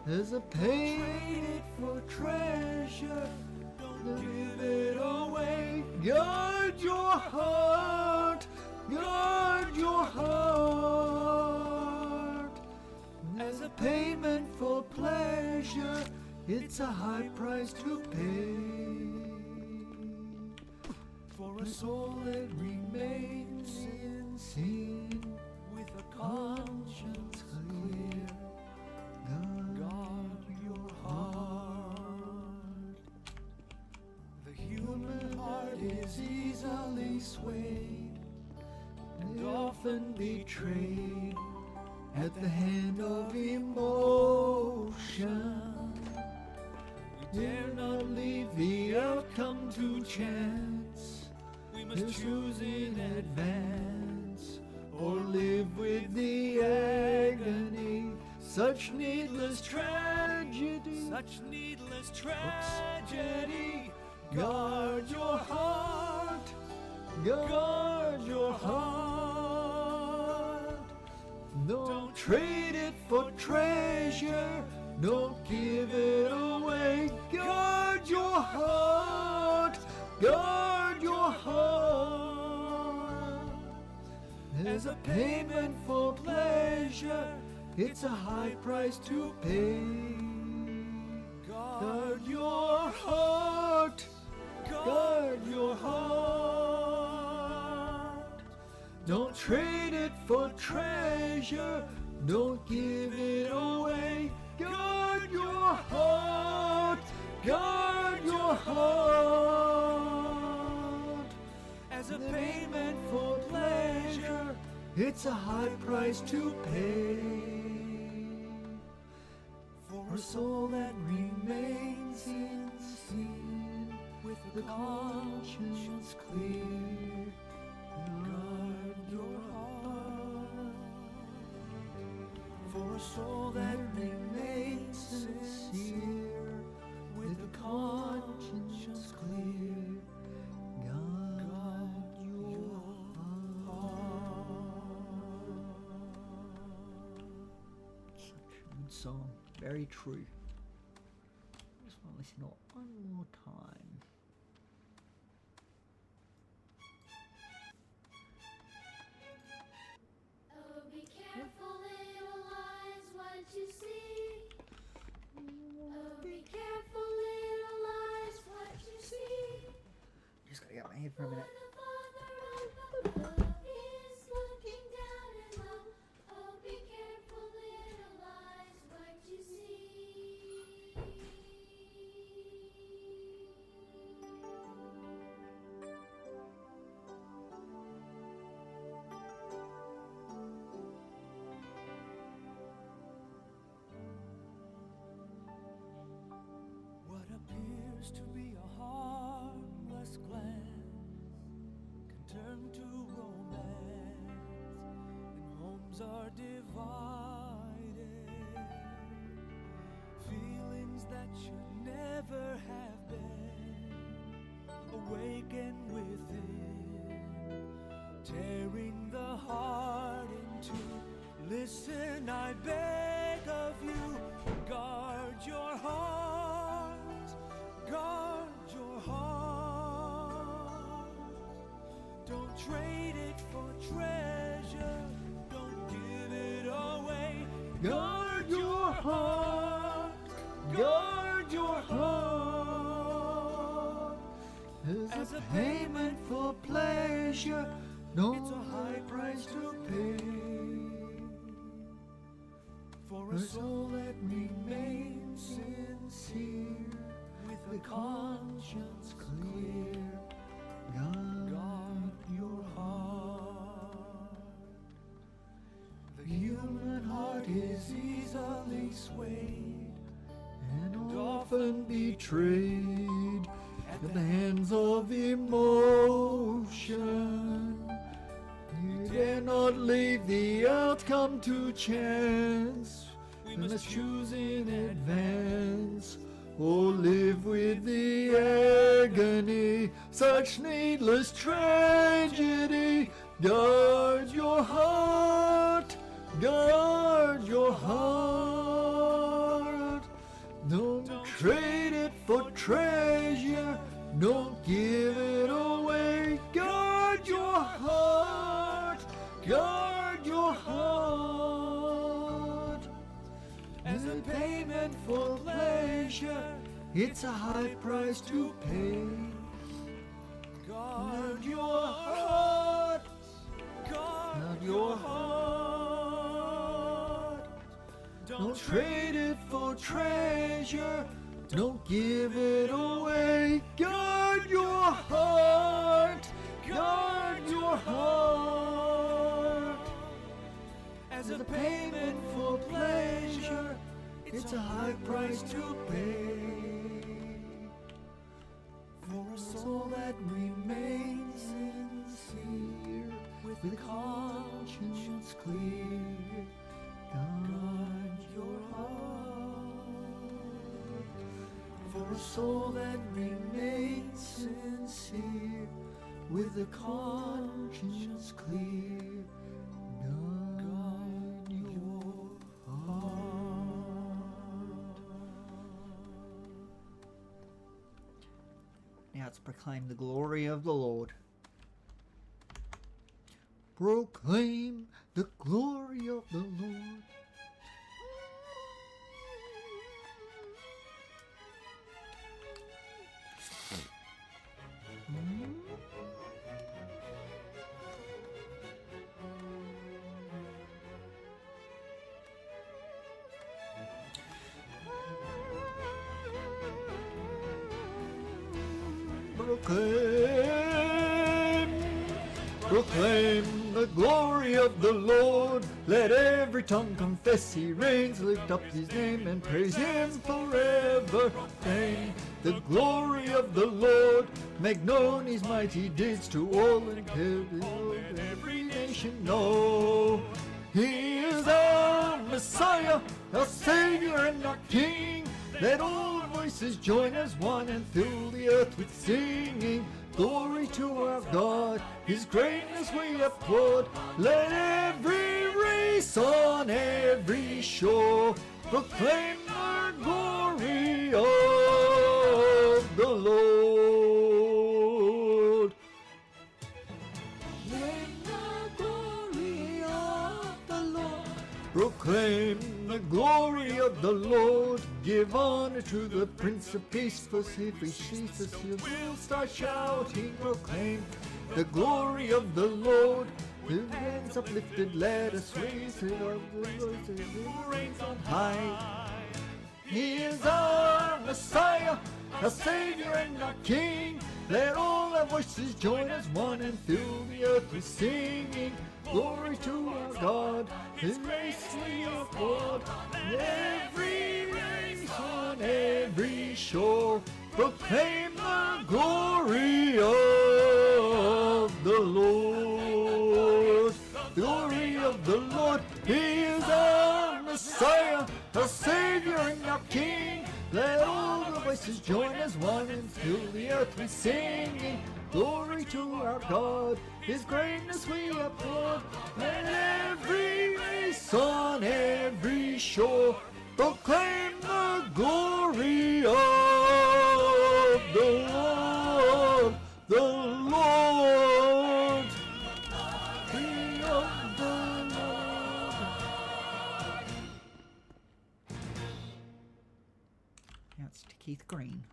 There's a pain for treasure. Don't give it away. Guard your heart. Guard your heart. As a payment for pleasure, it's a high price to pay. For a soul that remains in sin. With a conscience clear, guard your heart. The human heart is easily swayed and often betrayed at the hand of emotion. We dare not leave the outcome to chance. We must choose in advance, or live with the agony. Such needless tragedy. Such needless tragedy. Guard your heart. Guard your heart. Don't trade it for treasure. Don't give it away. Guard your heart. Guard your heart. As a payment for pleasure, it's a high price to pay. Guard your heart. Guard your heart. Don't trade it for treasure. Don't give it away. Guard your heart. Guard your heart. As a payment for pleasure, it's a high price to pay. For a soul that remains in sin, with the conscience clear, guard your heart. For a soul that remains sincere, with the conscience clear, guard your heart. Such a good song, very true. I just want to listen to it one more time. Oh, be careful, little eyes, what you see. Oh, be careful, little eyes, what you see. Just gotta get my head for a minute. The Father up above is looking down in love. Oh, be careful, little eyes, what you see. What appears to be a harmless glance can turn to romance, and homes are divided. Feelings that should never have been awaken within, tearing the heart in two. Listen, I beg of you, guard your trade it for treasure. Don't give it away. Guard your heart. Guard your heart. As a payment for pleasure, it's a high price to pay For a soul that remains sincere, with a conscience clear. Guard your heart. The human heart is easily swayed and often betrayed at the hands of emotion. You dare not leave the outcome to chance. We must choose in advance, or live with the agony, such needless tragedy. Guard your heart, guard your heart. Don't trade it for treasure, don't give it away. Guard your heart, guard your heart. As a payment for pleasure, it's a high price to pay. Guard your heart, guard your heart. Don't trade it for treasure, don't give it away. Guard your heart, guard your heart. As a payment for pleasure, it's a high price to pay. For a soul that remains sincere, with conscience clear. Guard your heart. For a soul that remains sincere, with the conscience clear. Guard your heart. Now let's proclaim the glory of the Lord. Proclaim the glory of the Lord. Proclaim the glory of the Lord. Let every tongue confess he reigns. Lift up his name and praise him forever. Proclaim the glory of the Lord. Make known his mighty deeds to all and let every nation know. He is our Messiah, our Savior and our King. Let all voices join as one and fill the earth with singing. Glory to our God, his greatness we applaud. Let every race on every shore proclaim the glory of the Lord. Proclaim the glory of the Lord. Proclaim the glory of the Lord. Give honor to the Prince of Peace, for if he sees us, he will start shouting. Proclaim the glory of the Lord. With hands uplifted, let us raise it up. The voices who reigns on high. He is our Messiah, our Savior and our King. Let all our voices join as one and fill the earth with singing. Glory to our God, his grace we applaud. Every race on every shore proclaim the glory of the Lord. The glory of the Lord. He is our Messiah, our Savior and our King. Let all the voices join as one and fill the earth with singing. Glory to our God, his greatness we applaud. Let every race on every shore proclaim the glory of the Lord. The Lord, Green.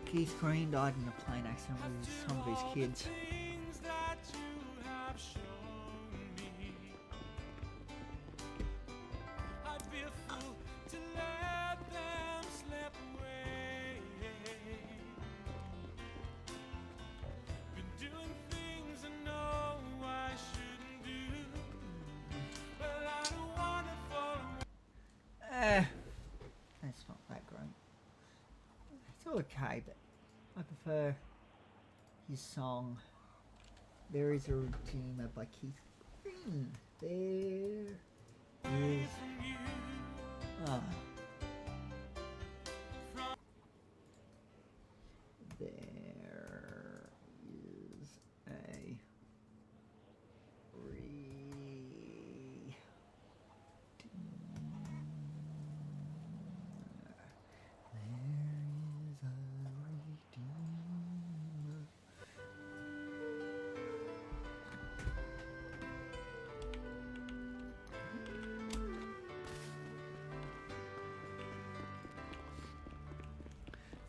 Keith Green died in a plane accident with some of his kids. Things that you have shown me, I'd be a fool to let them slip away. Been doing things I know I shouldn't do. Well, I don't wanna follow. That's not that great. It's okay, but I prefer his song There Is a Redeemer by Keith Green. There is... Ah. There is a...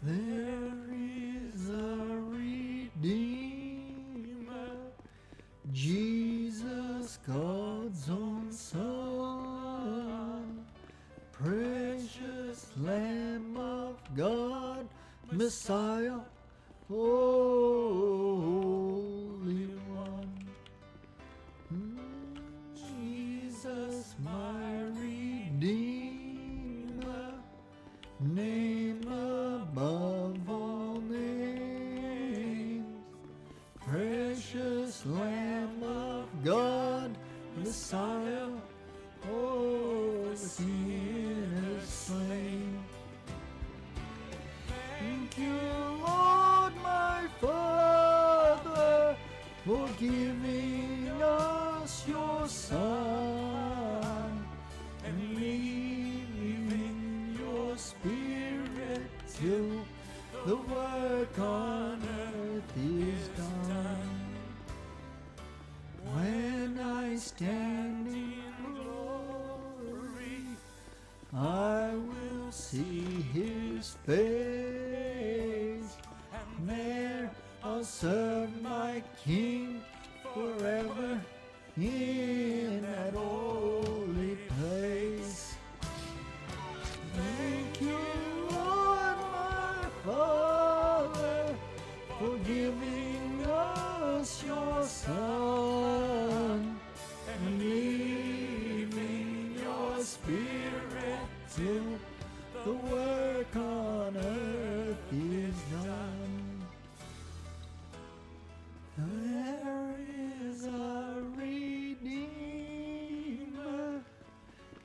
There is a Redeemer, Jesus, God's own Son, precious Lamb of God, Messiah, Holy One. Jesus, my Redeemer, name above all names, precious Lamb of God, Messiah, oh, the sinners slain. Thank you, Lord, my Father, for giving us your Son and leaving your Spirit till the work on earth is done. When I stand in glory, I will see his face, and there I'll serve my King forever in that holy place. Thank you, Lord, my Father, for giving us your Son and leaving your Spirit till the work on earth is done. There is a Redeemer,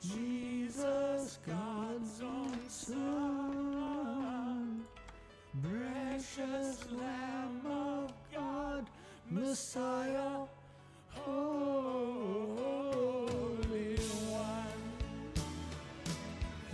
Jesus, God's own Son, precious Lamb of God, Messiah, Holy One.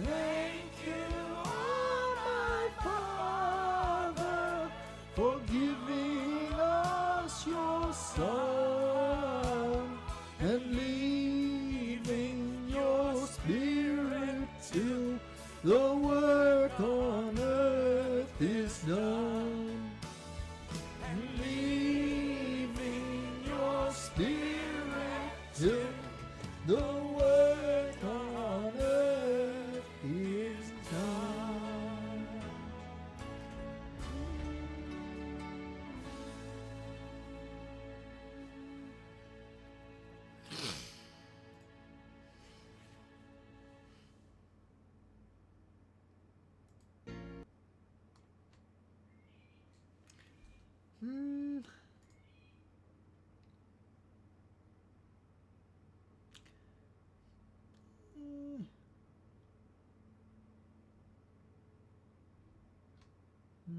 Thank you, oh my Father, for giving us your Son and leaving your Spirit till the work on earth is done. And leaving your Spirit till the work on earth is done.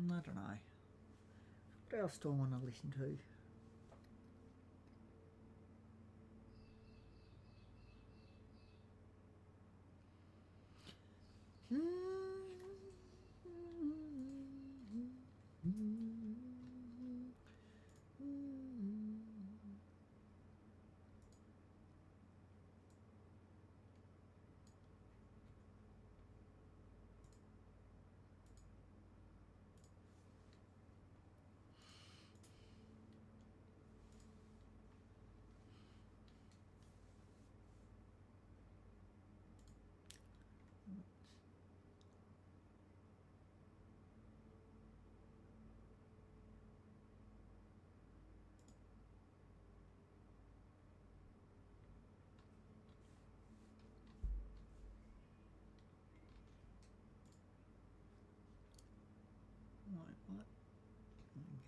I don't know. What else do I want to listen to?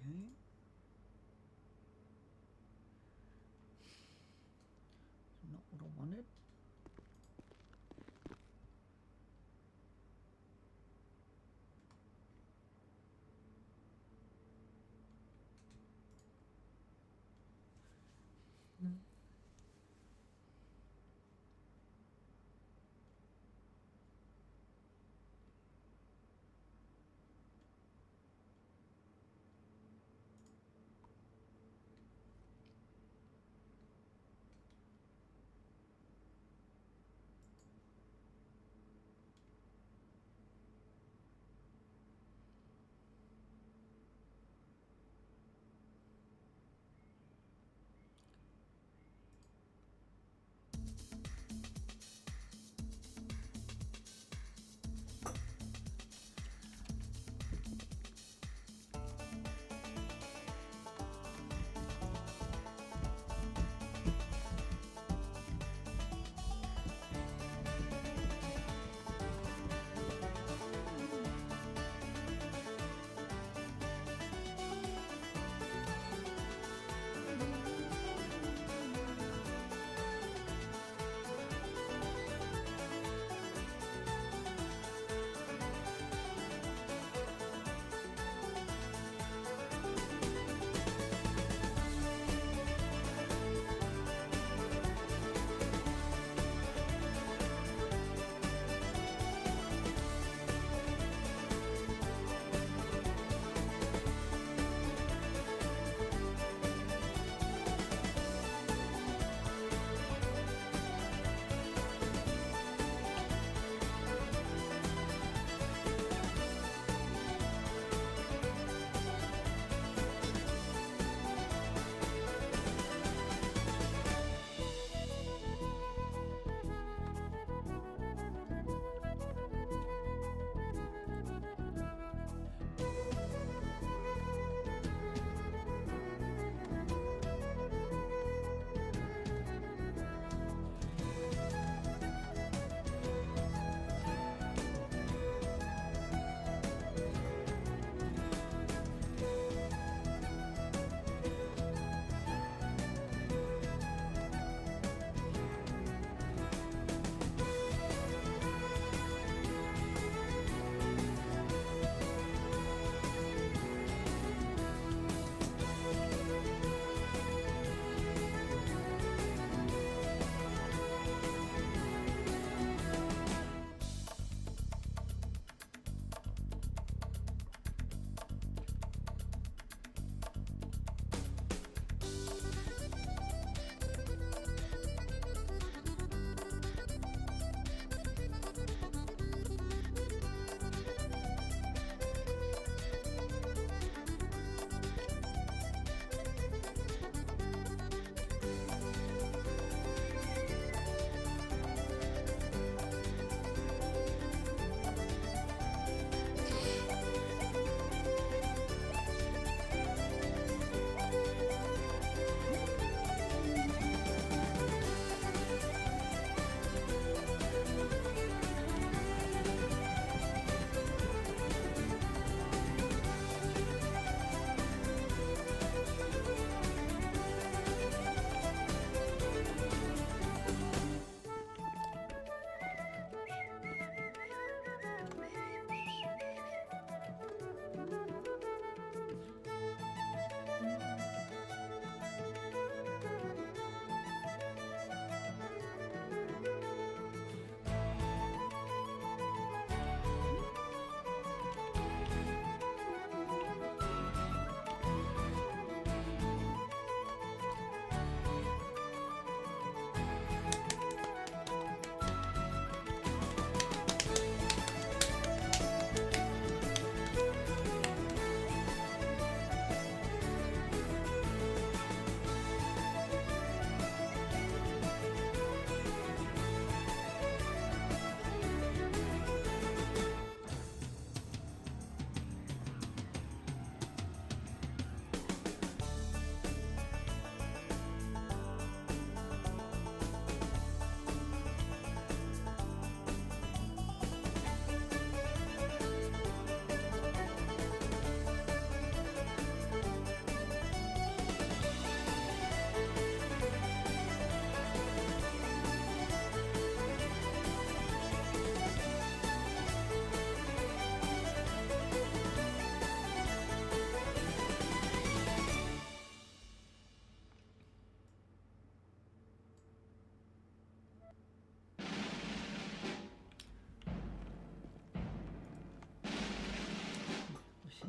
Okay. Not what I wanted.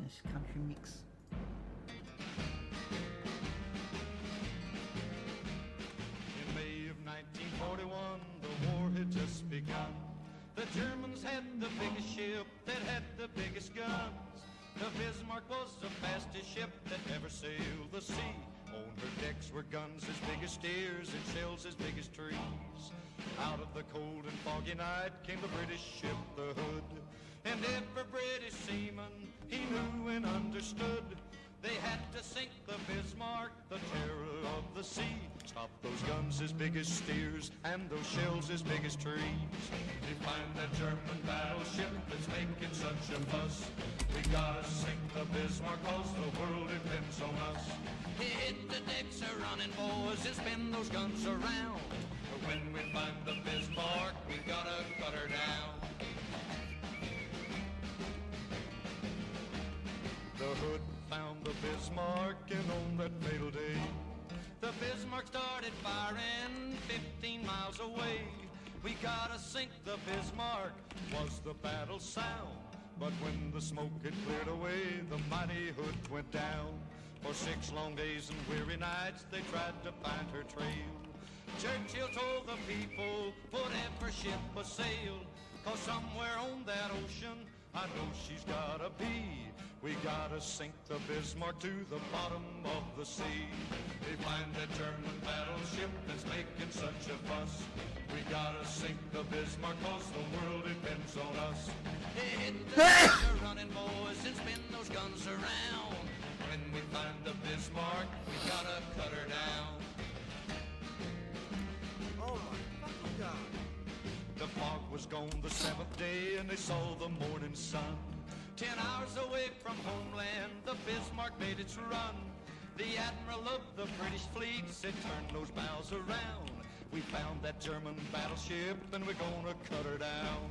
This country mix. In May of 1941, the war had just begun. The Germans had the biggest ship that had the biggest guns. The Bismarck was the fastest ship that ever sailed the sea. On her decks were guns as big as steers and shells as big as trees. Out of the cold and foggy night came the British ship, the Hood. And every British seaman he knew and understood. They had to sink the Bismarck, the terror of the sea. Stop those guns as big as steers and those shells as big as trees. They find that German battleship that's making such a fuss. We gotta sink the Bismarck cause the world depends on us. Hit the decks a running, boys, and spin those guns around. When we find the Bismarck, we gotta cut her down. The Hood found the Bismarck, and on that fatal day, the Bismarck started firing 15 miles away. We gotta sink the Bismarck, was the battle sound. But when the smoke had cleared away, the mighty Hood went down. For 6 long days and weary nights, they tried to find her trail. Churchill told the people, put every ship a sail, cause somewhere on that ocean, I know she's gotta be. We gotta sink the Bismarck to the bottom of the sea. They find that German battleship that's making such a fuss. We gotta sink the Bismarck cause the world depends on us. Hit the deck running, boys, and spin those guns around. When we find the Bismarck, we gotta cut her down. Oh my fucking God. The fog was gone the 7th day and they saw the morning sun. 10 hours away from homeland, the Bismarck made its run. The admiral of the British fleet said, turn those bows around. We found that German battleship and we're gonna cut her down.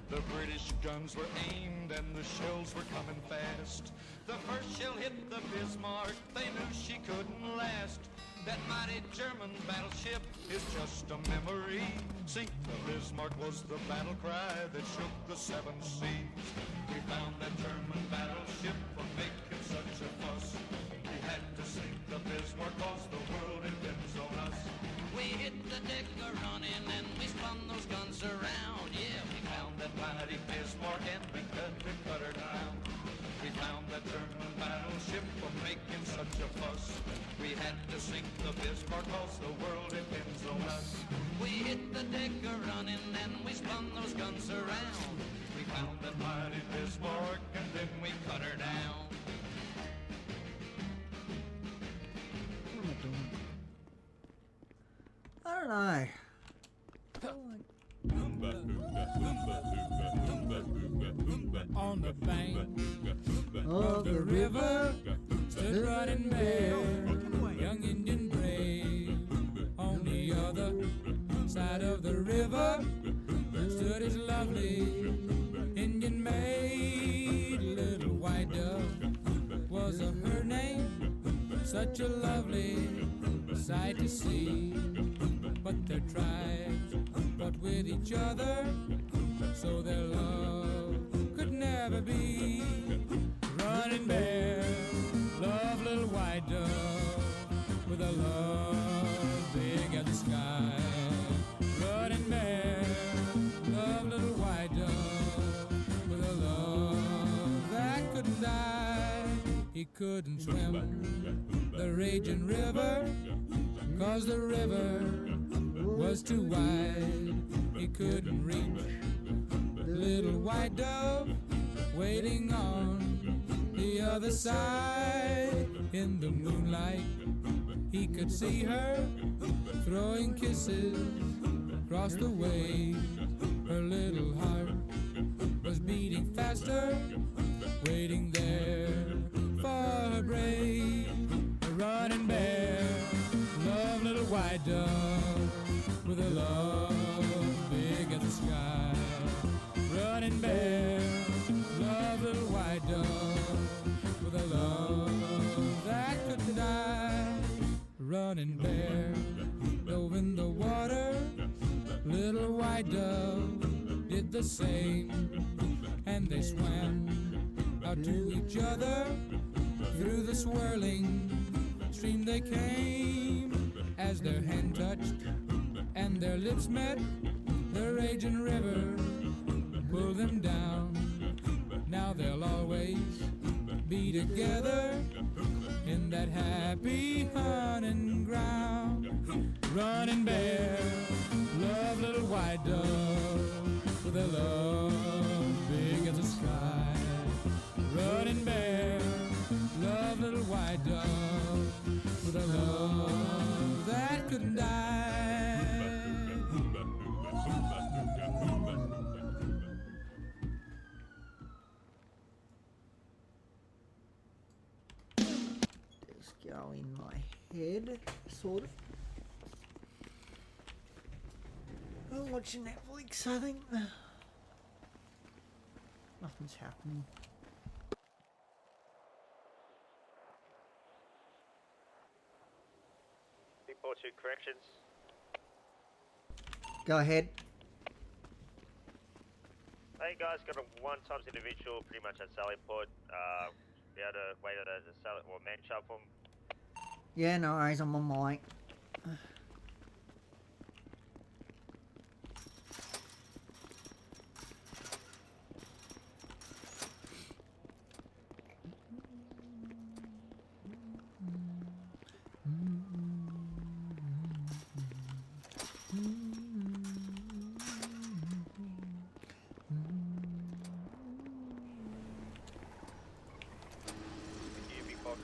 The British guns were aimed and the shells were coming fast. The first shell hit the Bismarck, they knew she couldn't last. That mighty German battleship is just a memory. Sink the Bismarck was the battle cry that shook the 7 seas. We found that German battleship for making such a fuss. We had to sink the Bismarck cause the world depends on us. We hit the deck a-running and we spun those guns around. Yeah, we found that mighty Bismarck and we had to cut her down. We found that German battleship for making such a fuss. We had to sink the Bismarck cause the world depends on us. We hit the deck a-running and we spun those guns around. We found that mighty Bismarck and then we cut her down. What am I doing? I don't know. On the bank of the river stood Running Bear, young Indian brave. On the other side of the river stood his lovely Indian maid. Little white dove was her name, such a lovely sight to see. But their tribes fought with each other, so their love could never be. Running Bear, love little white dove, with a love big as the sky. Running Bear, love little white dove, with a love that couldn't die. He couldn't swim the raging river, cause the river was too wide. He couldn't reach the little white dove waiting on the other side. In the moonlight he could see her throwing kisses across the way. Her little heart was beating faster, waiting there for her brave. Running Bear, love little white dove, with a love big as the sky. Running Bear, love little white dove, with a love that couldn't die. Running Bear dove in the water, little white dove did the same. And then they swam out to each other. Through the swirling stream they came. As their hand touched and their lips met, the raging river pulled them down. Now they'll always be together in that happy hunting ground. Running bear, love little white dove with a love big as the sky. Running bear, love little white dove with a love that couldn't die. Just go in my head, sort of. I'm watching Netflix, I think. Nothing's happening. Big 42 corrections. Go ahead. Hey guys, got a 1x individual pretty much at Sallyport. The other way to the Sally or man shop from. Yeah, no worries, I'm on my way. You be on.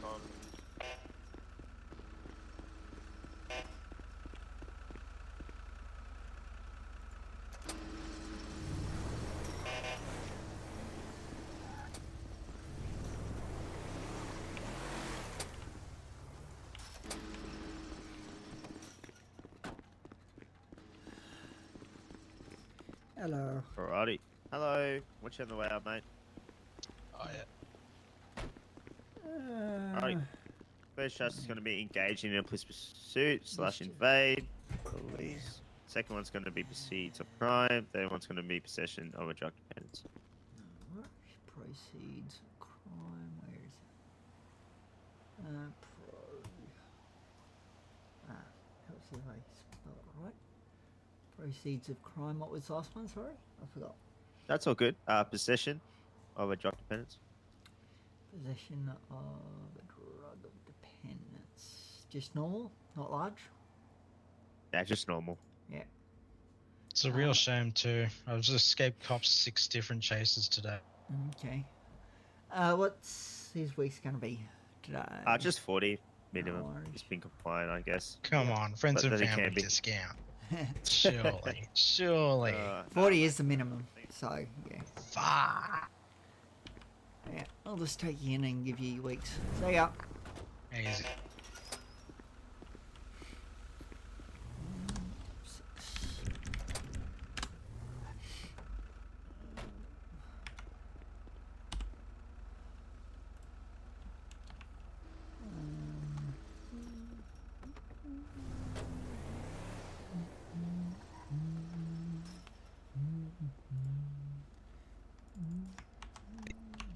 Hello. Alrighty. Hello. Watch you on the way up, mate. Oh yeah. Alright. First charge is going to be engaging in a police pursuit / invade. Police. Second one's going to be proceeds of crime. Third one's going to be possession of a drug dependence. Proceeds of crime. Where is it? Helps if I spell it right. Proceeds of crime. What was the last one? Sorry, I forgot. That's all good. Possession of a drug dependence. Possession of a drug of dependence. Just normal, not large. Yeah, just normal. Yeah. It's a real shame too. I was escaped cops 6 different chases today. Okay. What's his week's gonna be today? Just 40 minimum. No worries. Just being compliant, I guess. Come on, friends But and then it family can be. discount. Surely, surely. 40 is the minimum, so yeah. Fuck. Yeah, I'll just take you in and give you your weeks. See ya. Easy.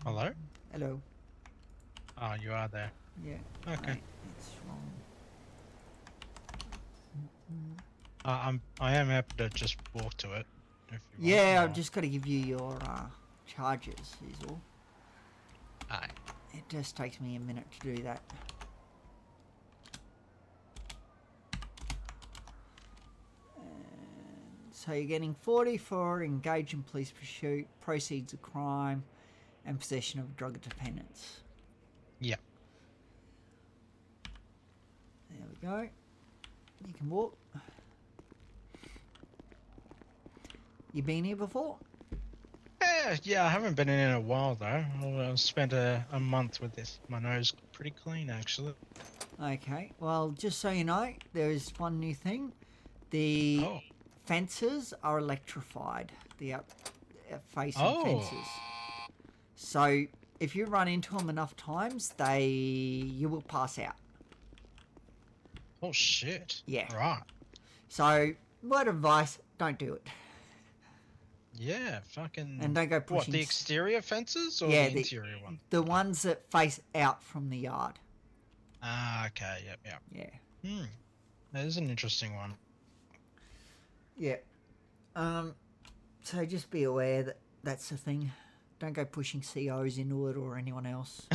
Hello? Hello. Oh, you are there. Yeah. Okay. It's wrong. I am happy to just walk to it. If you Yeah, want. I've just got to give you your charges, is all. Aye. It just takes me a minute to do that. So you're getting 40 for engage in police pursuit, proceeds of crime, and possession of drug dependence. Yeah. There we go. You can walk. You been here before? Yeah, I haven't been in a while though. I spent a month with this. My nose pretty clean actually. Okay, well, just so you know, there is one new thing. The fences are electrified. The facing fences. So if you run into them enough times, you will pass out. Oh shit. Yeah. Right. So, word of advice, don't do it. Yeah, fucking. And don't go What, pushing the s- exterior fences or Yeah, the the- interior one? The ones that face out from the yard. Ah, okay, yep, yep. Yeah. Hmm. That is an interesting one. Yeah. So just be aware that that's the thing. Don't go pushing COs into it or anyone else.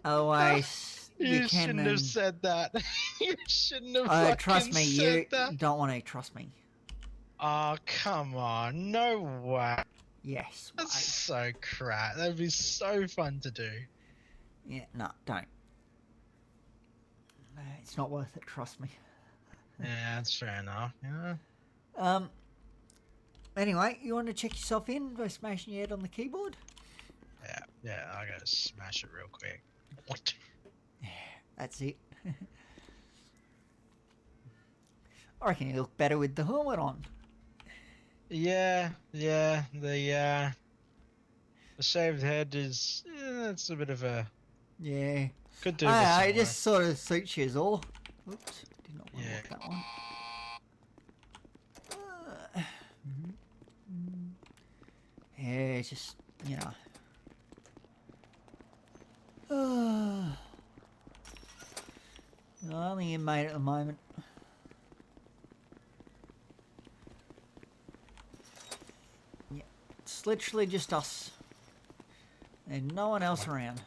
Otherwise, You can. shouldn't have said that. You shouldn't have fucking Trust me, said you that. don't want to. Trust me. Oh, come on. No way. Yes. That's so crap. That'd be so fun to do. Yeah. No, don't. It's not worth it. Trust me. Yeah, that's fair enough. Yeah. Anyway, you want to check yourself in by smashing your head on the keyboard? Yeah, I gotta smash it real quick. What? That's it. I reckon you look better with the helmet on. Yeah. The shaved head is. It's a bit of a. Yeah. Could do with some it work. just sort of suits you all. Oops, did not want to walk that one. Yeah, it's just, you know. I'm only inmate at the moment. Yeah, it's literally just us. And no one else around.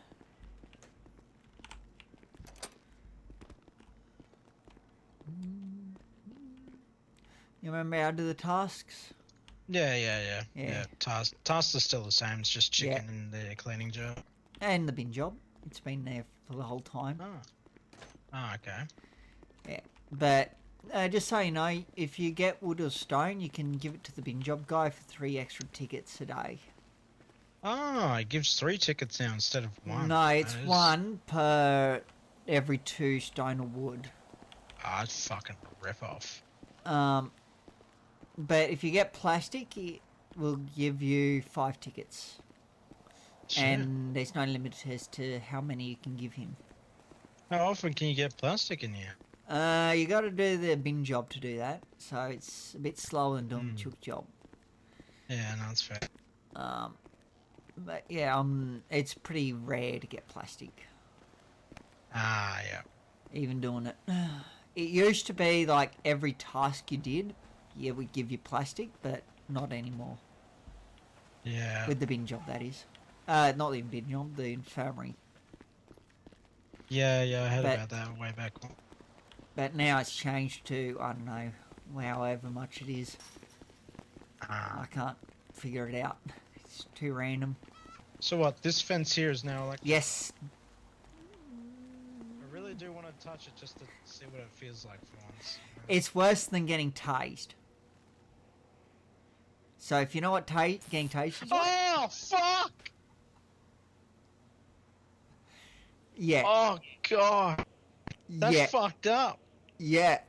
You remember how to do the tasks? Yeah. Yeah. Tasks are still the same. It's just chicken and the cleaning job. And the bin job. It's been there for the whole time. Oh, okay. Yeah. But just so you know, if you get wood or stone, you can give it to the bin job guy for 3 extra tickets a day. Oh, it gives 3 tickets now instead of 1. No, it's That is- 1 per every 2 stone or wood. Ah, it's fucking rip off. But if you get plastic, it will give you 5 tickets. Shit. And there's no limit as to how many you can give him. How often can you get plastic in here? You got to do the bin job to do that, so it's a bit slower than doing the chook job. Yeah, no, that's fair. But yeah, it's pretty rare to get plastic. Ah, yeah. Even doing it. It used to be like every task you did, yeah, we'd give you plastic, but not anymore. Yeah. With the bin job, that is. Not the bin job, the infirmary. Yeah, I heard But- about that way back. But now it's changed to, I don't know, however much it is. I can't figure it out. It's too random. So what, this fence here is now like... Yes. I really do want to touch it just to see what it feels like for once. It's worse than getting tased. So if you know what getting tased is like, Oh, fuck! yeah. Oh, God. That's yeah. fucked up. Yeah.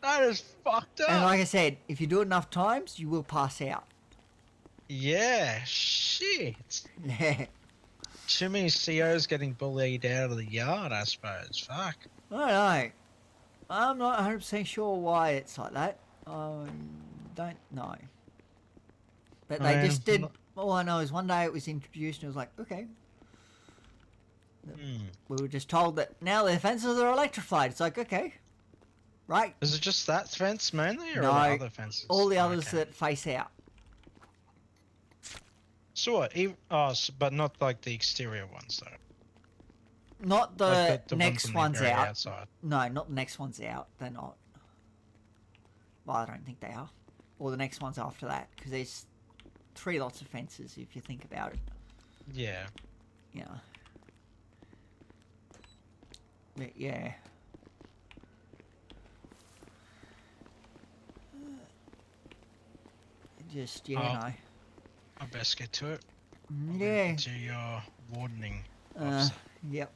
That is fucked up. And like I said, if you do it enough times, you will pass out. Yeah, shit. Yeah. Too many COs getting bullied out of the yard, I suppose. Fuck. I don't know. I'm not 100% sure why it's like that. I don't know. But they just did. All I know is one day it was introduced and it was like, okay. We were just told that now the fences are electrified. It's like, okay. Right. Is it just that fence mainly, or No, are there other fences? all the others that face out. So what? But not like the exterior ones, though. Not the, Like the ones next on the ones very out. outside. No, not the next ones out. They're not. Well, I don't think they are. Or the next ones after that, because there's 3 lots of fences if you think about it. Yeah. Yeah. But yeah. Just, you know. I best get to it. Yeah. To your wardening. Yep.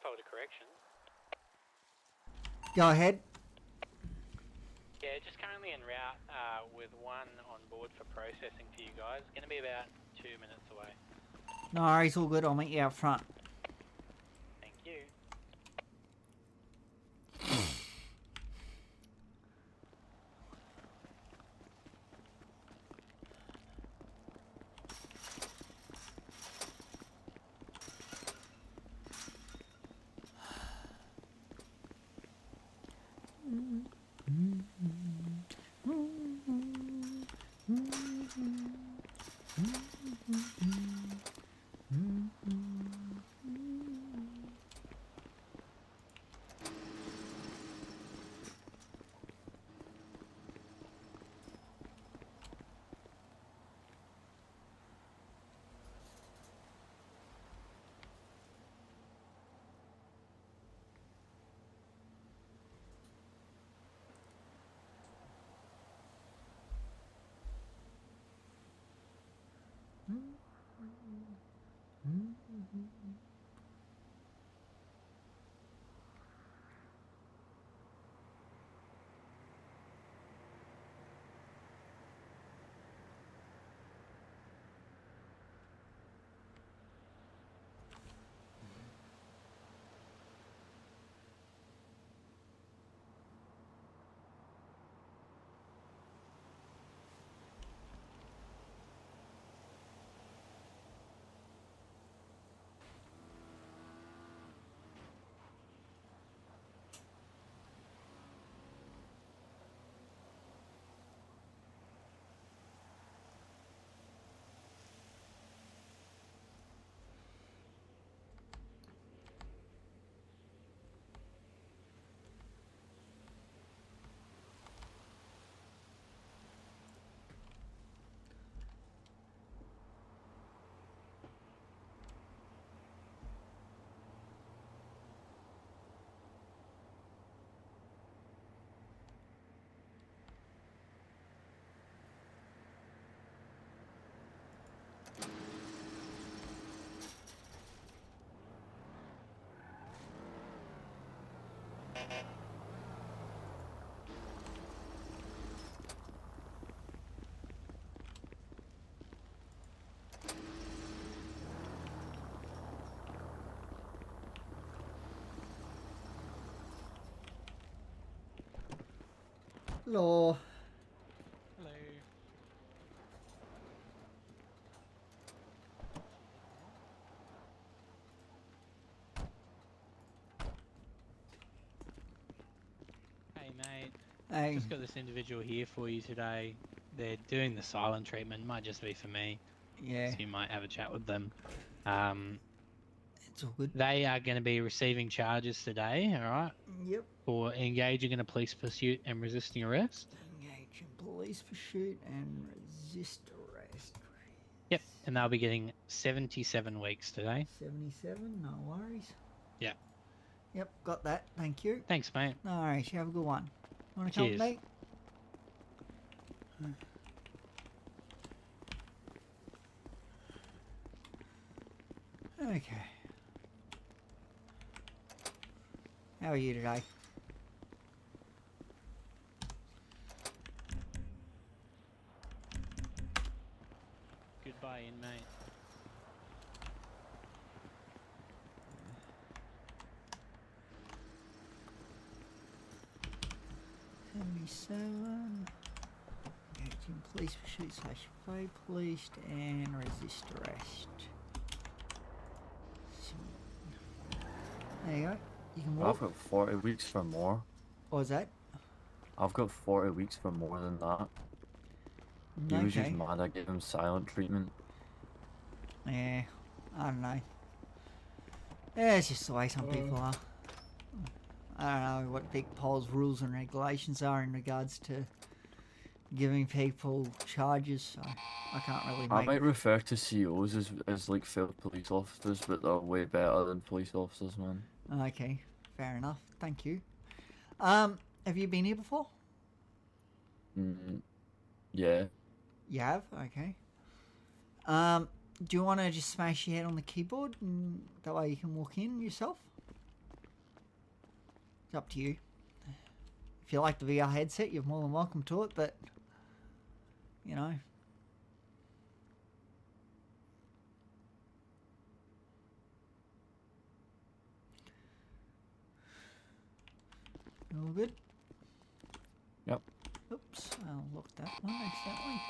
Polder Corrections. Go ahead. Yeah, just currently en route with one on board for processing for you guys. Going to be about 2 minutes away. No worries, all good. I'll meet you out front. Thank you. Hello. Hello. Hey mate. Hey. Just got this individual here for you today. They're doing the silent treatment. Might just be for me. Yeah. So you might have a chat with them. It's all good. They are going to be receiving charges today, alright? Yep. For engaging in a police pursuit and resisting arrest. Engage in police pursuit and resist arrest. Yep, and they'll be getting 77 weeks today. 77, no worries. Yeah. Yep, got that. Thank you. Thanks, mate. No worries. You have a good one. Want to come Cheers. with me? Okay. How are you today? Goodbye, inmate. '77. Engage in police pursuit / evade police and resist arrest. There you go. You can walk. I've got 40 weeks for more. What was that? I've got 40 weeks for more than that. He was just Okay. mad I gave him silent treatment. Yeah, I don't know. Yeah, it's just the way some people are. I don't know what Vic Pol's rules and regulations are in regards to giving people charges, so I can't really I make... might refer to COs as like failed police officers, but they're way better than police officers, man. Okay, fair enough. Thank you. Have you been here before? Yeah. You have? Okay. Do you want to just smash your head on the keyboard and that way you can walk in yourself? It's up to you. If you like the VR headset, you're more than welcome to it, but, you know. All good? Yep. Oops, I'll lock that one accidentally.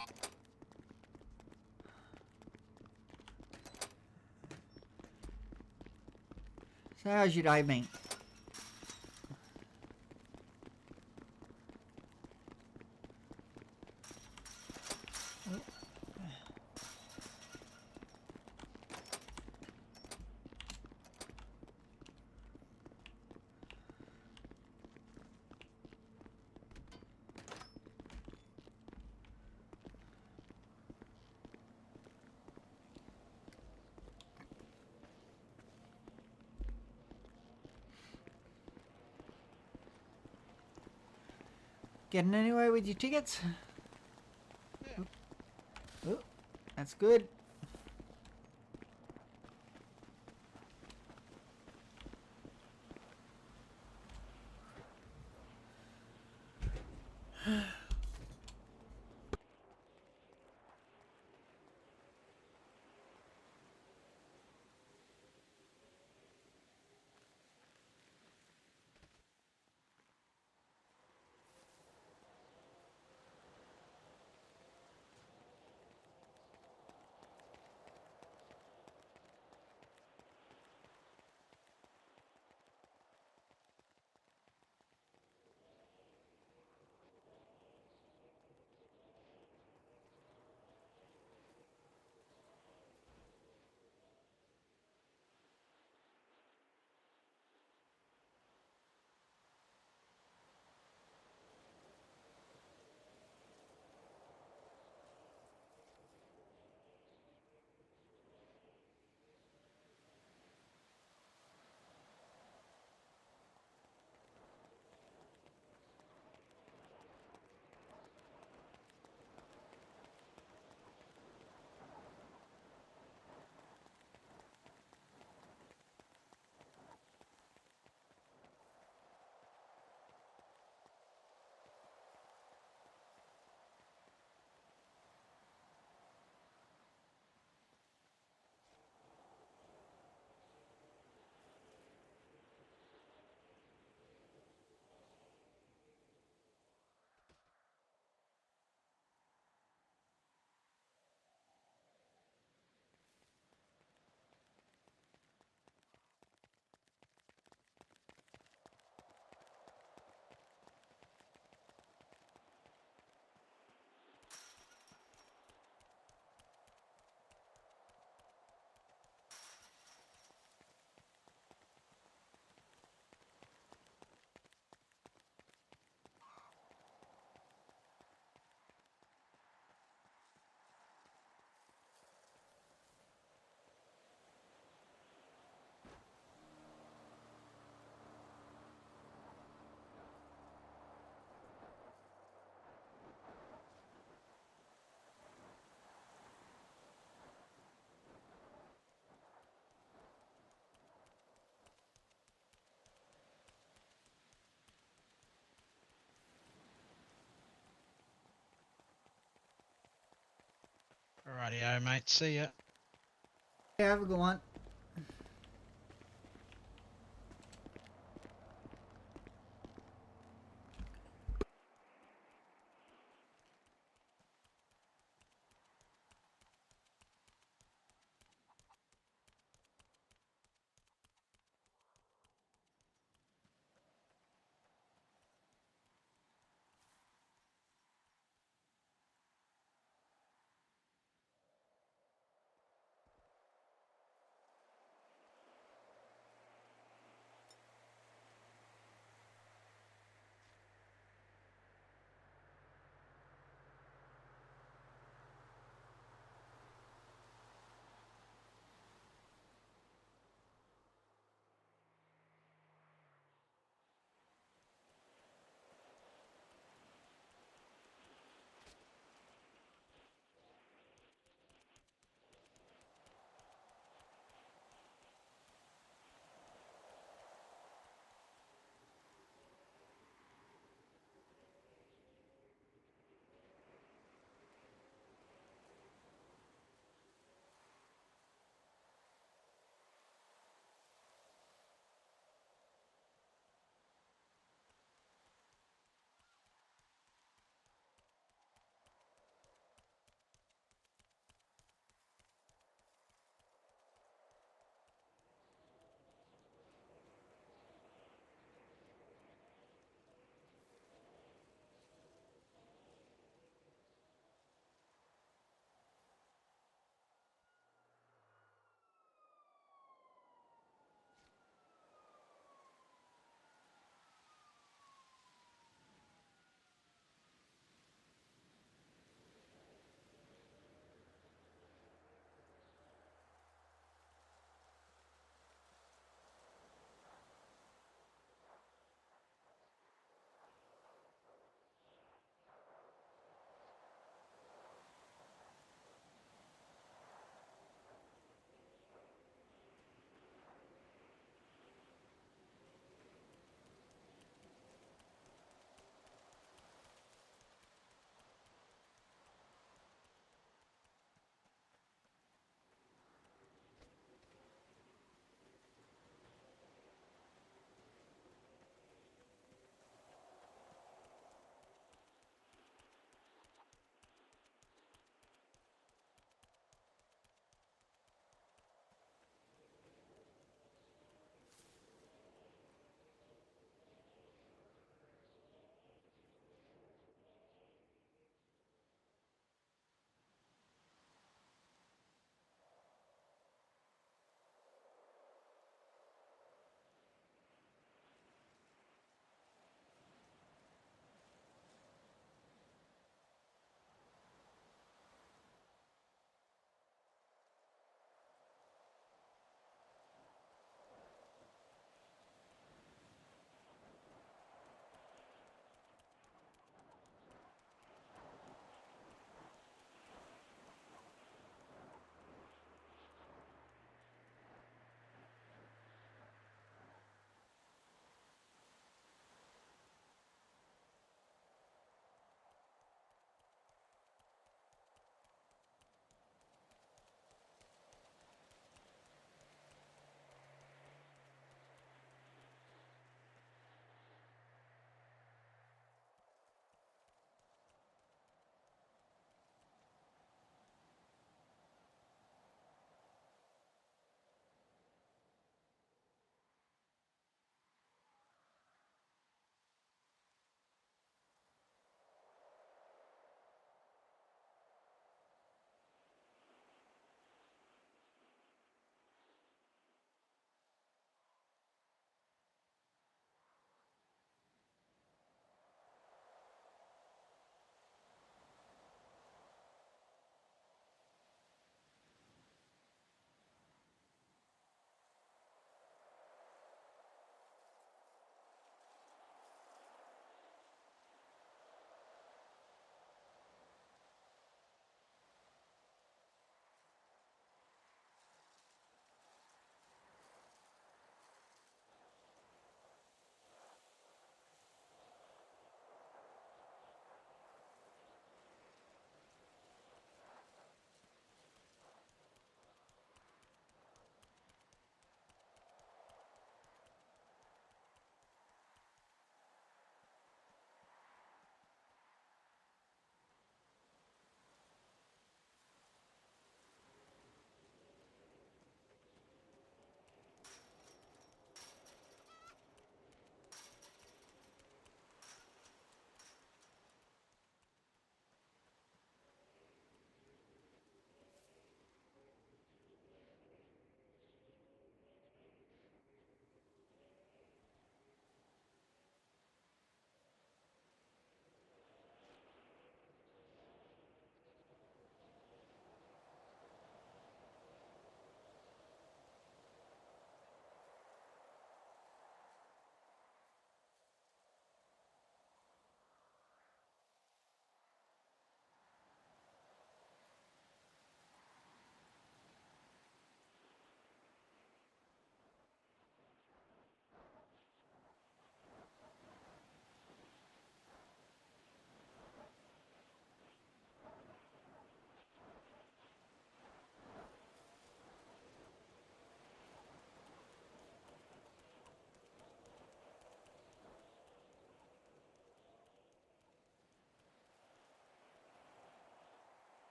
So how's your day been? Getting anywhere with your tickets? Oh, that's good. Rightio, mate. See ya. Yeah, have a good one.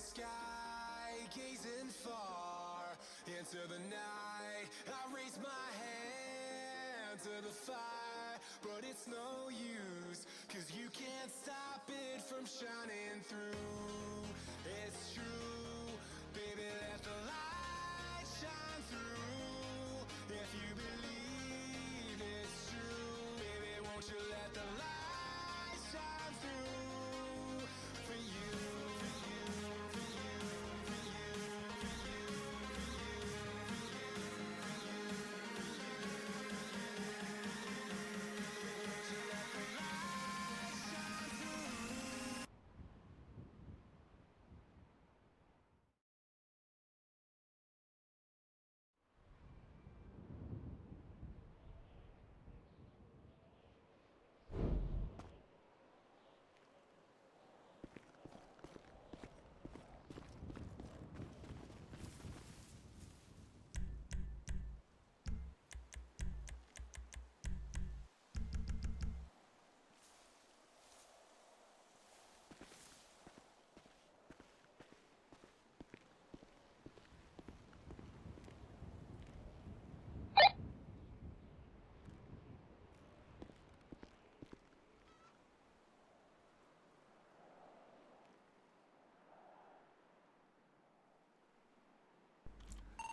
sky, gazing far into the night. I raise my hand to the fire, but it's no use, 'cause you can't stop it from shining through. It's true, baby, let the light shine through. If you believe it's true, baby, won't you let the light shine through for you, for you, for you, for you, for you, for you, for you, won't you let the light shine through?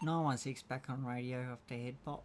No one six back on radio after head pop.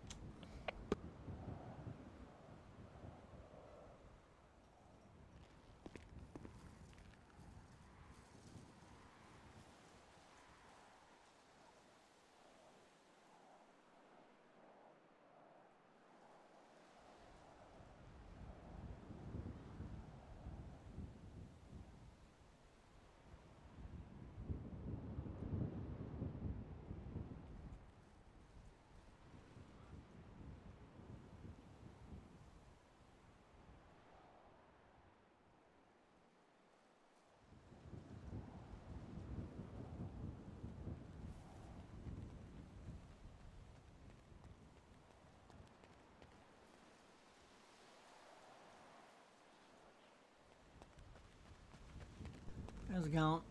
How's it going?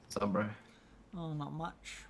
What's up, bro? Oh, not much.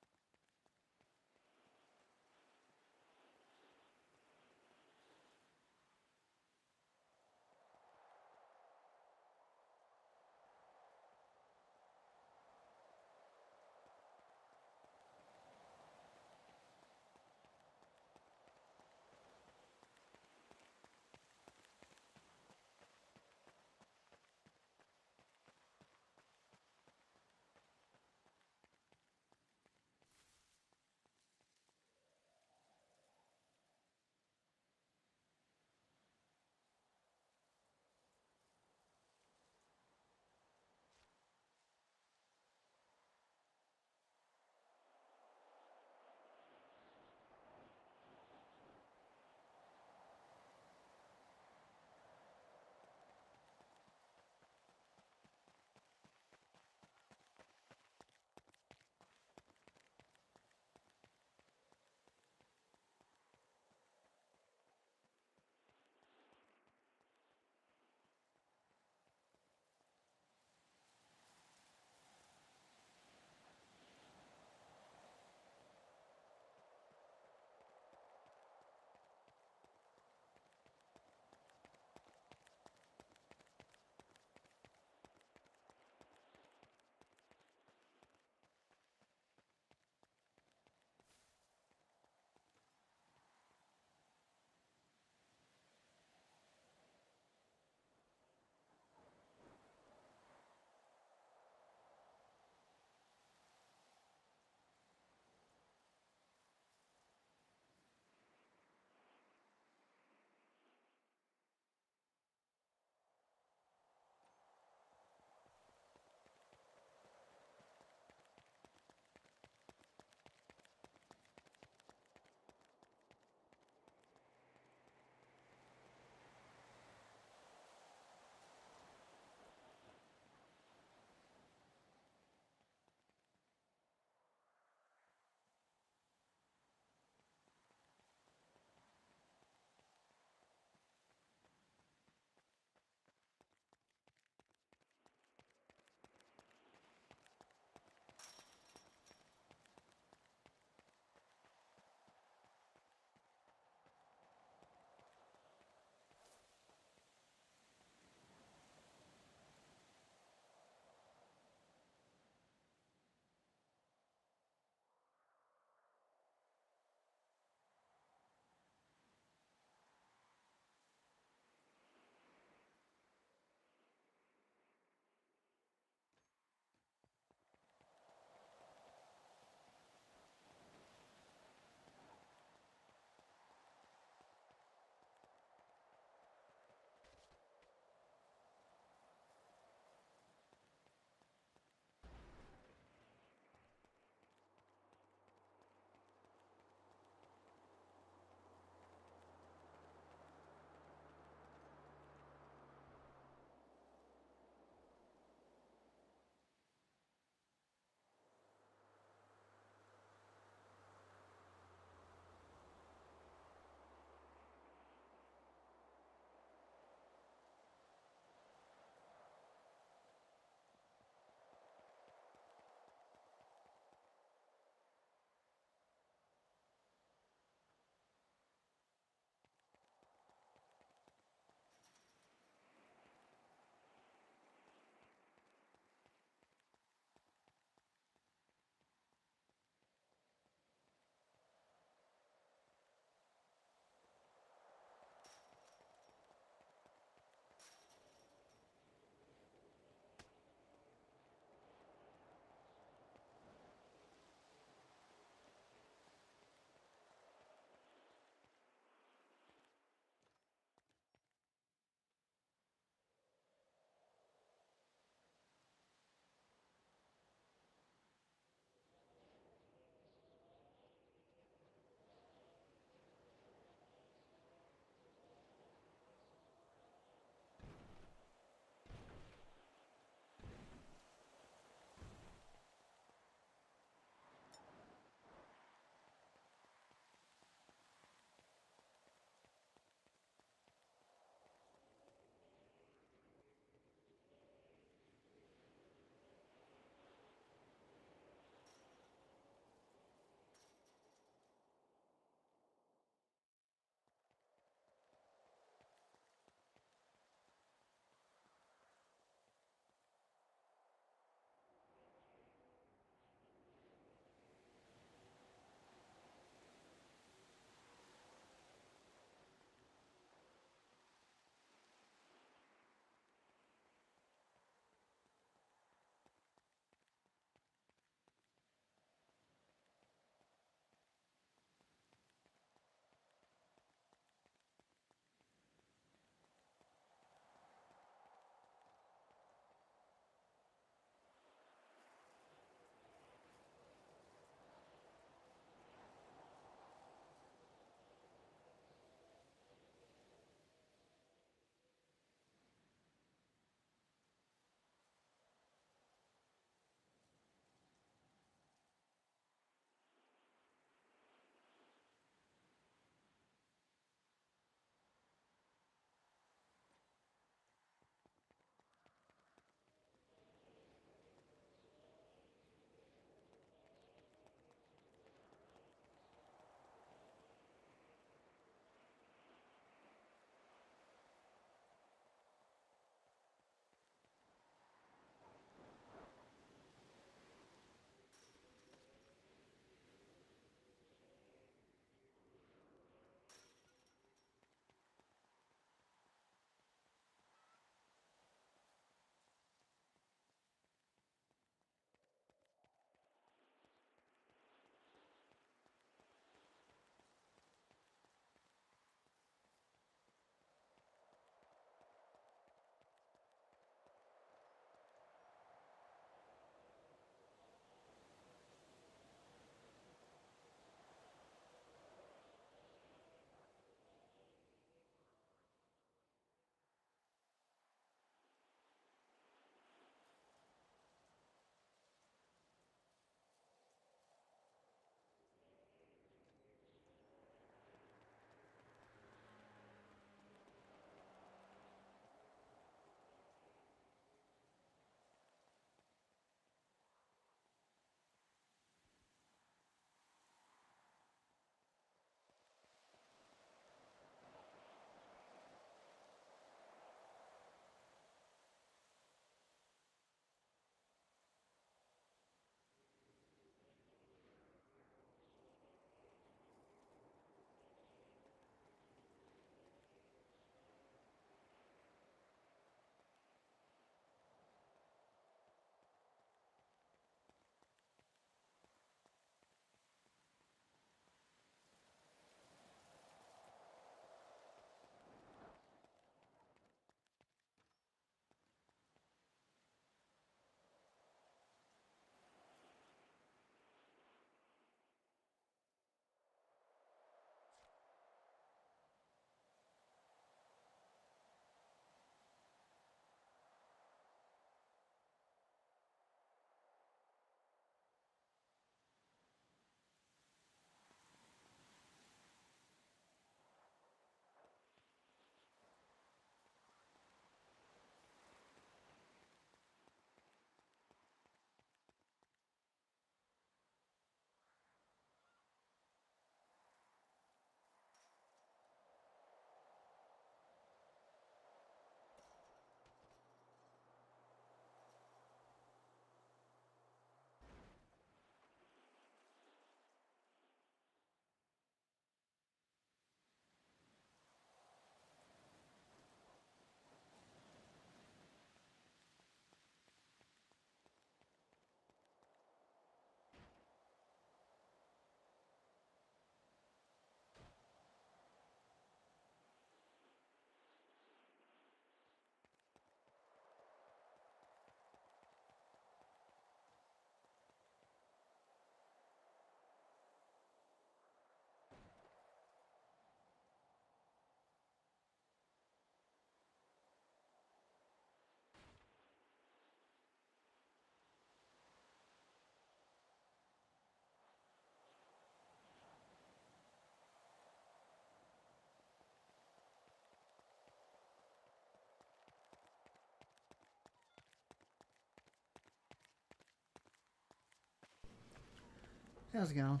How's it going?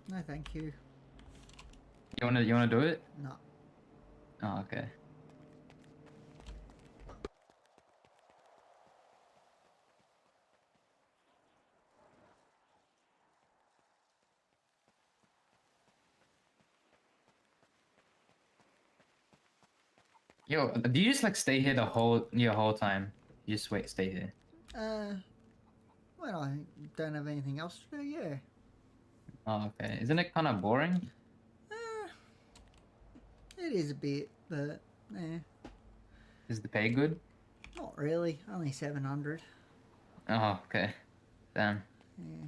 No, thank you. You wanna do it? No. Oh, okay. Yo, do you just like stay here the whole time? You just stay here. When I don't have anything else to do, yeah. Oh, okay. Isn't it kind of boring? It is a bit, but eh, Is the pay good? not really. Only 700. Oh, okay. Damn. Yeah.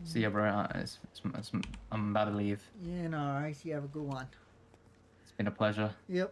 See ya, bro. I'm about to leave. Yeah, no worries. You have a good one. It's been a pleasure. Yep.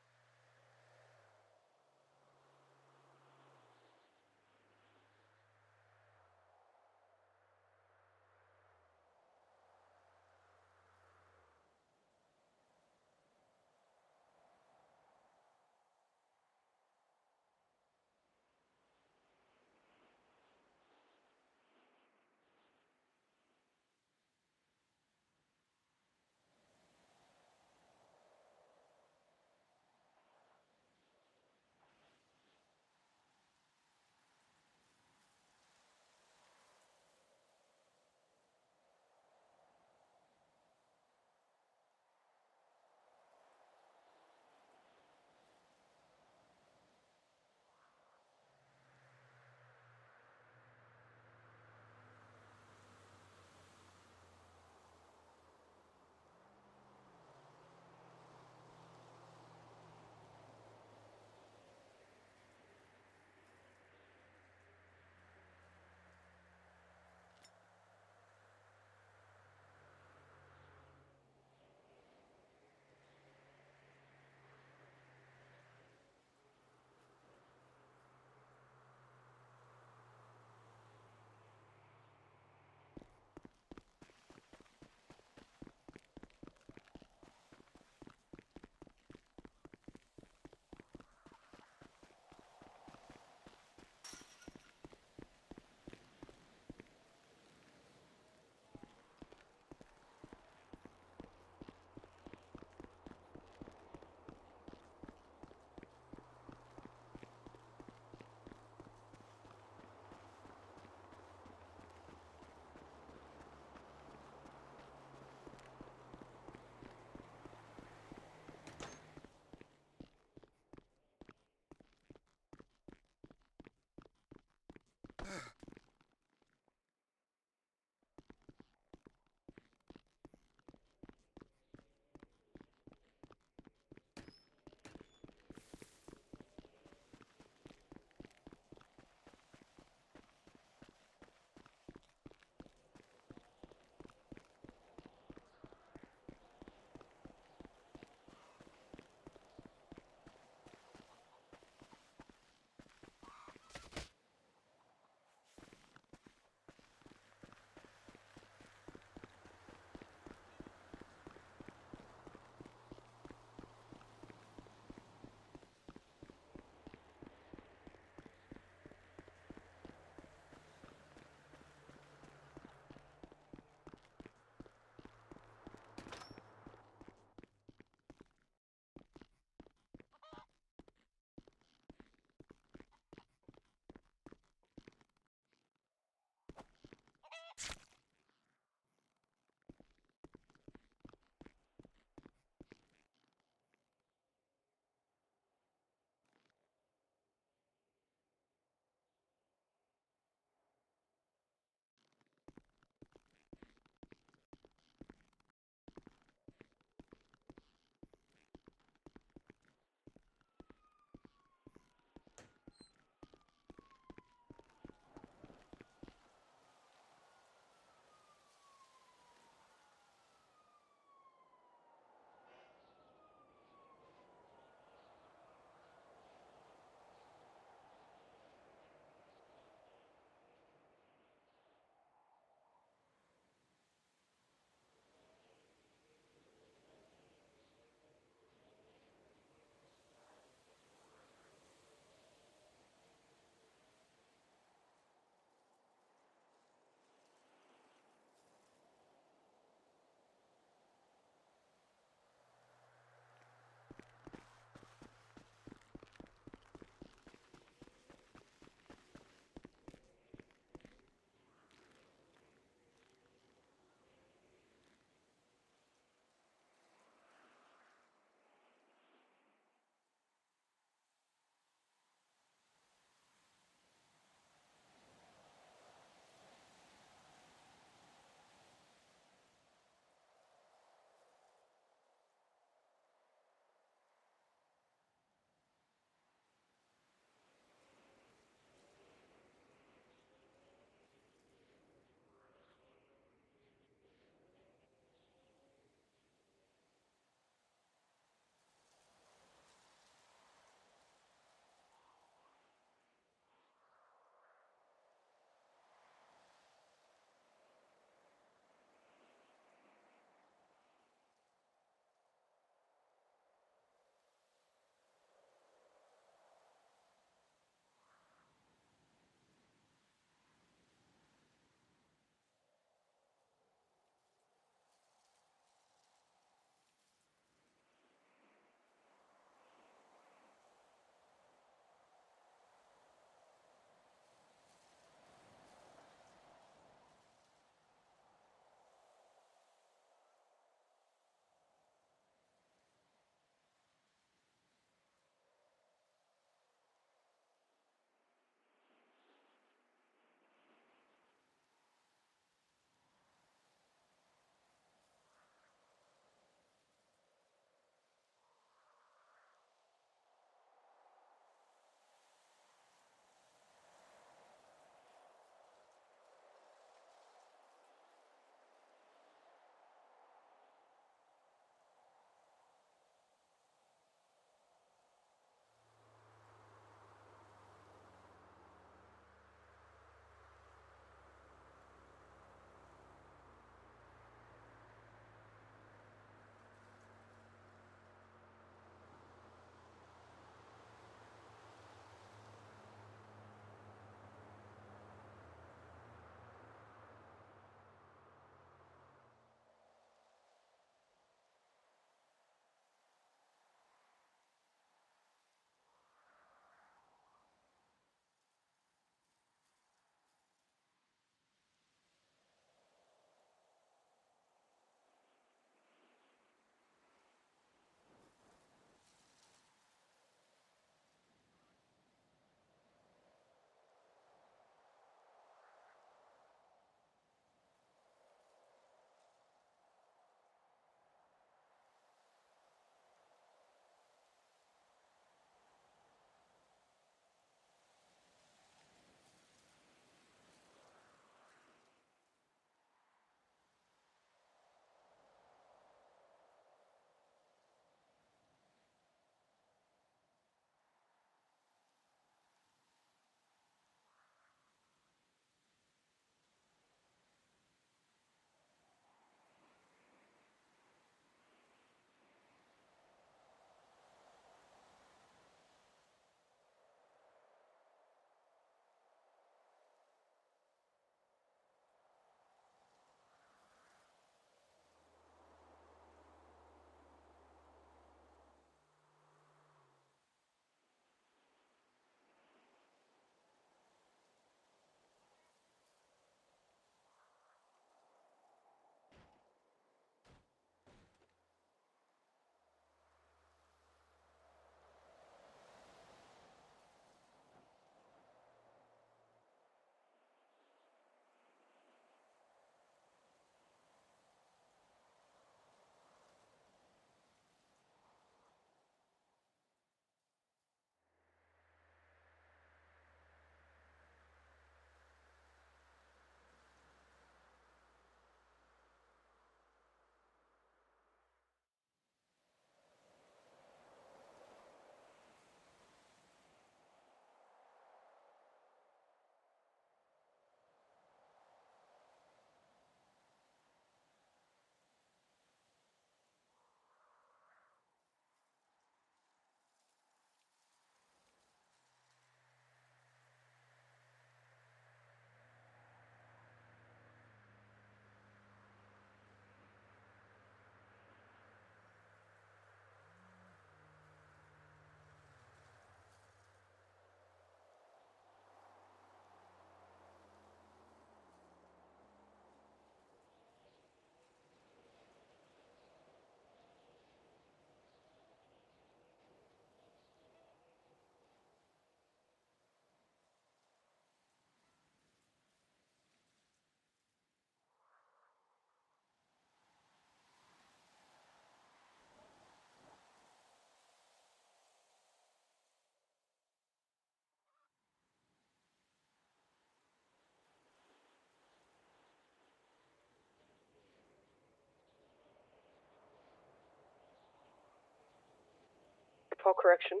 for correction.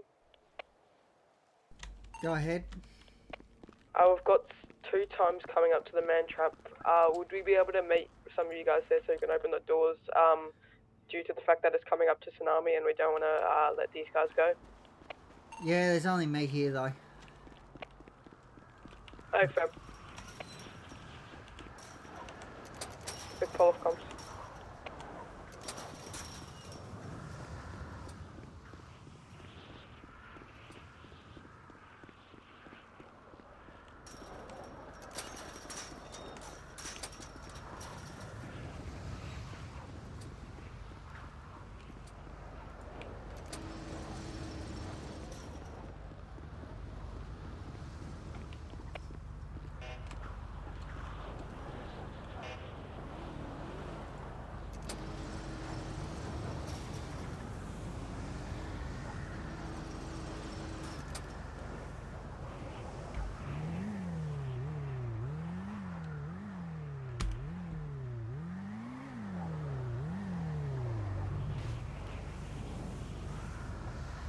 Go ahead. We've got 2 times coming up to the man trap. Would we be able to meet some of you guys there so you can open the doors? Due to the fact that it's coming up to tsunami and we don't want to let these guys go. Yeah, there's only me here though. Oh, fam. Big pull of comms.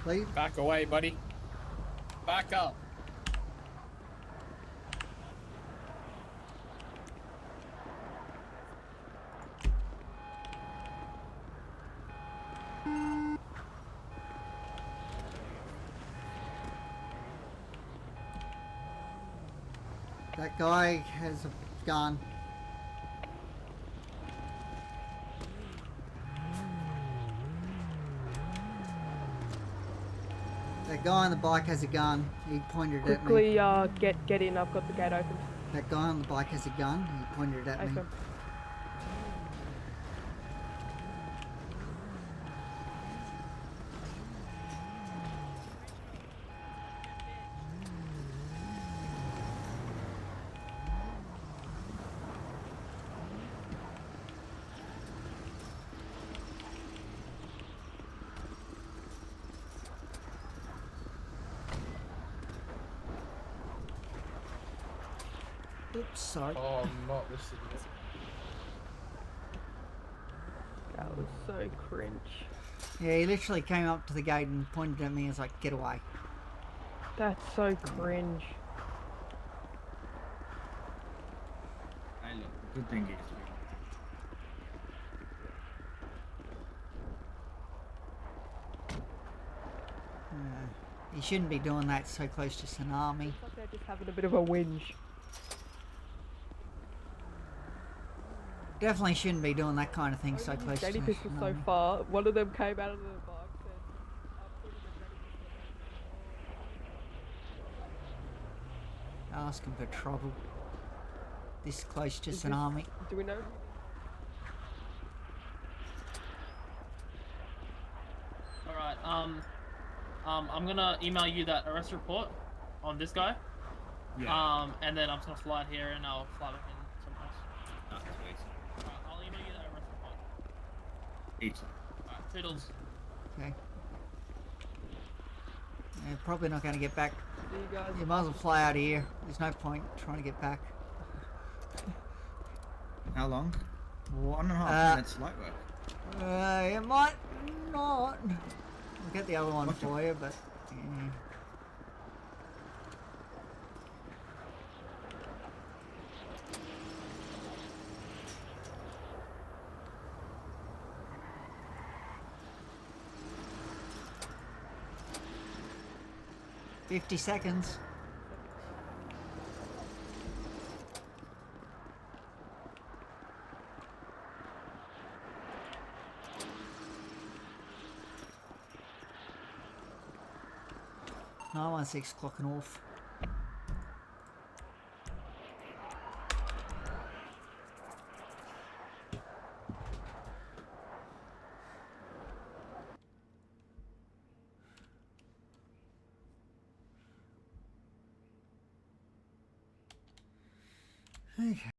Please. Back away, buddy. Back up. That guy has a gun. That guy on the bike has a gun. He pointed it at me. Quickly, get in. I've got the gate open. That guy on the bike has a gun. He pointed it at me. Fam. Oops, sorry. Oh, I'm not listening. That was so cringe. Yeah, he literally came up to the gate and pointed at me and was like, get away. That's so cringe. Hey, look, the good thing is He shouldn't be doing that so close to tsunami. Looks like they're just having a bit of a whinge. Definitely shouldn't be doing that kind of thing so close to Granny pistol so tsunami. far. One of them came out of the box and Asking for trouble. This close to Is this- tsunami. do we know? Alright, I'm gonna email you that arrest report on this guy. Yeah. And then I'm just gonna fly it here and I'll fly back in somewhere else. Alright, I'll email you that arrest report. Each. Alright, toodles. Okay. Yeah, probably not going to get back. See you guys. You might as well fly out of here. There's no point trying to get back. How long? 1.5 minutes light work. It might not. I'll get the other one for you, but... Yeah. $50 seconds. No, I'm 6 clocking off. Okay.